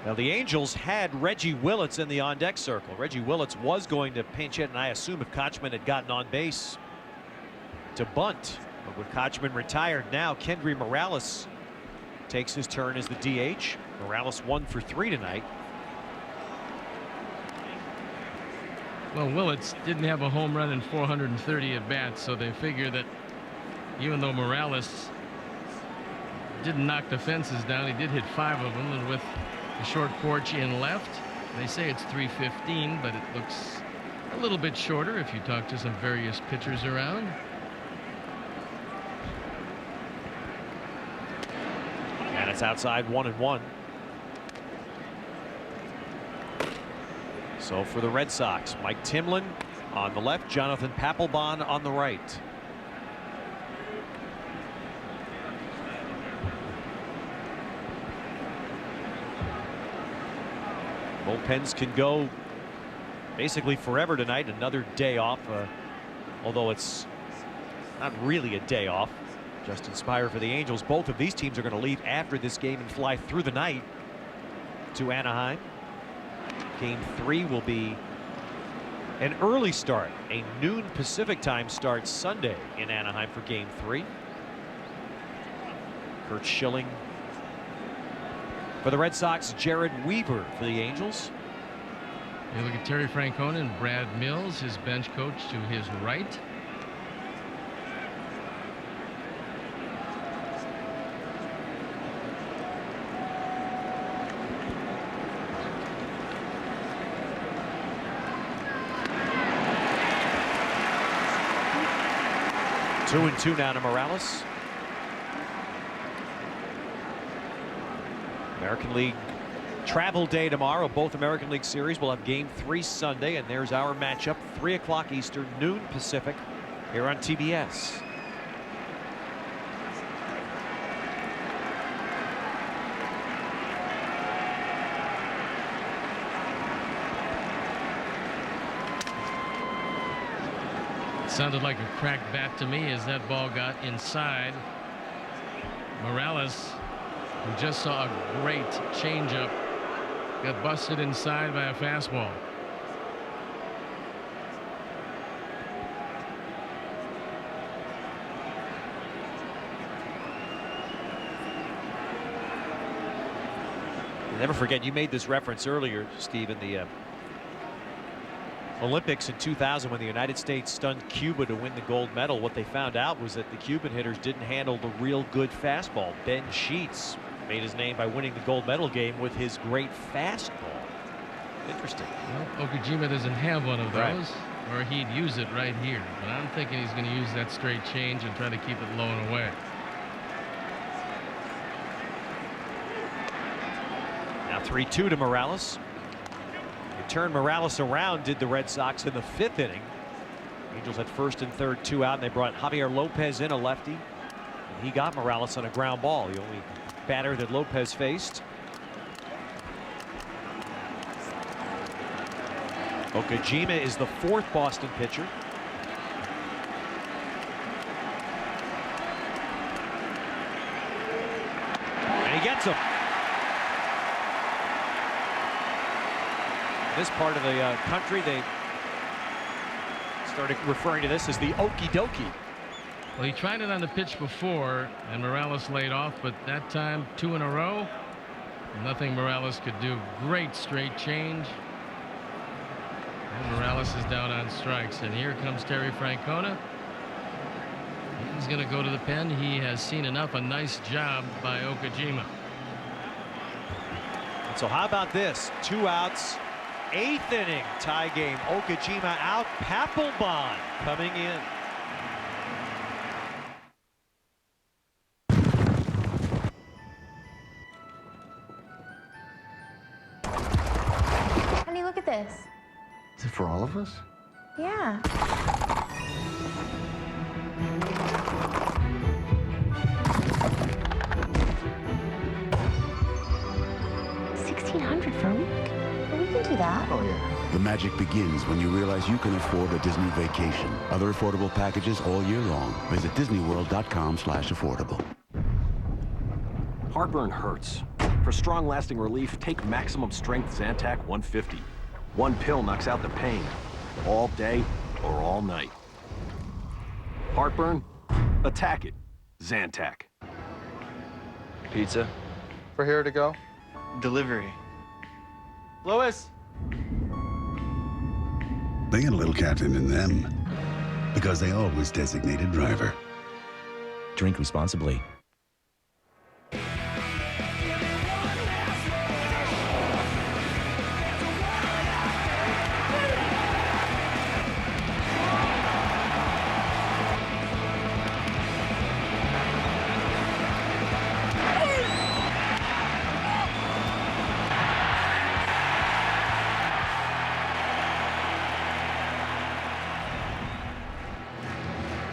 S1: Now, the Angels had Reggie Willits in the on-deck circle. Reggie Willits was going to pinch hit, and I assume if Kochman had gotten on base to bunt. But with Kochman retired now, Kendry Morales takes his turn as the DH. Morales 1 for 3 tonight.
S2: Well, Willits didn't have a home run in 430 at bats, so they figure that even though Morales didn't knock the fences down, he did hit 5 of them, and with the short porch in left, they say it's 315, but it looks a little bit shorter if you talk to some various pitchers around.
S1: And it's outside 1-1. So for the Red Sox, Mike Timlin on the left, Jonathan Papelbon on the right. Bullpens can go basically forever tonight. Another day off, although it's not really a day off. Justin Spire for the Angels. Both of these teams are going to leave after this game and fly through the night to Anaheim. Game 3 will be an early start, a noon Pacific time start Sunday in Anaheim for Game 3. Kurt Schilling for the Red Sox, Jared Weaver for the Angels.
S2: You look at Terry Francona and Brad Mills, his bench coach, to his right.
S1: Two and two now to Morales. American League travel day tomorrow. Both American League series will have Game 3 Sunday, and there's our matchup, 3 o'clock Eastern, noon Pacific, here on TBS.
S2: Sounded like a cracked bat to me as that ball got inside. Morales, who just saw a great changeup, got busted inside by a fastball.
S1: You'll never forget, you made this reference earlier, Steve, in the Olympics in 2000 when the United States stunned Cuba to win the gold medal. What they found out was that the Cuban hitters didn't handle the real good fastball. Ben Sheets made his name by winning the gold medal game with his great fastball. Interesting.
S2: Well, Okajima doesn't have one of those, or he'd use it right here. But I'm thinking he's going to use that straight change and try to keep it low and away.
S1: Now 3-2 to Morales. Turned Morales around, did the Red Sox in the 5th inning. Angels had first and third, 2 out, and they brought Javier Lopez in, a lefty. And he got Morales on a ground ball, the only batter that Lopez faced. Okajima is the 4th Boston pitcher. And he gets him. This part of the country, they started referring to this as the okie dokie.
S2: Well, he tried it on the pitch before, and Morales laid off, but that time 2 in a row, Nothing Morales could do. Great straight change. And Morales is down on strikes. And here comes Terry Francona. He's going to go to the pen. He has seen enough. A nice job by Okajima.
S1: So how about this? 2 outs, 8th inning tie game. Okajima out. Papelbon coming in.
S21: Honey, look at this.
S15: Is it for all of us?
S21: Yeah. $1,600 for a week. Well, we can do that.
S15: Oh, yeah.
S5: The magic begins when you realize you can afford a Disney vacation. Other affordable packages all year long. Visit disneyworld.com/affordable.
S6: Heartburn hurts. For strong, lasting relief, take Maximum Strength Zantac 150. One pill knocks out the pain, all day or all night. Heartburn? Attack it. Zantac.
S8: Pizza?
S22: For here to go?
S8: Delivery.
S22: Louis?
S5: They got a little captain in them. Because they always designate a driver.
S3: Drink responsibly.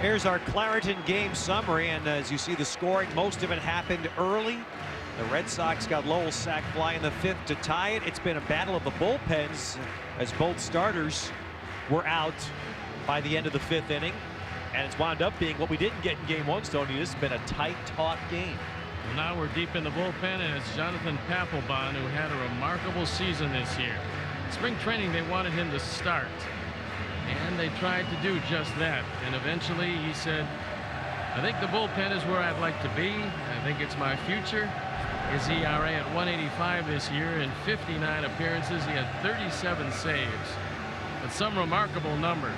S1: Here's our Claritin game summary, and as you see the scoring, most of it happened early. The Red Sox got Lowell's sac fly in the 5th to tie it. It's been a battle of the bullpens as both starters were out by the end of the 5th inning, and it's wound up being what we didn't get in game 1, Stoney. This has been a tight, taut game.
S2: Well, now we're deep in the bullpen, and it's Jonathan Papelbon, who had a remarkable season this year. Spring training, they wanted him to start. And they tried to do just that. And eventually he said, I think the bullpen is where I'd like to be. I think it's my future. His ERA at 185 this year. In 59 appearances, he had 37 saves. But some remarkable numbers.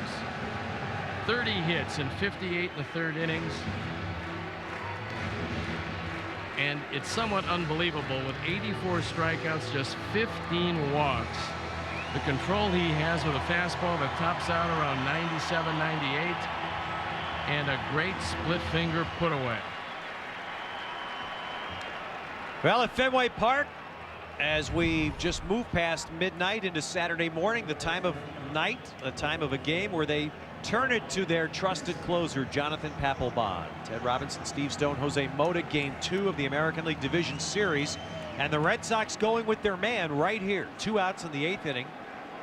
S2: 30 hits in 58 in the 3rd innings. And it's somewhat unbelievable with 84 strikeouts, just 15 walks. The control he has with a fastball that tops out around 97, 98, and a great split finger put away.
S1: Well, at Fenway Park, as we just move past midnight into Saturday morning, the time of night, the time of a game where they turn it to their trusted closer, Jonathan Papelbon. Ted Robinson, Steve Stone, Jose Mota, game 2 of the American League Division Series. And the Red Sox going with their man right here. 2 outs in the 8th inning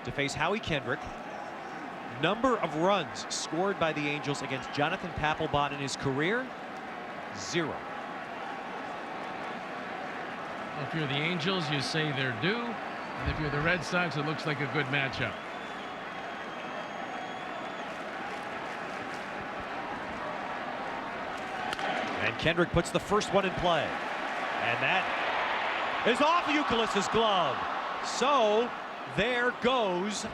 S1: to face Howie Kendrick. Number of runs scored by the Angels against Jonathan Papelbon in his career, 0.
S2: If you're the Angels, you say they're due. And if you're the Red Sox, it looks like a good matchup.
S1: And Kendrick puts the first one in play. And that is off Youkilis's glove. So there goes.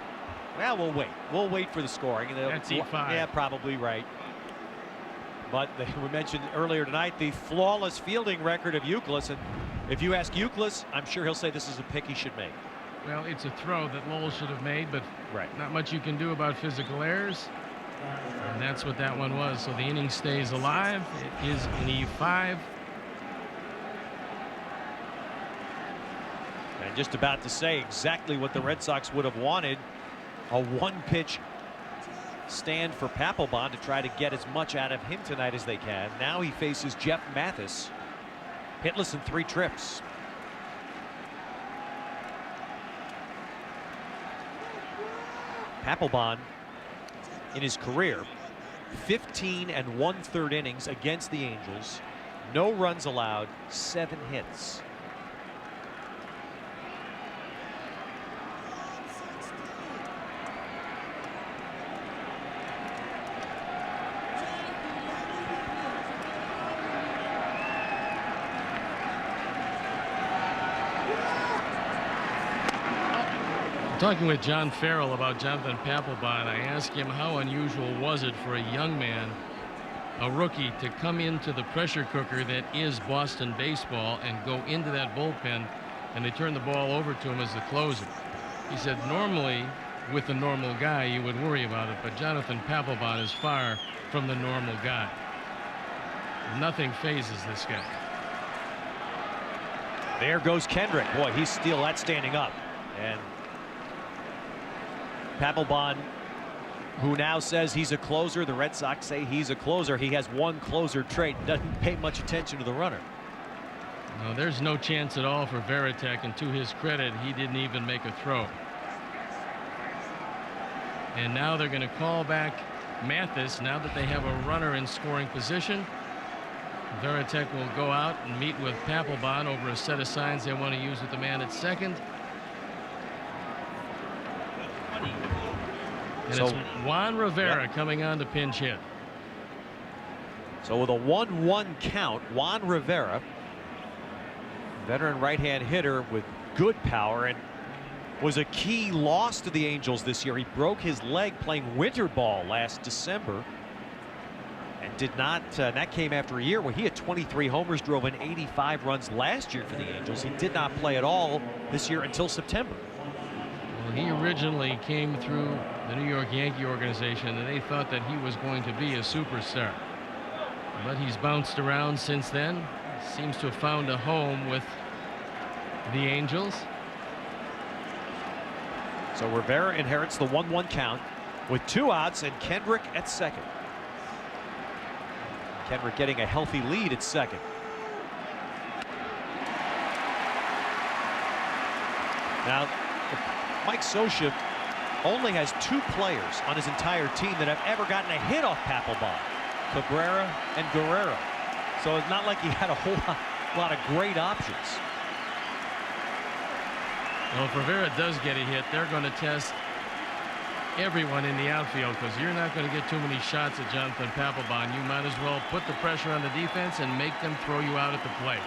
S1: Well, we'll wait. We'll wait for the scoring.
S2: That's E5.
S1: Yeah, probably right. But we mentioned earlier tonight the flawless fielding record of Youkilis. And if you ask Youkilis, I'm sure he'll say this is a pick he should make.
S2: Well, it's a throw that Lowell should have made, but not much you can do about physical errors. And that's what that one was. So the inning stays alive. It is an E5.
S1: And just about to say exactly what the Red Sox would have wanted. A one-pitch stand for Papelbon to try to get as much out of him tonight as they can. Now he faces Jeff Mathis, hitless in 3 trips. Papelbon in his career, 15 1/3 innings against the Angels, no runs allowed, 7 hits.
S2: Talking with John Farrell about Jonathan Papelbon, I asked him how unusual was it for a young man, a rookie, to come into the pressure cooker that is Boston baseball and go into that bullpen, and they turn the ball over to him as the closer. He said normally with a normal guy you would worry about it, but Jonathan Papelbon is far from the normal guy. Nothing phases this guy.
S1: There goes Kendrick. Boy, he's still standing up. And Papelbon, who now says he's a closer. The Red Sox say he's a closer. He has one closer trait. Doesn't pay much attention to the runner.
S2: No, there's no chance at all for Varitek, and to his credit, he didn't even make a throw. And now they're going to call back Mathis now that they have a runner in scoring position. Varitek will go out and meet with Papelbon over a set of signs they want to use with the man at second. And so, it's Juan Rivera coming on to pinch hit.
S1: So with a 1-1 count, Juan Rivera, veteran right-hand hitter with good power, and was a key loss to the Angels this year. He broke his leg playing winter ball last December and did not, that came after a year where he had 23 homers, drove in 85 runs last year for the Angels. He did not play at all this year until September.
S2: Well, he originally came through the New York Yankee organization, and they thought that he was going to be a superstar. But he's bounced around since then. Seems to have found a home with the Angels.
S1: So Rivera inherits the 1-1 count with 2 outs and Kendrick at second. Kendrick getting a healthy lead at second. Now, Mike Scioscia only has 2 players on his entire team that have ever gotten a hit off Papelbon, Cabrera and Guerrero. So it's not like he had a whole lot of great options.
S2: Well, if Rivera does get a hit, they're going to test everyone in the outfield, because you're not going to get too many shots at Jonathan Papelbon. You might as well put the pressure on the defense and make them throw you out at the plate.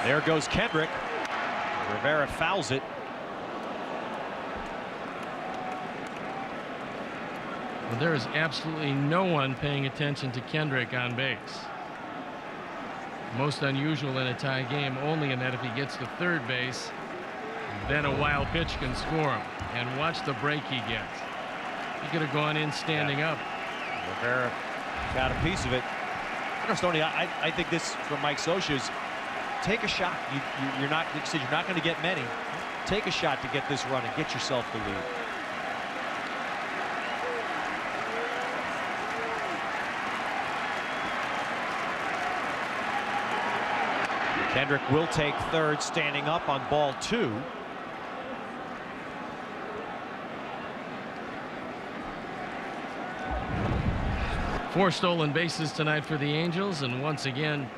S1: There goes Kendrick. Rivera fouls it.
S2: Well, there is absolutely no one paying attention to Kendrick on base. Most unusual in a tie game, only in that if he gets to third base, then a wild pitch can score him. And watch the break he gets. He could have gone in standing up.
S1: Rivera got a piece of it. Stoney, I think this from Mike Scioscia is take a shot. You're not going to get many. Take a shot to get this run and get yourself the lead. Kendrick will take third, standing up on ball 2.
S2: Four stolen bases tonight for the Angels, and once again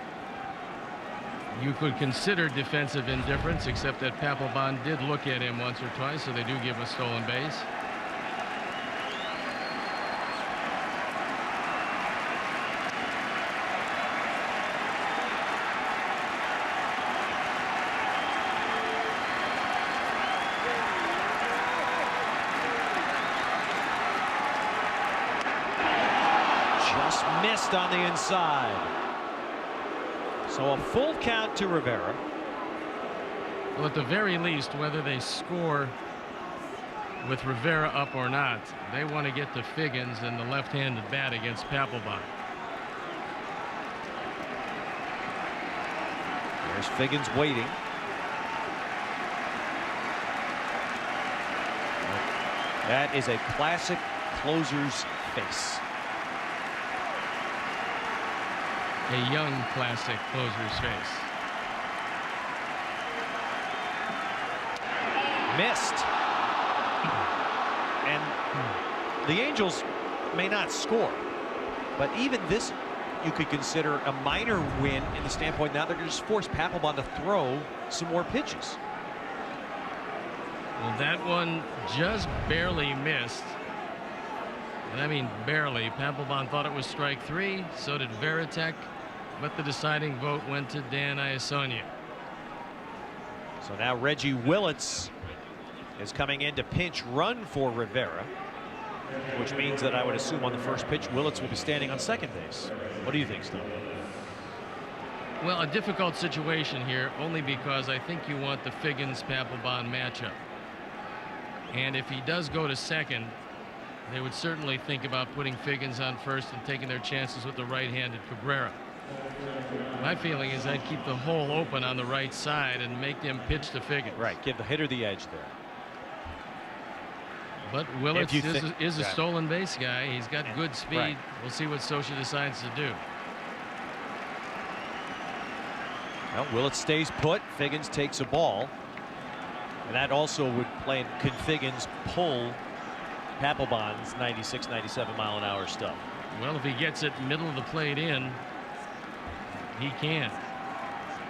S2: you could consider defensive indifference, except that Papelbon did look at him once or twice, so they do give a stolen base.
S1: Just missed on the inside. So a full count to Rivera.
S2: Well, at the very least, whether they score with Rivera up or not, they want to get to Figgins and the left-handed bat against Papelbon.
S1: There's Figgins waiting. That is a classic closer's face.
S2: A young classic closer's face.
S1: Missed. And the Angels may not score, but even this you could consider a minor win in the standpoint now they're going to just force Papelbon to throw some more pitches.
S2: Well, that one just barely missed. And I mean barely. Papelbon thought it was strike 3. So did Varitek. But the deciding vote went to Dan Iasonia.
S1: So now Reggie Willits is coming in to pinch run for Rivera, which means that I would assume on the first pitch Willits will be standing on second base. What do you think, Steve?
S2: Well, a difficult situation here, only because I think you want the Figgins-Papelbon matchup. And if he does go to second, they would certainly think about putting Figgins on first and taking their chances with the right-handed Cabrera. My feeling is I'd keep the hole open on the right side and make them pitch to Figgins.
S1: Right, give the hitter the edge there.
S2: But Willits is a stolen base guy. He's got good speed.
S1: Right.
S2: We'll see what Socha decides to do.
S1: Well, Willits stays put. Figgins takes a ball. And that also would play in can Figgins pull Papelbon's 96, 97 mile an hour stuff.
S2: Well, if he gets it middle of the plate in, he can.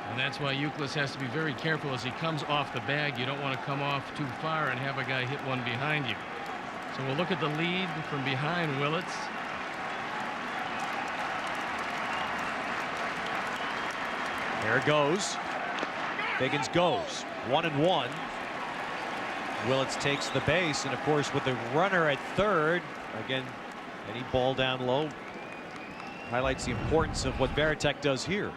S2: And that's why Youkilis has to be very careful as he comes off the bag. You don't want to come off too far and have a guy hit one behind you. So we'll look at the lead from behind Willits.
S1: There it goes. Figgins goes 1-1. Willits takes the base, and of course with the runner at third, again, any ball down low highlights the importance of what Varitek does here.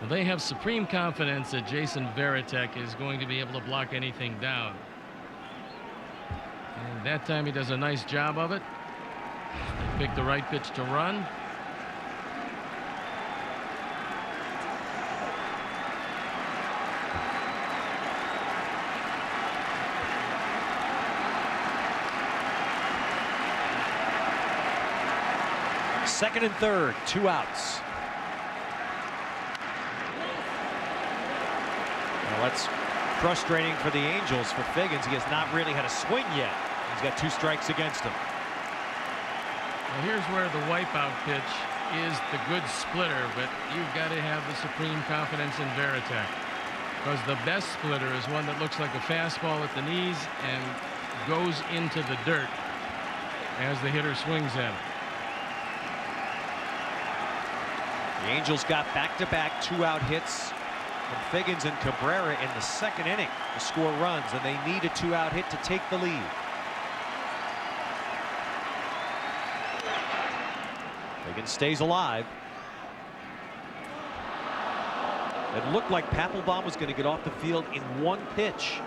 S2: Well, they have supreme confidence that Jason Varitek is going to be able to block anything down. And that time he does a nice job of it. They pick the right pitch to run.
S1: Second and third, 2 outs. Well, that's frustrating for the Angels. For Figgins, he has not really had a swing yet. He's got 2 strikes against him.
S2: Well, here's where the wipeout pitch is the good splitter, but you've got to have the supreme confidence in Varitek, because the best splitter is one that looks like a fastball at the knees and goes into the dirt as the hitter swings at it.
S1: The Angels got back-to-back 2-out hits from Figgins and Cabrera in the second inning to score runs, and they need a 2-out hit to take the lead. Figgins stays alive. It looked like Papelbon was going to get off the field in 1 pitch.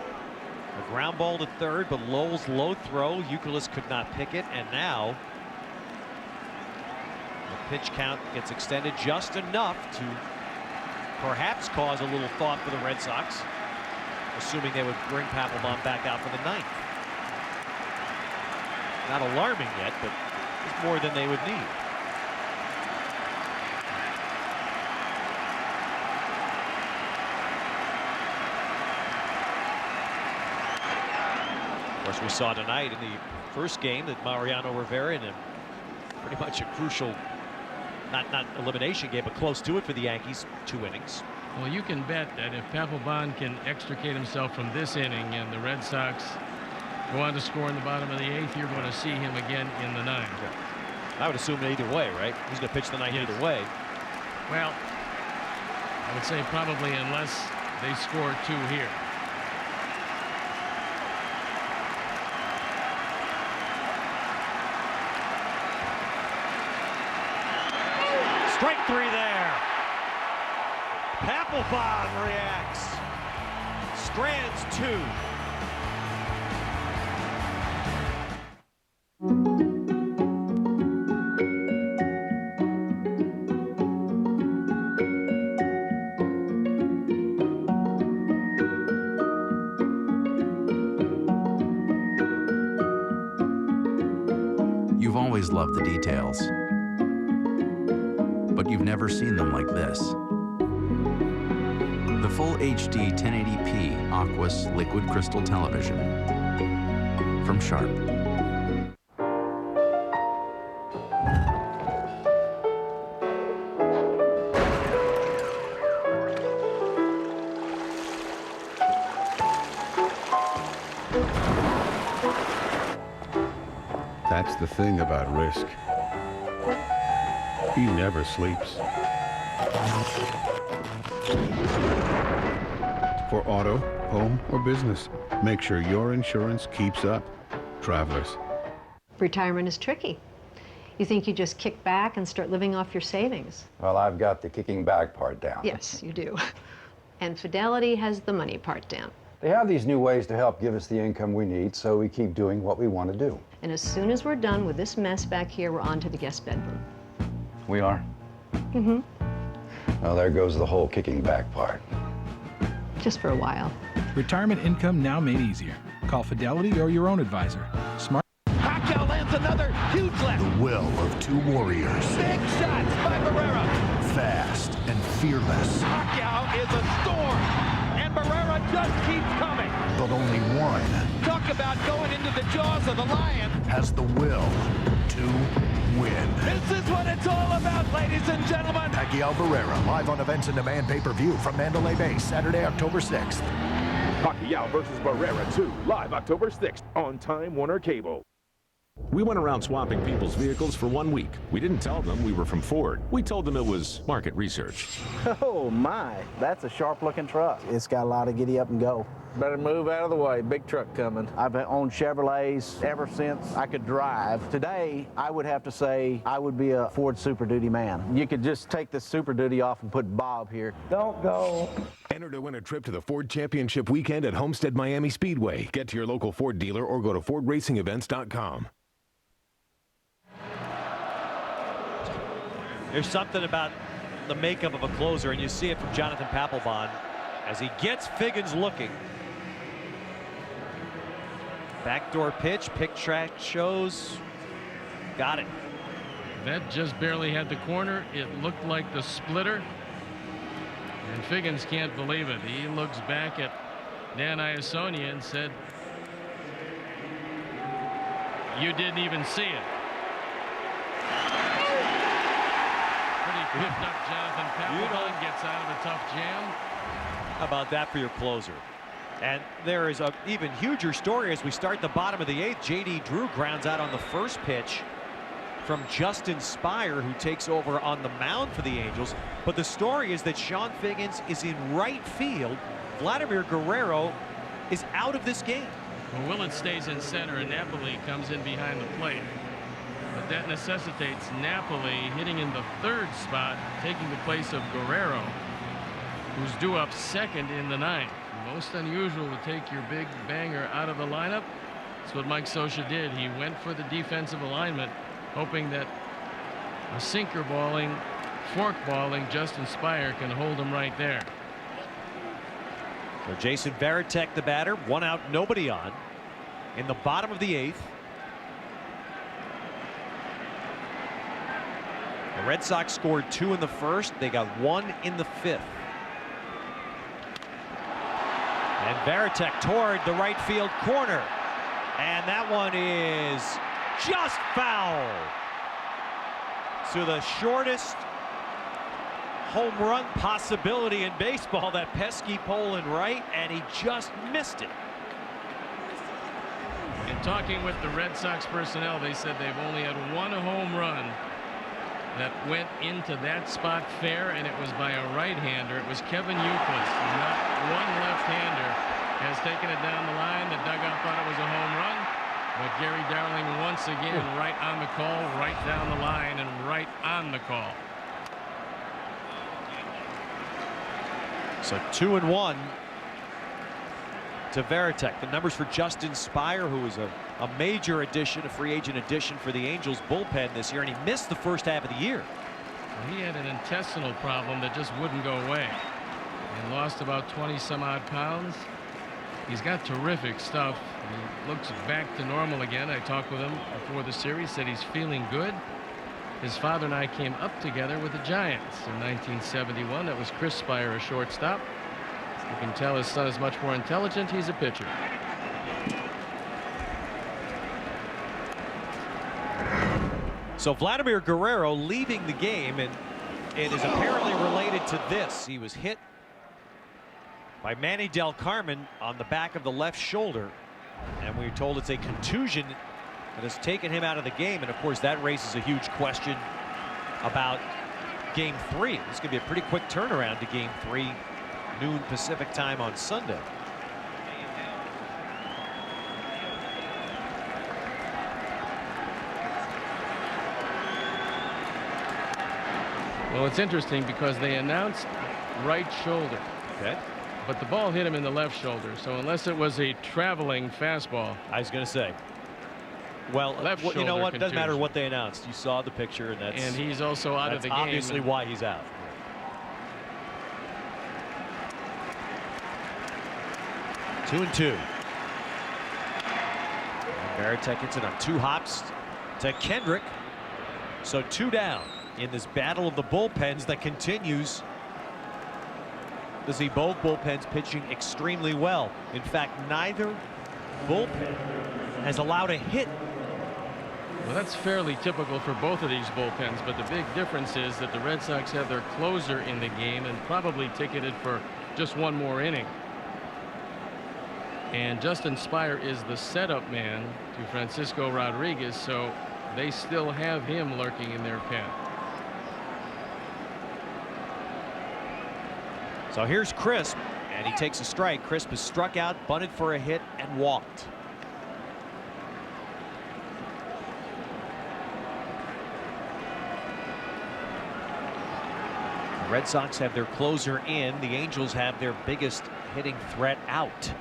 S1: A ground ball to third, but Lowell's low throw. Youkilis could not pick it, and now the pitch count gets extended just enough to perhaps cause a little thought for the Red Sox, assuming they would bring Papelbon back out for the 9th. Not alarming yet, but it's more than they would need. Of course, we saw tonight in the first game that Mariano Rivera, in a pretty much a crucial, not elimination game, but close to it for the Yankees, 2 innings.
S2: Well, you can bet that if Papelbon can extricate himself from this inning and the Red Sox go on to score in the bottom of the 8th, you're going to see him again in the 9th.
S1: Yeah. I would assume either way, right? He's going to pitch the 9th either way.
S2: Well, I would say probably unless they score 2 here.
S1: Strike 3 there. Papelbon reacts. Strands 2.
S4: You've always loved the details, but you've never seen them like this. The full HD 1080p Aquos Liquid Crystal Television from Sharp.
S16: That's the thing about risk. He never sleeps. For auto, home, or business, make sure your insurance keeps up. Travelers.
S8: Retirement is tricky. You think you just kick back and start living off your savings.
S9: Well, I've got the kicking back part down.
S8: Yes, you do. And Fidelity has the money part down.
S9: They have these new ways to help give us the income we need, so we keep doing what we want to do.
S8: And as soon as we're done with this mess back here, we're on to the guest bedroom.
S9: We are?
S8: Mm-hmm.
S9: Well, there goes the whole kicking back part.
S8: Just for a while.
S10: Retirement income now made easier. Call Fidelity or your own advisor. Smart.
S14: Pacquiao lands another huge left.
S17: The will of two warriors.
S14: Big shots by Barrera.
S17: Fast and fearless.
S14: Pacquiao is a storm, and Barrera just keeps coming.
S17: But only one.
S14: Talk about going into the jaws of the lion.
S17: Has the will to win.
S14: This is what it's all about, ladies and gentlemen.
S17: Pacquiao Barrera, live on Events and Demand pay-per-view from Mandalay Bay, Saturday, October 6th.
S20: Pacquiao versus Barrera 2, live October 6th on Time Warner Cable.
S26: We went around swapping people's vehicles for 1 week. We didn't tell them we were from Ford. We told them it was market research.
S23: Oh my, that's a sharp looking truck. It's got a lot of giddy up and go. Better move out of the way, big truck coming. I've owned Chevrolets ever since I could drive. Today, I would have to say I would be a Ford Super Duty man. You could just take the Super Duty off and put Bob here. Don't go.
S19: Enter to win a trip to the Ford Championship Weekend at Homestead Miami Speedway. Get to your local Ford dealer or go to FordRacingEvents.com.
S1: There's something about the makeup of a closer, and you see it from Jonathan Papelbon as he gets Figgins looking. Backdoor pitch, pick track shows. Got it.
S2: That just barely had the corner. It looked like the splitter. And Figgins can't believe it. He looks back at Dan Iasonia and said, "You didn't even see it." Pretty picked up Jonathan Papelbon, gets out of a tough jam.
S1: How about that for your closer? And there is an even huger story as we start the bottom of the 8th. J.D. Drew grounds out on the first pitch from Justin Spire, who takes over on the mound for the Angels. But the story is that Sean Figgins is in right field. Vladimir Guerrero is out of this game.
S2: Well, Willett stays in center, and Napoli comes in behind the plate. But that necessitates Napoli hitting in the third spot, taking the place of Guerrero, who's due up second in the 9th. Most unusual to take your big banger out of the lineup. That's what Mike Scioscia did. He went for the defensive alignment, hoping that a sinker balling, fork balling Justin Spire can hold him right there.
S1: So Jason Varitek, the batter, 1 out, nobody on in the bottom of the 8th. The Red Sox scored 2 in the first. They got 1 in the 5th. And Varitek toward the right field corner. And that one is just foul. So the shortest home run possibility in baseball, that pesky pole in right, and he just missed it.
S2: In talking with the Red Sox personnel, they said they've only had 1 home run that went into that spot fair, and it was by a right-hander. It was Kevin Youkilis, not one left-hander, has taken it down the line. The dugout thought it was a home run, but Gary Darling once again right on the call, right down the line, and right on the call.
S1: So 2-1 to Varitek. The numbers for Justin Spire, who was a major addition, a free agent addition for the Angels bullpen this year, and he missed the first half of the year.
S2: Well, he had an intestinal problem that just wouldn't go away and lost about 20 some odd pounds. He's got terrific stuff. He looks back to normal again. I talked with him before the series, said he's feeling good. His father and I came up together with the Giants in 1971. That was Chris Spire, a shortstop. You can tell his son is much more intelligent. He's a pitcher.
S1: So Vladimir Guerrero leaving the game, and it is apparently related to this. He was hit by Manny Del Carmen on the back of the left shoulder, and we were told it's a contusion that has taken him out of the game. And of course, that raises a huge question about Game 3. This could be a pretty quick turnaround to Game 3, noon Pacific time on Sunday.
S2: Well, it's interesting because they announced right shoulder.
S1: Okay.
S2: But the ball hit him in the left shoulder. So unless it was a traveling fastball.
S1: I was going to say. Well, you know what? It doesn't matter what they announced. You saw the picture, and that's.
S2: And he's also out of the game.
S1: Obviously, why he's out. 2-2. Varitek gets it on 2 hops to Kendrick. So 2 down in this battle of the bullpens that continues. To see both bullpens pitching extremely well. In fact, neither bullpen has allowed a hit.
S2: Well, that's fairly typical for both of these bullpens, but the big difference is that the Red Sox have their closer in the game and probably ticketed for just one more inning. And Justin Spire is the setup man to Francisco Rodriguez, so they still have him lurking in their pen.
S1: So here's Crisp, and he takes a strike. Crisp is struck out, bunted for a hit, and walked. The Red Sox have their closer in. The Angels have their biggest hitting threat out.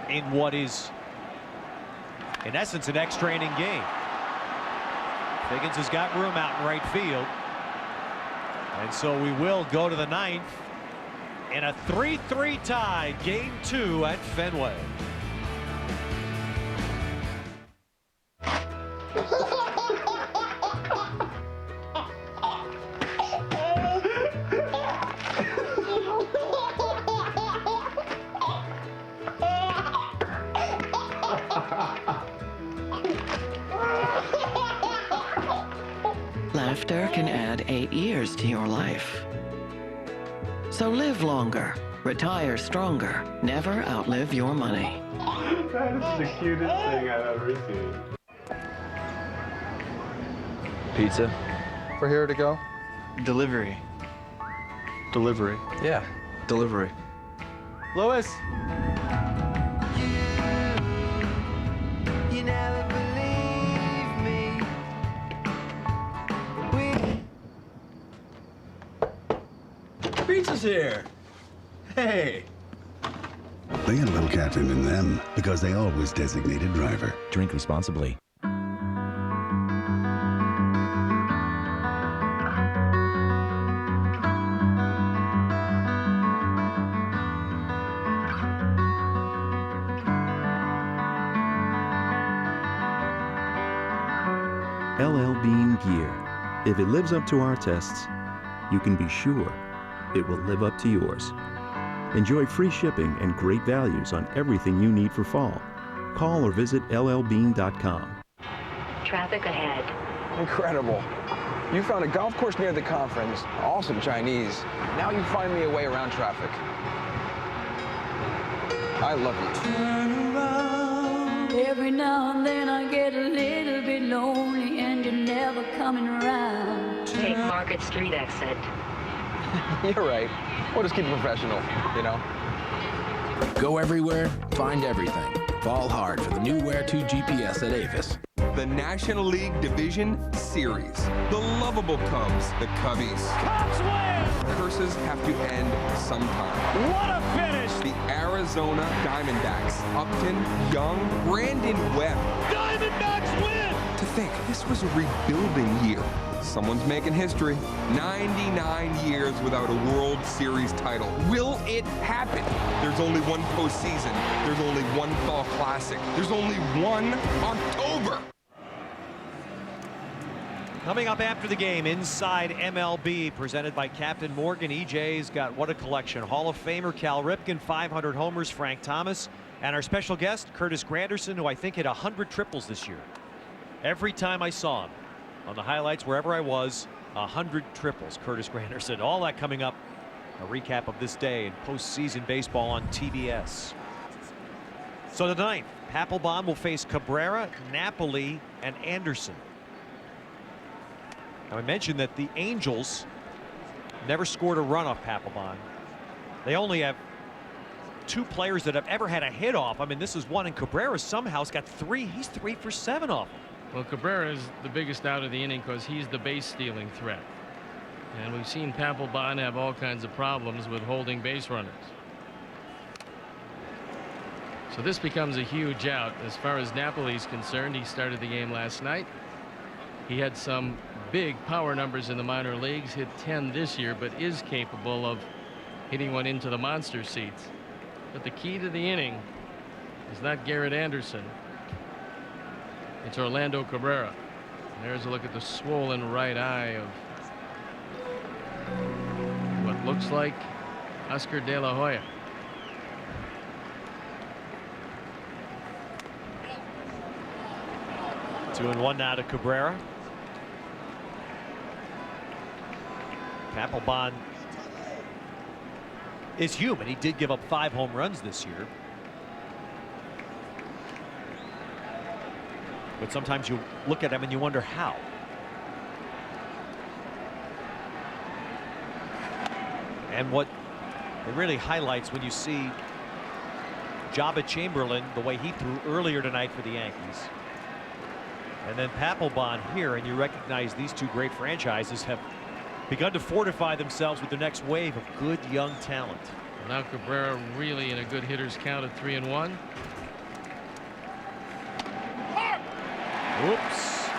S1: In what is, in essence, an extra inning game. Figgins has got room out in right field. And so we will go to the 9th in a 3-3 tie, Game 2 at Fenway.
S7: Laughter can add 8 years to your life. So live longer, retire stronger, never outlive your money.
S11: That is the cutest thing I've ever seen.
S12: Pizza?
S11: For here to go?
S12: Delivery.
S11: Delivery.
S12: Yeah, delivery.
S11: Louis!
S13: You never believe me.
S12: Pizza's here. Hey.
S5: They got a little captain in them because they always designate a driver.
S3: Drink responsibly.
S18: LL Bean gear. If it lives up to our tests, you can be sure it will live up to yours. Enjoy free shipping and great values on everything you need for fall. Call or visit llbean.com.
S24: Traffic ahead.
S12: Incredible. You found a golf course near the conference. Awesome Chinese. Now you find me a way around traffic. I love you.
S27: Turn around. Every now and then I get a little bit lonely and you're never coming around.
S24: Take Market Street exit.
S12: You're right. We'll just keep it professional, you know?
S17: Go everywhere, find everything. Fall hard for the new Wear 2 GPS at Avis.
S28: The National League Division Series. The lovable Cubs, the Cubbies.
S14: Cubs win!
S28: Curses have to end sometime.
S14: What a finish!
S28: The Arizona Diamondbacks. Upton, Young, Brandon Webb.
S14: Diamondbacks win!
S28: To think, this was a rebuilding year. Someone's making history. 99 years without a World Series title. Will it happen? There's only one postseason. There's only one Fall Classic. There's only one October.
S1: Coming up after the game, Inside MLB, presented by Captain Morgan. EJ's got what a collection. Hall of Famer Cal Ripken, 500 homers, Frank Thomas, and our special guest, Curtis Granderson, who I think hit 100 triples this year. Every time I saw him on the highlights, wherever I was, 100 triples, Curtis Granderson. All that coming up. A recap of this day in postseason baseball on TBS. So the ninth, Papelbon will face Cabrera, Napoli, and Anderson. Now I mentioned that the Angels never scored a run off Papelbon. They only have 2 players that have ever had a hit off. I mean, this is one, and Cabrera somehow's got 3. He's 3 for 7 off him.
S2: Well, Cabrera is the biggest out of the inning because he's the base stealing threat. And we've seen Papelbon have all kinds of problems with holding base runners. So this becomes a huge out. As far as Napoli's concerned, he started the game last night. He had some big power numbers in the minor leagues, hit 10 this year, but is capable of hitting one into the monster seats. But the key to the inning is not Garrett Anderson. It's Orlando Cabrera. And there's a look at the swollen right eye of what looks like Oscar De La Hoya.
S1: Two and one now to Cabrera. Papelbon is human. He did give up 5 home runs this year. But sometimes you look at him and you wonder how. And what it really highlights when you see Jabba Chamberlain, the way he threw earlier tonight for the Yankees. And then Papelbon here, and you recognize these 2 great franchises have begun to fortify themselves with the next wave of good young talent.
S2: Now Cabrera really in a good hitter's count at 3-1.
S1: Oops.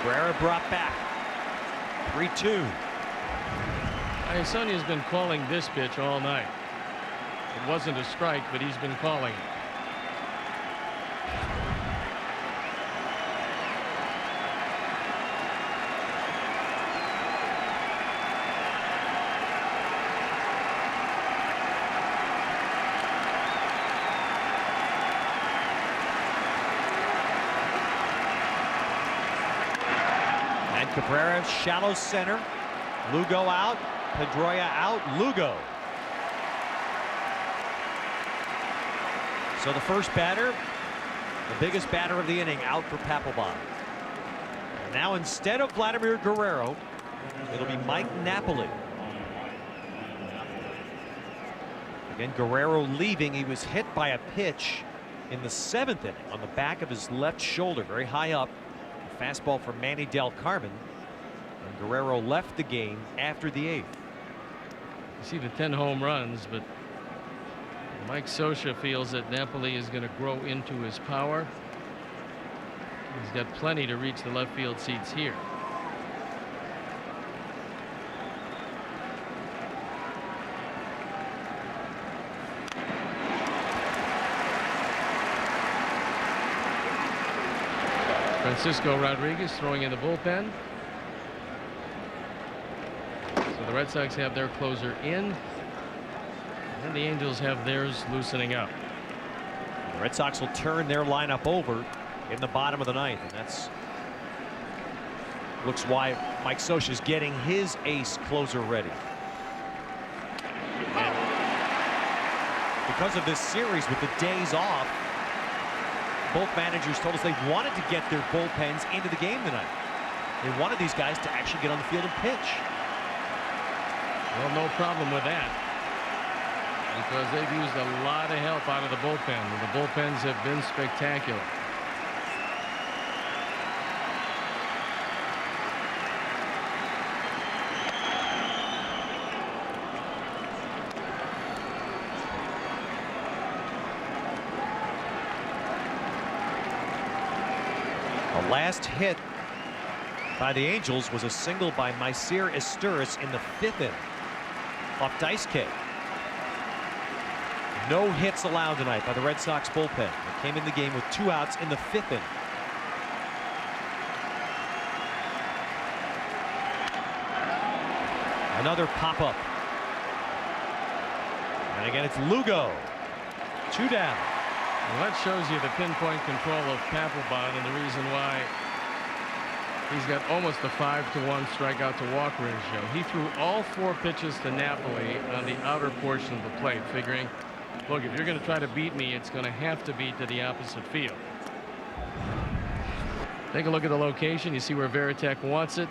S1: Cabrera brought back. 3-2.
S2: Sonia's been calling this pitch all night. It wasn't a strike, but he's been calling it.
S1: Cabrera shallow center. Lugo out. Pedroia out. Lugo. So the first batter, the biggest batter of the inning, out for Papelbon. Now instead of Vladimir Guerrero, it'll be Mike Napoli. Again, Guerrero leaving. He was hit by a pitch in the 7th inning on the back of his left shoulder, very high up. A fastball from Manny Del Carmen. And Guerrero left the game after the 8th.
S2: You see the 10 home runs, but Mike Scioscia feels that Napoli is going to grow into his power. He's got plenty to reach the left field seats here. Francisco Rodriguez throwing in the bullpen. So the Red Sox have their closer in, and the Angels have theirs loosening up.
S1: The Red Sox will turn their lineup over in the bottom of the 9th, and that's looks why Mike Scioscia is getting his ace closer ready. And because of this series with the days off, both managers told us they wanted to get their bullpens into the game tonight. They wanted these guys to actually get on the field and pitch.
S2: Well, no problem with that, because they've used a lot of help out of the bullpen. The bullpens have been spectacular.
S1: The last hit by the Angels was a single by Maicer Esteuris in the 5th inning off Dice K. No hits allowed tonight by the Red Sox bullpen. They came in the game with 2 outs in the 5th inning. Another pop-up. And again, it's Lugo. 2 down.
S2: Well, that shows you the pinpoint control of Papelbon and the reason why he's got almost a 5-to-1 strikeout to walk ratio. He threw all 4 pitches to Napoli on the outer portion of the plate, figuring Look, if you're going to try to beat me, it's going to have to be to the opposite field. Take a look at the location. You see where Varitek wants it.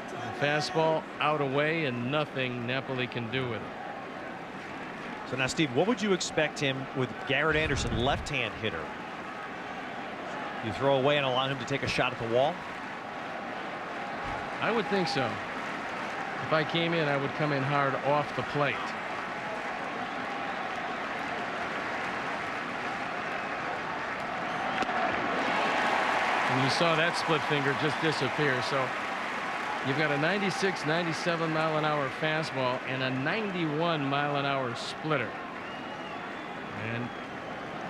S2: The fastball out away, and nothing Napoli can do with it.
S1: So now, Steve, what would you expect him with Garrett Anderson, left-hand hitter? You throw away and allow him to take a shot at the wall?
S2: I would think so. If I came in, I would come in hard off the plate. And you saw that split finger just disappear. So you've got a 96, 97 mile an hour fastball and a 91 mile an hour splitter. And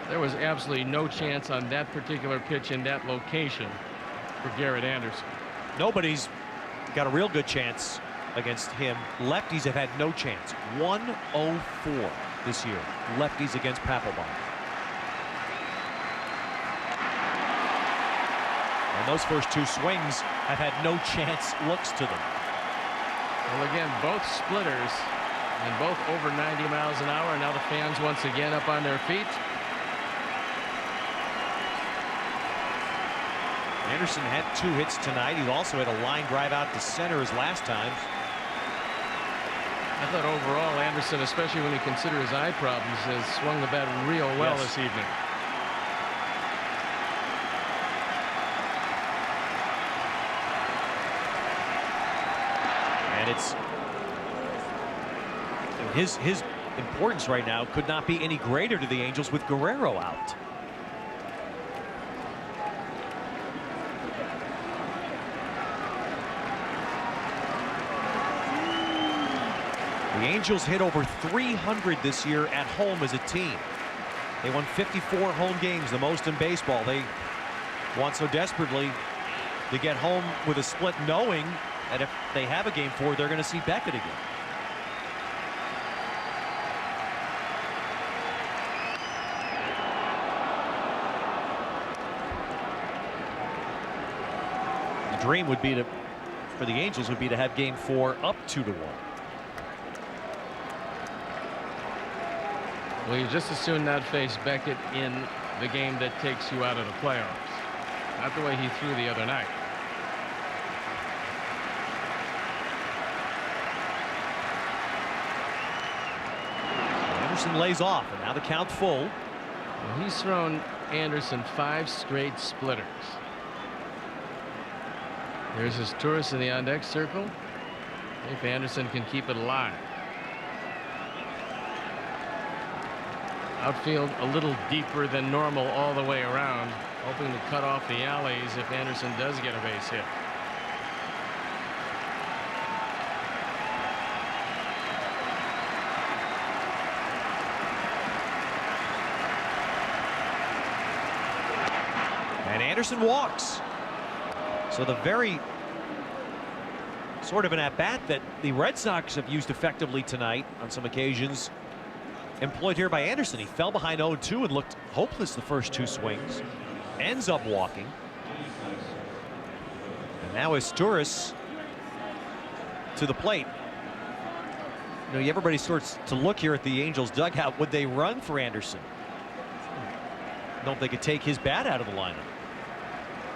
S2: there was absolutely no chance on that particular pitch in that location for Garrett Anderson.
S1: Nobody's got a real good chance against him. Lefties have had no chance. 104 this year. Lefties against Papelbon. And those first two swings have had no chance looks to them.
S2: Well, again, both splitters and both over 90 miles an hour. And now the fans once again up on their feet.
S1: Anderson had 2 hits tonight. He also had a line drive out to center his last time.
S2: I thought overall Anderson, especially when you consider his eye problems, has swung the bat real well this evening.
S1: And it's his importance right now could not be any greater to the Angels with Guerrero out. The Angels hit over 300 this year at home as a team. They won 54 home games, the most in baseball. They want so desperately to get home with a split, knowing that if they have a game 4, they're going to see Beckett again. The dream would be for the Angels would be to have game 4 up 2-1.
S2: Well, you just as soon not face Beckett in the game that takes you out of the playoffs. Not the way he threw the other night.
S1: Anderson lays off, and now the count full.
S2: Well, he's thrown Anderson 5 straight splitters. There's his tourist in the on-deck circle. If Anderson can keep it alive. Outfield a little deeper than normal all the way around, hoping to cut off the alleys if Anderson does get a base hit.
S1: And Anderson walks. So the very sort of an at-bat that the Red Sox have used effectively tonight on some occasions employed here by Anderson. He fell behind 0-2 and looked hopeless the first 2 swings. Ends up walking. And now Asturias to the plate. You know, everybody starts to look here at the Angels dugout. Would they run for Anderson? Don't think they could take his bat out of the lineup.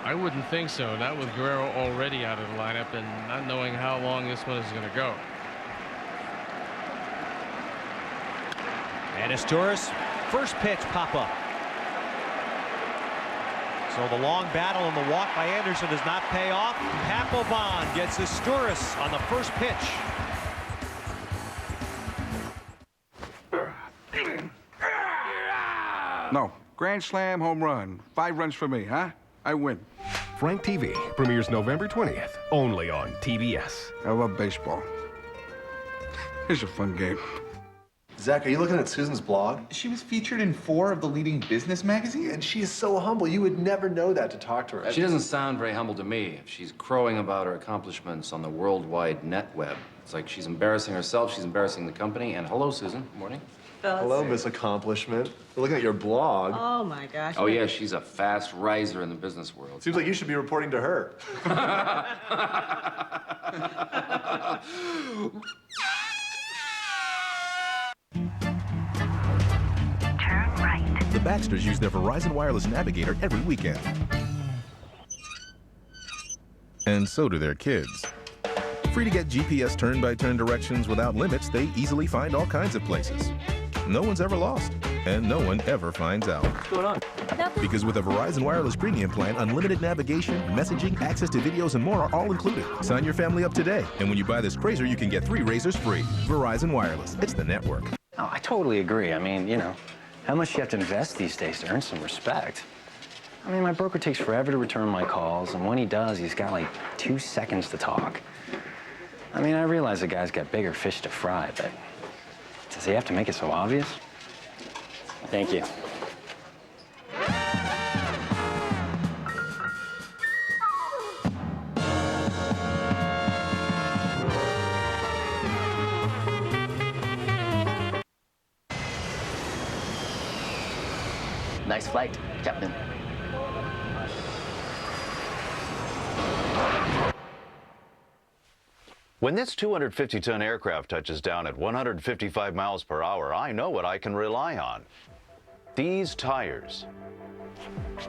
S2: I wouldn't think so. Not with Guerrero already out of the lineup and not knowing how long this one is going to go.
S1: And Asturias, first pitch, pop up. So the long battle and the walk by Anderson does not pay off. Papelbon gets Asturias on the first pitch.
S4: No, grand slam home run. 5 runs for me, huh? I win.
S19: Frank TV premieres November 20th, only on TBS.
S4: I love baseball. It's a fun game.
S6: Zach, are you looking at Susan's blog? She was featured in 4 of the leading business magazines. And she is so humble. You would never know that to talk to her.
S9: She doesn't sound very humble to me. If she's crowing about her accomplishments on the worldwide net web, it's like she's embarrassing herself, she's embarrassing the company. And hello, Susan. Good morning.
S6: Hello, Miss Accomplishment. We're looking at your blog.
S15: Oh, my gosh.
S9: Oh, yeah, she's a fast riser in the business world.
S6: Seems like you should be reporting to her.
S8: Baxters use their Verizon Wireless Navigator every weekend. And so do their kids. Free to get GPS turn-by-turn directions without limits, they easily find all kinds of places. No one's ever lost, and no one ever finds out.
S10: What's going on?
S8: Because with a Verizon Wireless Premium plan, unlimited navigation, messaging, access to videos, and more are all included. Sign your family up today, and when you buy this Crazer, you can get 3 razors free. Verizon Wireless, it's the network.
S10: Oh, I totally agree. I mean, you know, how much do you have to invest these days to earn some respect? I mean, my broker takes forever to return my calls, and when he does, he's got like 2 seconds to talk. I mean, I realize the guy's got bigger fish to fry, but does he have to make it so obvious? Thank you.
S15: Nice flight, Captain.
S16: When this 250-ton aircraft touches down at 155 miles per hour, I know what I can rely on. These tires.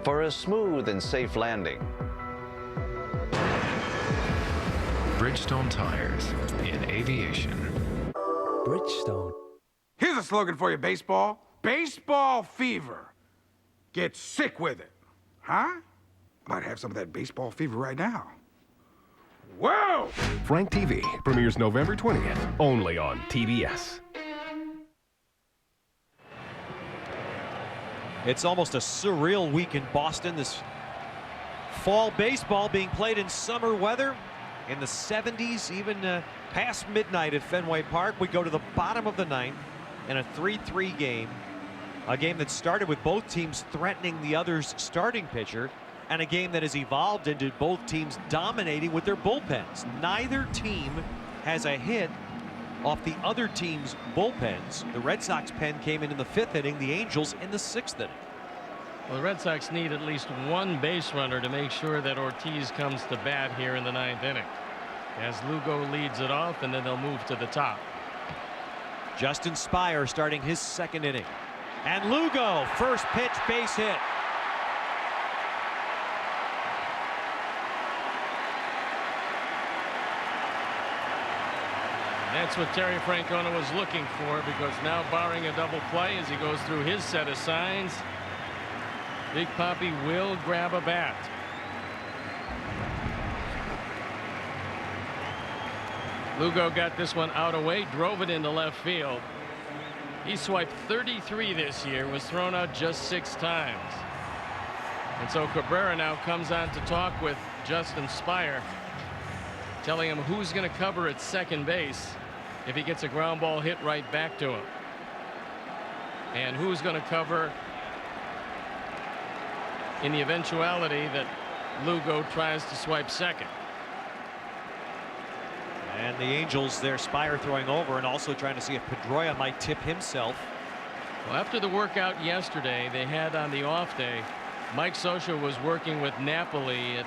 S16: For a smooth and safe landing.
S20: Bridgestone tires in aviation.
S4: Bridgestone. Here's a slogan for you, baseball. Baseball fever. Get sick with it. Huh? Might have some of that baseball fever right now. Whoa!
S19: Frank TV premieres November 20th, only on TBS.
S1: It's almost a surreal week in Boston. This fall baseball being played in summer weather in the 70s, even past midnight at Fenway Park. We go to the bottom of the ninth in a 3-3 game. A game that started with both teams threatening the other's starting pitcher, and a game that has evolved into both teams dominating with their bullpens. Neither team has a hit off the other team's bullpens. The Red Sox pen came in the 5th inning, the Angels in the 6th inning.
S2: Well, the Red Sox need at least 1 base runner to make sure that Ortiz comes to bat here in the 9th inning, as Lugo leads it off, and then they'll move to the top.
S1: Justin Spire starting his 2nd inning. And Lugo, first pitch, base hit.
S2: That's what Terry Francona was looking for, because now, barring a double play as he goes through his set of signs, Big Papi will grab a bat. Lugo got this one out away, drove it into left field. He swiped 33 this year, was thrown out just 6 times. And so Cabrera now comes on to talk with Justin Spire, telling him who's going to cover at second base if he gets a ground ball hit right back to him, and who's going to cover in the eventuality that Lugo tries to swipe second.
S1: And the Angels, their Spire throwing over and also trying to see if Pedroia might tip himself.
S2: Well, after the workout yesterday they had on the off day, Mike Scioscia was working with Napoli at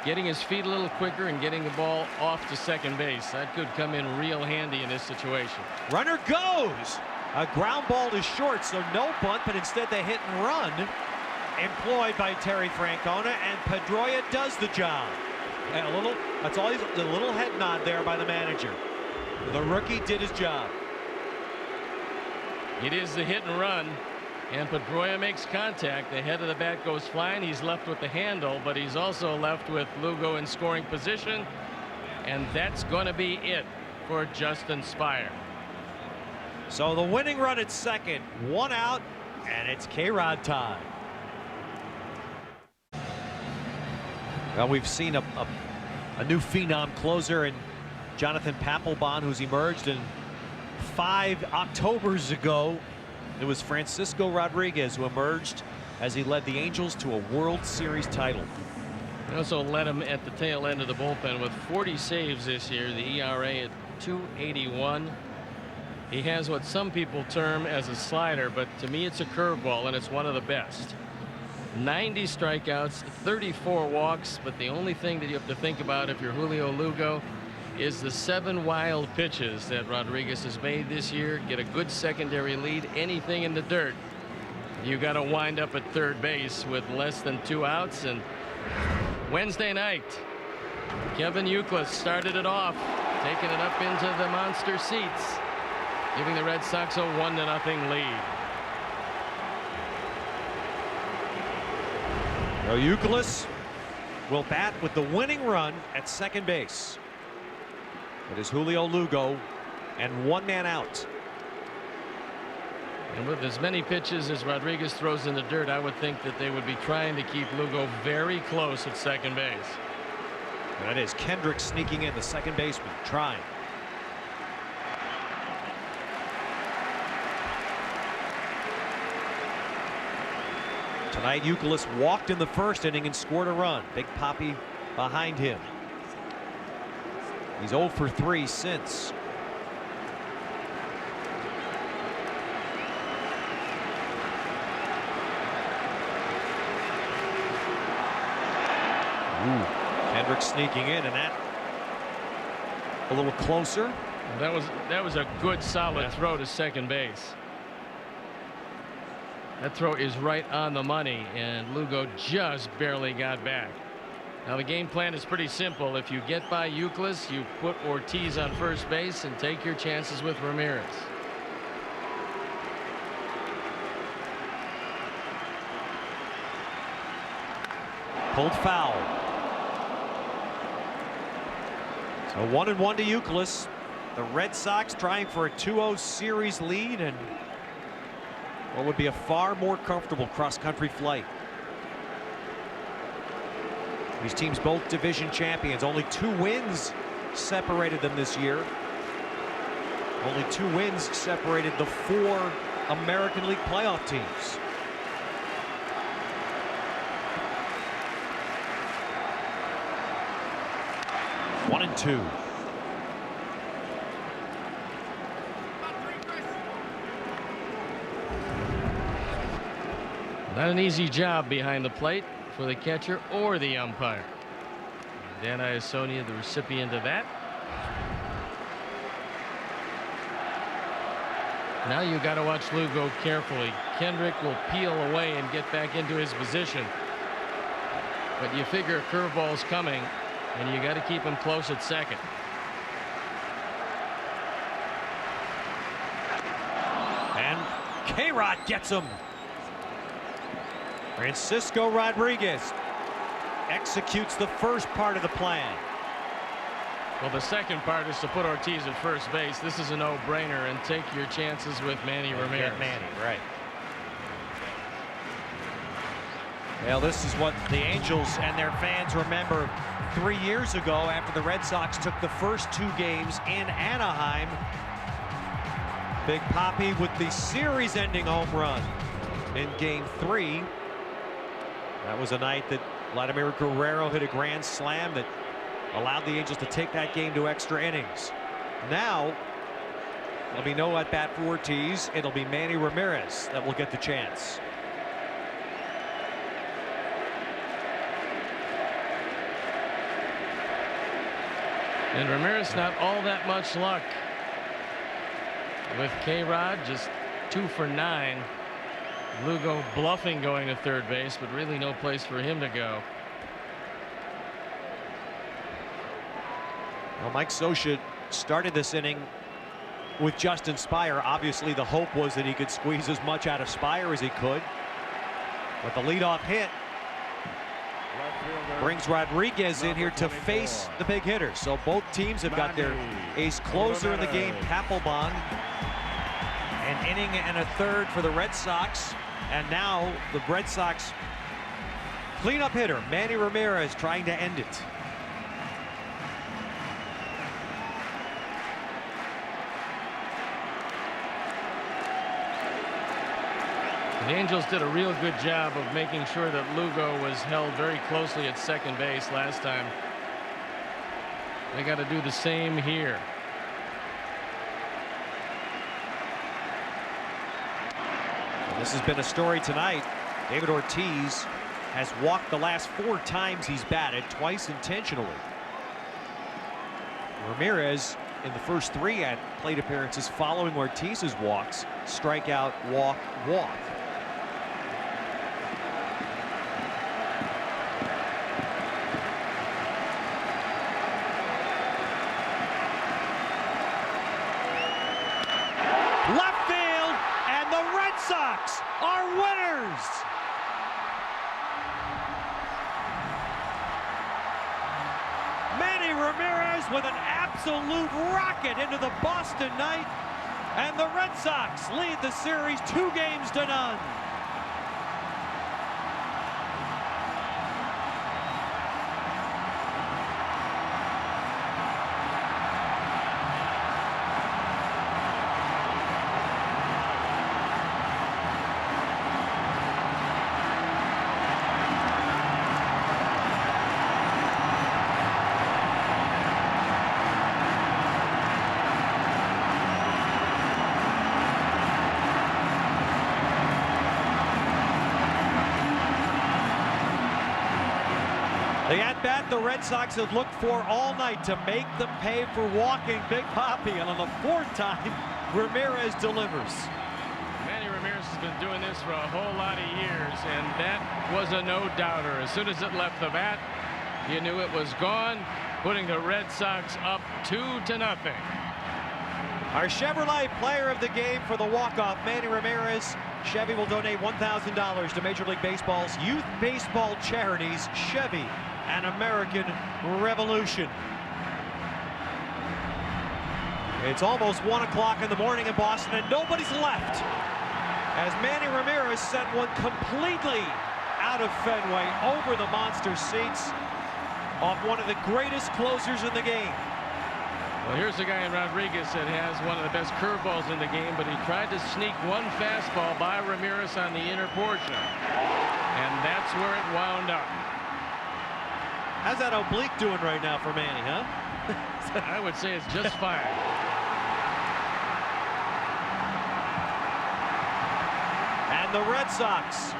S2: getting his feet a little quicker and getting the ball off to second base. That could come in real handy in this situation.
S1: Runner goes. A ground ball to short, so no bunt, but instead the hit and run employed by Terry Francona, and Pedroia does the job. And that's all he's, a little head nod there by the manager. The rookie did his job.
S2: It is the hit and run, and Pedroia makes contact. The head of the bat goes flying. He's left with the handle, but he's also left with Lugo in scoring position, and that's going to be it for Justin Spire.
S1: So the winning run at second, 1 out, and it's K-Rod time. Well, we've seen a new phenom closer in Jonathan Papelbon, who's emerged, and 5 Octobers ago it was Francisco Rodriguez who emerged as he led the Angels to a World Series title.
S2: They also led him at the tail end of the bullpen with 40 saves this year, the ERA at 2.81. He has what some people term as a slider, but to me it's a curveball, and it's one of the best. 90 strikeouts, 34 walks, but the only thing that you have to think about if you're Julio Lugo is the 7 wild pitches that Rodriguez has made this year. Get a good secondary lead, anything in the dirt, You got to wind up at third base with less than 2 outs. And Wednesday night, Kevin Youkilis started it off, taking it up into the monster seats, giving the Red Sox a 1-0 lead.
S1: Well, Youkilis will bat with the winning run at second base. It is Julio Lugo and 1 man out.
S2: And with as many pitches as Rodriguez throws in the dirt, I would think that they would be trying to keep Lugo very close at second base.
S1: That is Kendrick sneaking in, the second baseman, trying. Tonight, Youkilis walked in the first inning and scored a run. Big Papi behind him. He's 0 for 3 since. Kendrick sneaking in, and that a little closer.
S2: That was a good solid throw to second base. That throw is right on the money, and Lugo just barely got back. Now the game plan is pretty simple. If you get by Youkilis, you put Ortiz on first base and take your chances with Ramirez.
S1: Pulled foul. So 1-1 to Youkilis. The Red Sox trying for a 2-0 series lead and what would be a far more comfortable cross-country flight. These teams both division champions. Only 2 wins separated them this year. Only 2 wins separated the 4 American League playoff teams. One and 2.
S2: Not an easy job behind the plate for the catcher or the umpire. Dan Iasonia, the recipient of that. Now you got to watch Lugo carefully. Kendrick will peel away and get back into his position. But you figure a curveball's coming, and you got to keep him close at second.
S1: And K-Rod gets him. Francisco Rodriguez executes the first part of the plan.
S2: Well, the second part is to put Ortiz at first base. This is a no-brainer, and take your chances with Manny Ramirez.
S1: Get Manny, right. Well, this is what the Angels and their fans remember 3 years ago after the Red Sox took the first 2 games in Anaheim. Big Papi with the series-ending home run in Game 3. That was a night that Vladimir Guerrero hit a grand slam that allowed the Angels to take that game to extra innings. Now, there'll be no at-bat for Ortiz. It'll be Manny Ramirez that will get the chance.
S2: And Ramirez not all that much luck with K-Rod, just 2 for 9. Lugo bluffing going to third base, but really no place for him to go.
S1: Well, Mike Scioscia started this inning with Justin Spire. Obviously, the hope was that he could squeeze as much out of Spire as he could. But the leadoff hit brings Rodriguez in here to face the big hitter. So both teams have got their ace closer in the game, Papelbon. An inning and a third for the Red Sox. And now the Red Sox cleanup hitter, Manny Ramirez, trying to end it.
S2: The Angels did a real good job of making sure that Lugo was held very closely at second base last time. They got to do the same here.
S1: This has been a story tonight. David Ortiz has walked the last 4 times he's batted, twice intentionally. Ramirez in the first 3 at plate appearances following Ortiz's walks, strikeout, walk, walk. left field, and the Red Sox are winners. Manny Ramirez with an absolute rocket into the Boston night, and the Red Sox lead the series 2-0. The at-bat the Red Sox had looked for all night to make them pay for walking Big Papi, and on the 4th time, Ramirez delivers.
S2: Manny Ramirez has been doing this for a whole lot of years, and that was a no-doubter. As soon as it left the bat, you knew it was gone, putting the Red Sox up 2-0.
S1: Our Chevrolet player of the game for the walk-off, Manny Ramirez. Chevy will donate $1,000 to Major League Baseball's youth baseball charities, Chevy, an American Revolution. It's almost 1 o'clock in the morning in Boston, and nobody's left, as Manny Ramirez sent one completely out of Fenway over the monster seats off one of the greatest closers in the game.
S2: Well, here's a guy in Rodriguez that has one of the best curveballs in the game, but he tried to sneak one fastball by Ramirez on the inner portion, and that's where it wound up.
S1: How's that oblique doing right now for Manny, huh?
S2: I would say it's just fine.
S1: And the Red Sox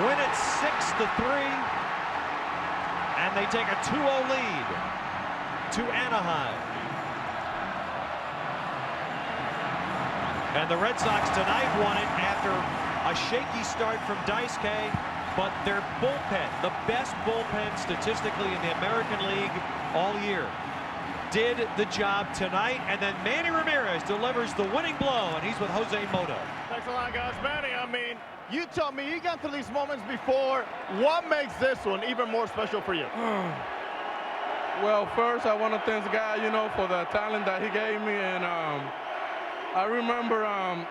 S1: win it 6-3. And they take a 2-0 lead to Anaheim. And the Red Sox tonight won it after a shaky start from Daisuke, but their bullpen, the best bullpen statistically in the American League all year, did the job tonight. And then Manny Ramirez delivers the winning blow, and he's with Jose Mota.
S14: Thanks a lot, guys. Manny, I mean, you tell me, you got through these moments before. What makes this one even more special for you?
S7: Well, first, I want to thank God, for the talent that he gave me. And I remember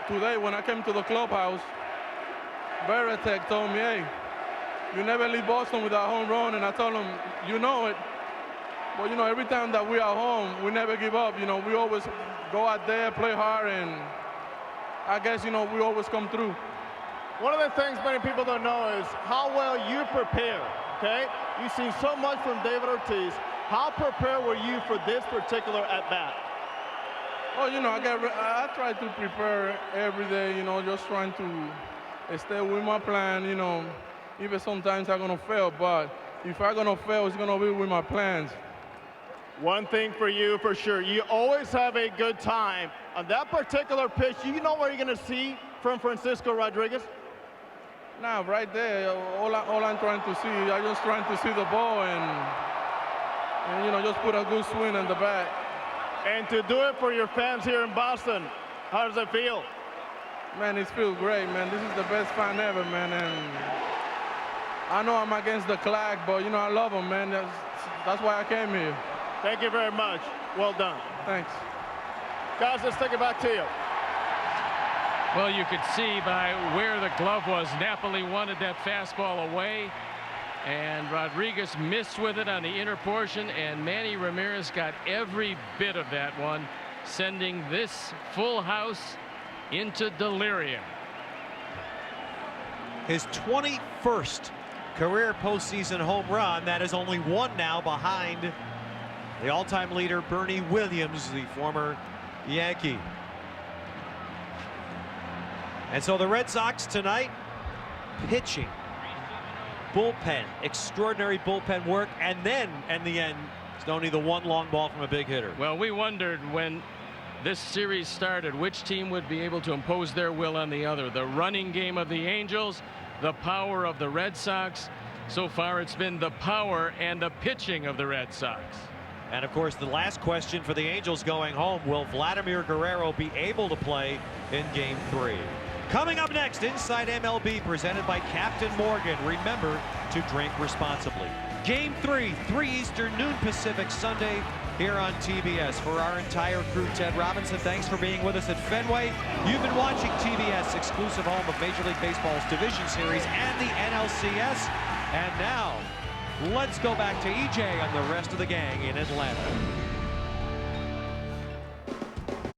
S7: today when I came to the clubhouse, Veritek told me, hey, you never leave Boston without a home run. And I told him, you know it. But, every time that we are home, we never give up. We always go out there, play hard, and I guess, we always come through.
S14: One of the things many people don't know is how well you prepare, okay? You've seen so much from David Ortiz. How prepared were you for this particular at-bat?
S7: Oh, I try to prepare every day, just trying to stay with my plan, even sometimes I'm going to fail, but if I'm going to fail, it's going to be with my plans.
S14: One thing for you, for sure, you always have a good time. On that particular pitch, you know what you're going to see from Francisco Rodriguez?
S7: Nah, right there, all I'm trying to see, I'm just trying to see the ball and just put a good swing in the bat.
S14: And to do it for your fans here in Boston, how does it feel?
S7: Man, it feels great, man. This is the best fan ever, man. And I know I'm against the clock, but, I love them, man. That's why I came here.
S14: Thank you very much. Well done.
S7: Thanks.
S14: Guys, let's take it back to you.
S2: Well, you could see by where the glove was, Napoli wanted that fastball away, and Rodriguez missed with it on the inner portion, and Manny Ramirez got every bit of that one, sending this full house into delirium.
S1: His 21st career postseason home run. That is only one now behind the all-time leader, Bernie Williams, the former Yankee. And so the Red Sox tonight, pitching, bullpen, extraordinary bullpen work, and then, in the end, it's only the one long ball from a big hitter.
S2: Well, we wondered when this series started which team would be able to impose their will on the other. The running game of the Angels, the power of the Red Sox. So far, it's been the power and the pitching of the Red Sox.
S1: And of course, the last question for the Angels going home, will Vladimir Guerrero be able to play in Game 3? Coming up next, Inside MLB, presented by Captain Morgan. Remember to drink responsibly. Game 3, 3 Eastern, noon Pacific, Sunday here on TBS. For our entire crew, Ted Robinson, thanks for being with us at Fenway. You've been watching TBS, exclusive home of Major League Baseball's Division Series and the NLCS. And now, let's go back to EJ and the rest of the gang in Atlanta.